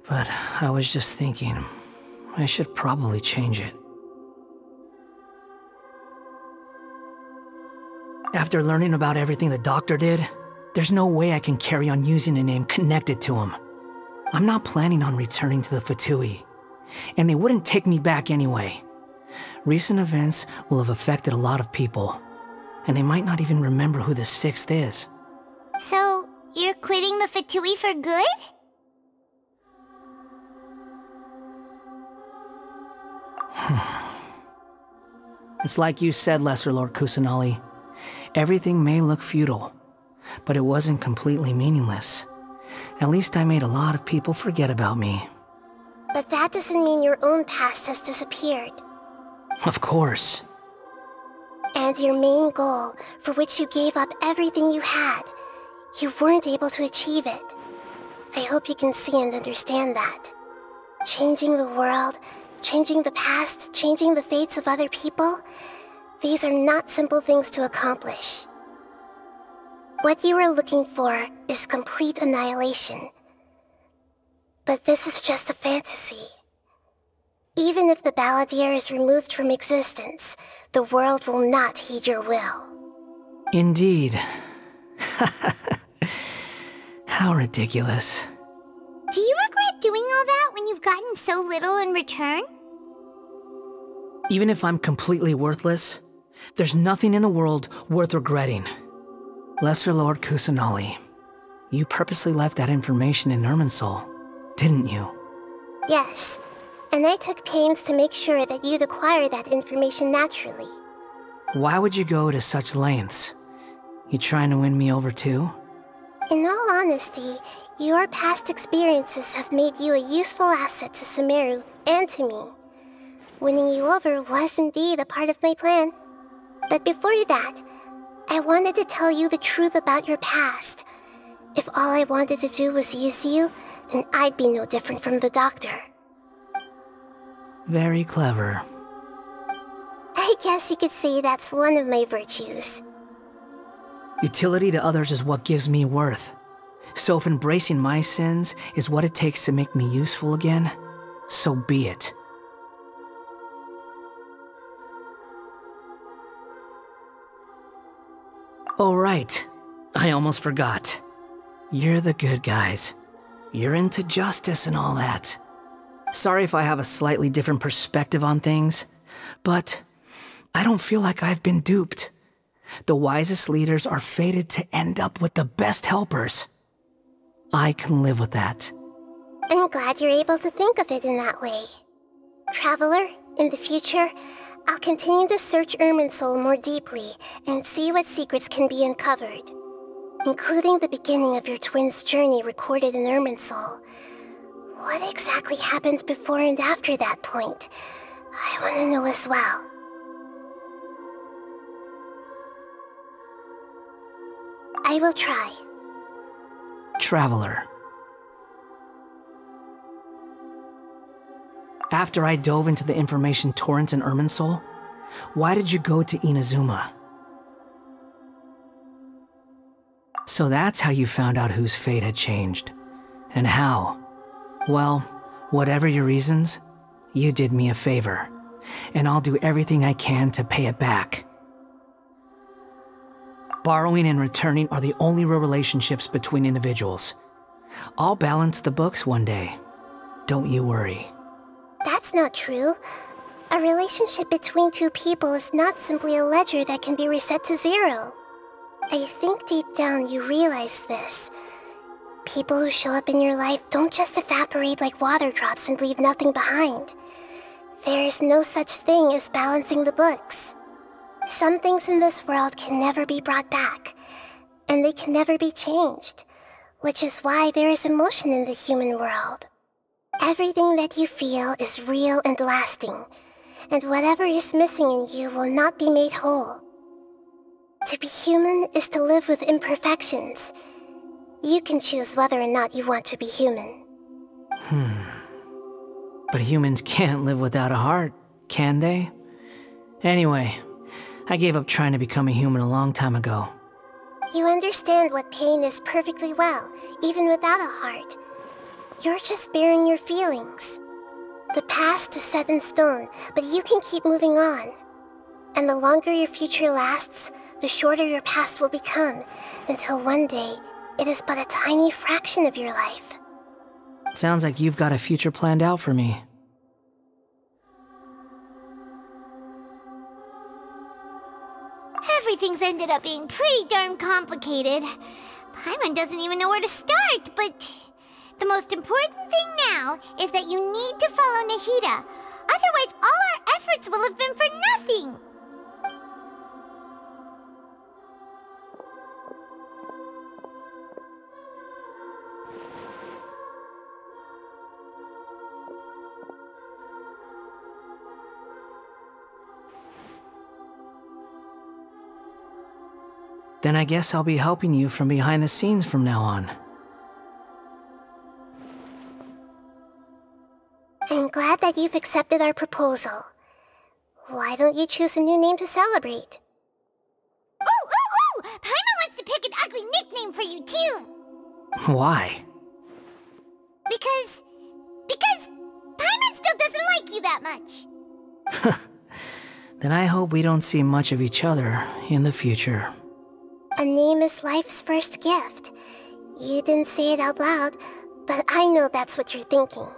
But I was just thinking, I should probably change it. After learning about everything the doctor did, there's no way I can carry on using a name connected to him. I'm not planning on returning to the Fatui, and they wouldn't take me back anyway. Recent events will have affected a lot of people, and they might not even remember who the 6th is. So, you're quitting the Fatui for good? It's like you said, Lesser Lord Kusanali. Everything may look futile, but it wasn't completely meaningless. At least I made a lot of people forget about me. But that doesn't mean your own past has disappeared. Of course. And your main goal, for which you gave up everything you had, you weren't able to achieve it. I hope you can see and understand that. Changing the world, changing the past, changing the fates of other people, these are not simple things to accomplish. What you are looking for is complete annihilation. But this is just a fantasy. Even if the Balladeer is removed from existence, the world will not heed your will. Indeed. How ridiculous. Do you regret doing all that when you've gotten so little in return? Even if I'm completely worthless, there's nothing in the world worth regretting. Lesser Lord Kusanali, you purposely left that information in Irminsul, didn't you? Yes, and I took pains to make sure that you'd acquire that information naturally. Why would you go to such lengths? You trying to win me over too? In all honesty, your past experiences have made you a useful asset to Sumeru and to me. Winning you over was indeed a part of my plan. But before that, I wanted to tell you the truth about your past. If all I wanted to do was use you, then I'd be no different from the doctor. Very clever. I guess you could say that's one of my virtues. Utility to others is what gives me worth. So if embracing my sins is what it takes to make me useful again, so be it. Oh right, I almost forgot. You're the good guys. You're into justice and all that. Sorry if I have a slightly different perspective on things, but I don't feel like I've been duped. The wisest leaders are fated to end up with the best helpers. I can live with that. I'm glad you're able to think of it in that way. Traveler, in the future, I'll continue to search Irminsul more deeply and see what secrets can be uncovered, including the beginning of your twins' journey recorded in Irminsul. What exactly happened before and after that point? I want to know as well. I will try. Traveler. After I dove into the information torrent in Irminsul, why did you go to Inazuma? So that's how you found out whose fate had changed. And how? Well, whatever your reasons, you did me a favor, and I'll do everything I can to pay it back. Borrowing and returning are the only real relationships between individuals. I'll balance the books one day. Don't you worry. That's not true. A relationship between two people is not simply a ledger that can be reset to zero. I think deep down you realize this. People who show up in your life don't just evaporate like water drops and leave nothing behind. There is no such thing as balancing the books. Some things in this world can never be brought back, and they can never be changed, which is why there is emotion in the human world. Everything that you feel is real and lasting, and whatever is missing in you will not be made whole. To be human is to live with imperfections. You can choose whether or not you want to be human. But humans can't live without a heart, can they? Anyway, I gave up trying to become a human a long time ago. You understand what pain is perfectly well, even without a heart. You're just bearing your feelings. The past is set in stone, but you can keep moving on. And the longer your future lasts, the shorter your past will become, until one day, it is but a tiny fraction of your life. Sounds like you've got a future planned out for me. Everything's ended up being pretty darn complicated. Paimon doesn't even know where to start, but the most important thing now is that you need to follow Nahida. Otherwise, all our efforts will have been for nothing. Then I guess I'll be helping you from behind the scenes from now on. I'm glad that you've accepted our proposal. Why don't you choose a new name to celebrate? Ooh, ooh, ooh! Paimon wants to pick an ugly nickname for you, too! Why? Because Paimon still doesn't like you that much. Then I hope we don't see much of each other in the future. A name is life's first gift. You didn't say it out loud, but I know that's what you're thinking.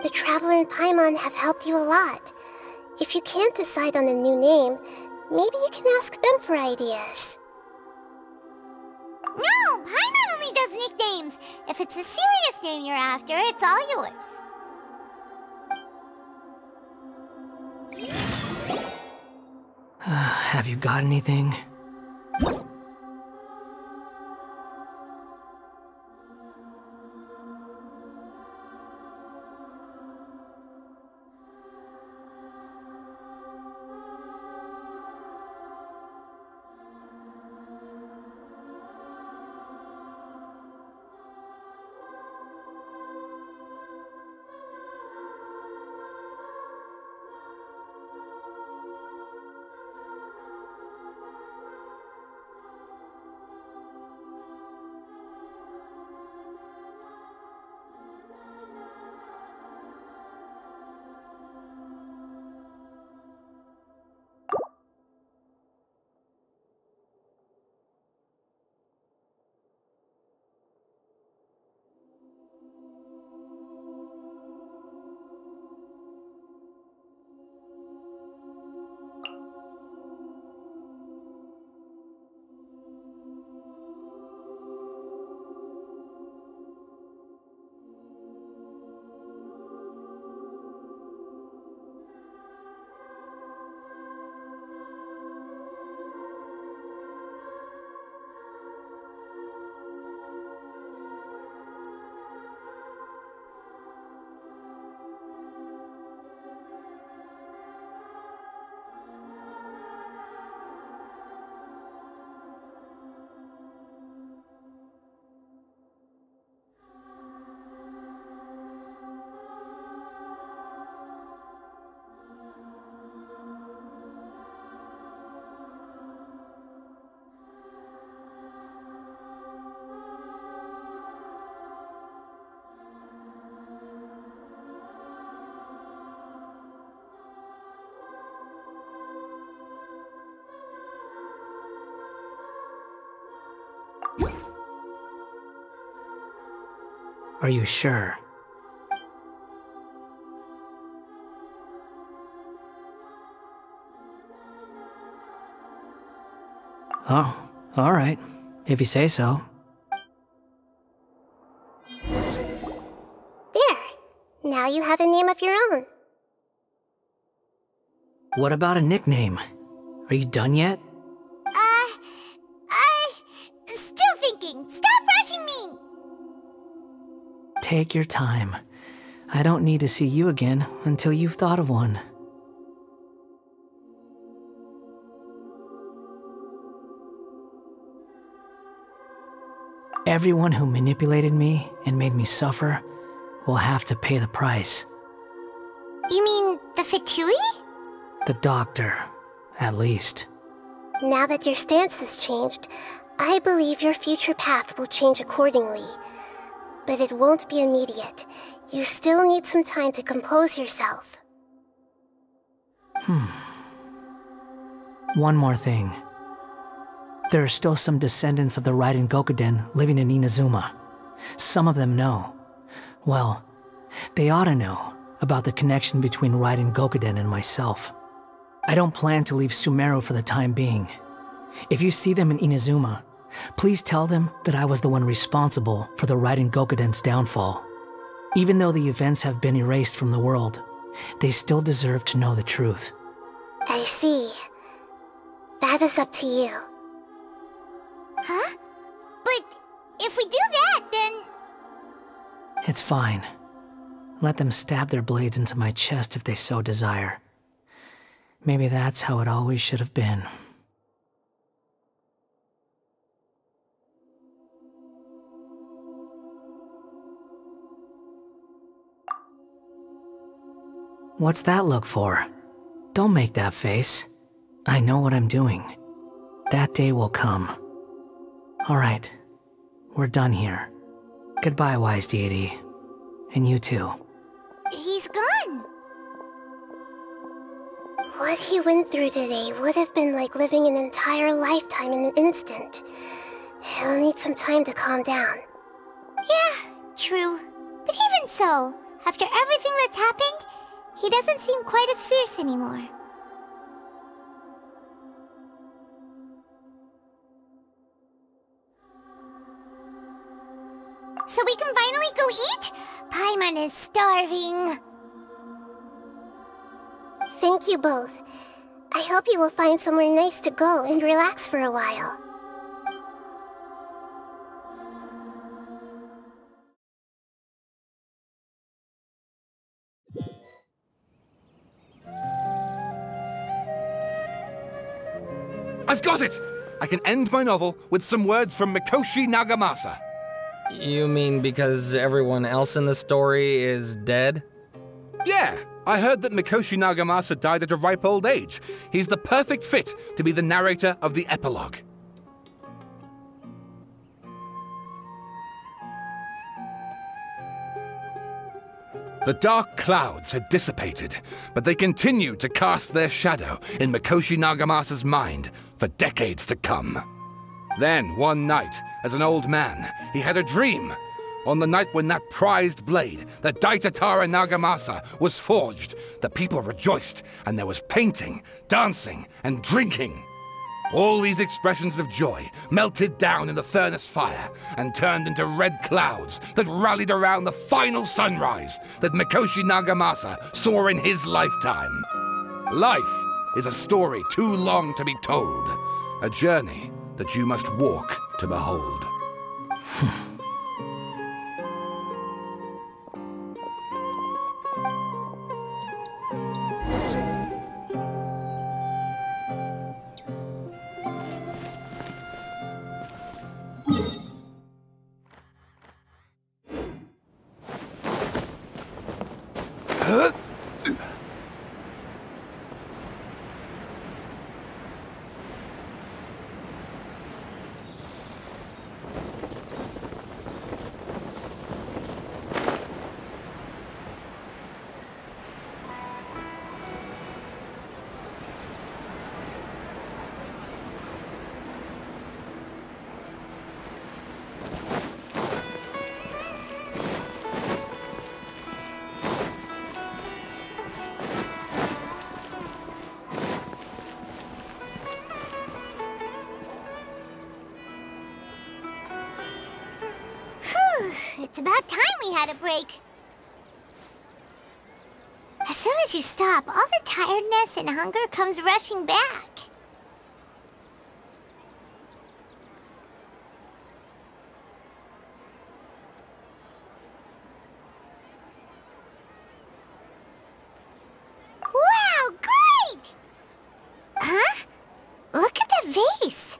The Traveler and Paimon have helped you a lot. If you can't decide on a new name, maybe you can ask them for ideas. No! Paimon only does nicknames! If it's a serious name you're after, it's all yours. Have you got anything? Are you sure? Oh, all right. If you say so. There. Now you have a name of your own. What about a nickname? Are you done yet? Still thinking. Stop rushing me! Take your time. I don't need to see you again until you've thought of one. Everyone who manipulated me and made me suffer will have to pay the price. You mean the Fatui? The doctor, at least. Now that your stance has changed, I believe your future path will change accordingly. But it won't be immediate. You still need some time to compose yourself. One more thing. There are still some descendants of the Raiden Gokuden living in Inazuma. Some of them know. Well, they ought to know about the connection between Raiden Gokuden and myself. I don't plan to leave Sumeru for the time being. If you see them in Inazuma, please tell them that I was the one responsible for the Raiden Gokuden's downfall. Even though the events have been erased from the world, they still deserve to know the truth. I see. That is up to you. Huh? But if we do that, then... It's fine. Let them stab their blades into my chest if they so desire. Maybe that's how it always should have been. What's that look for? Don't make that face. I know what I'm doing. That day will come. Alright, we're done here. Goodbye, wise deity. And you too. He's gone. What he went through today would have been like living an entire lifetime in an instant. He'll need some time to calm down. Yeah, true. But even so, after everything that's happened, he doesn't seem quite as fierce anymore. So we can finally go eat? Paimon is starving. Thank you both. I hope you will find somewhere nice to go and relax for a while. I've got it! I can end my novel with some words from Mikoshi Nagamasa. You mean because everyone else in the story is dead? Yeah, I heard that Mikoshi Nagamasa died at a ripe old age. He's the perfect fit to be the narrator of the epilogue. The dark clouds had dissipated, but they continued to cast their shadow in Mikoshi Nagamasa's mind for decades to come. Then, one night, as an old man, he had a dream. On the night when that prized blade, the Daitatara Nagamasa, was forged, the people rejoiced, and there was painting, dancing, and drinking. All these expressions of joy melted down in the furnace fire and turned into red clouds that rallied around the final sunrise that Mikoshi Nagamasa saw in his lifetime. Life is a story too long to be told, a journey that you must walk to behold. It's about time we had a break. As soon as you stop, all the tiredness and hunger comes rushing back. Wow, great! Huh? Look at the vase.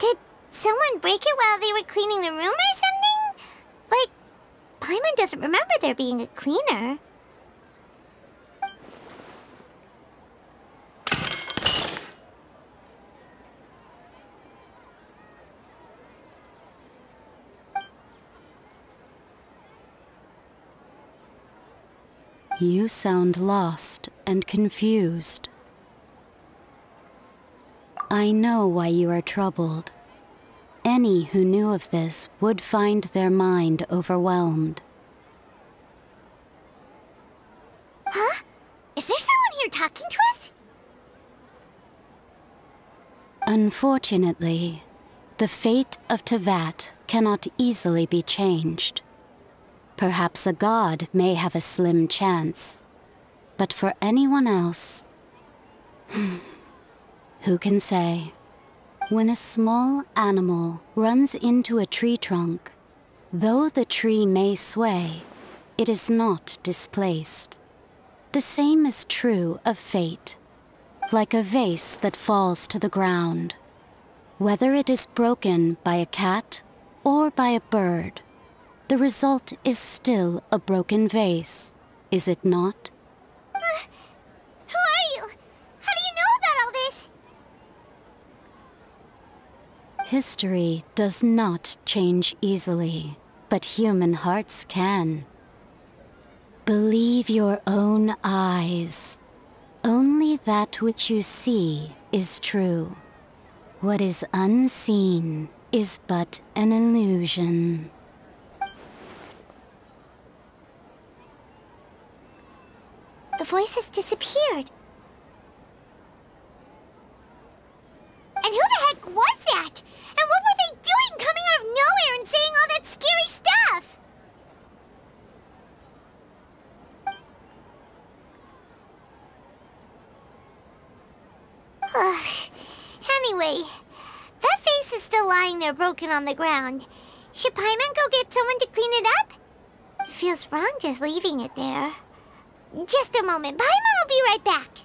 Did someone break it while they were cleaning the room or something? But Paimon doesn't remember there being a cleaner. You sound lost and confused. I know why you are troubled. Any who knew of this would find their mind overwhelmed. Huh? Is there someone here talking to us? Unfortunately, the fate of Tevat cannot easily be changed. Perhaps a god may have a slim chance, but for anyone else, who can say? When a small animal runs into a tree trunk, though the tree may sway, it is not displaced. The same is true of fate. Like a vase that falls to the ground, Whether it is broken by a cat or by a bird, the result is still a broken vase, is it not? Who are you? How do you know about all this? History does not change easily, but human hearts can. Believe your own eyes. Only that which you see is true. What is unseen is but an illusion. The voice has disappeared. And who the heck was that? And what were they doing coming out of nowhere and saying all that scary stuff? Anyway, that face is still lying there broken on the ground. Should Paimon go get someone to clean it up? It feels wrong just leaving it there. Just a moment. Paimon will be right back.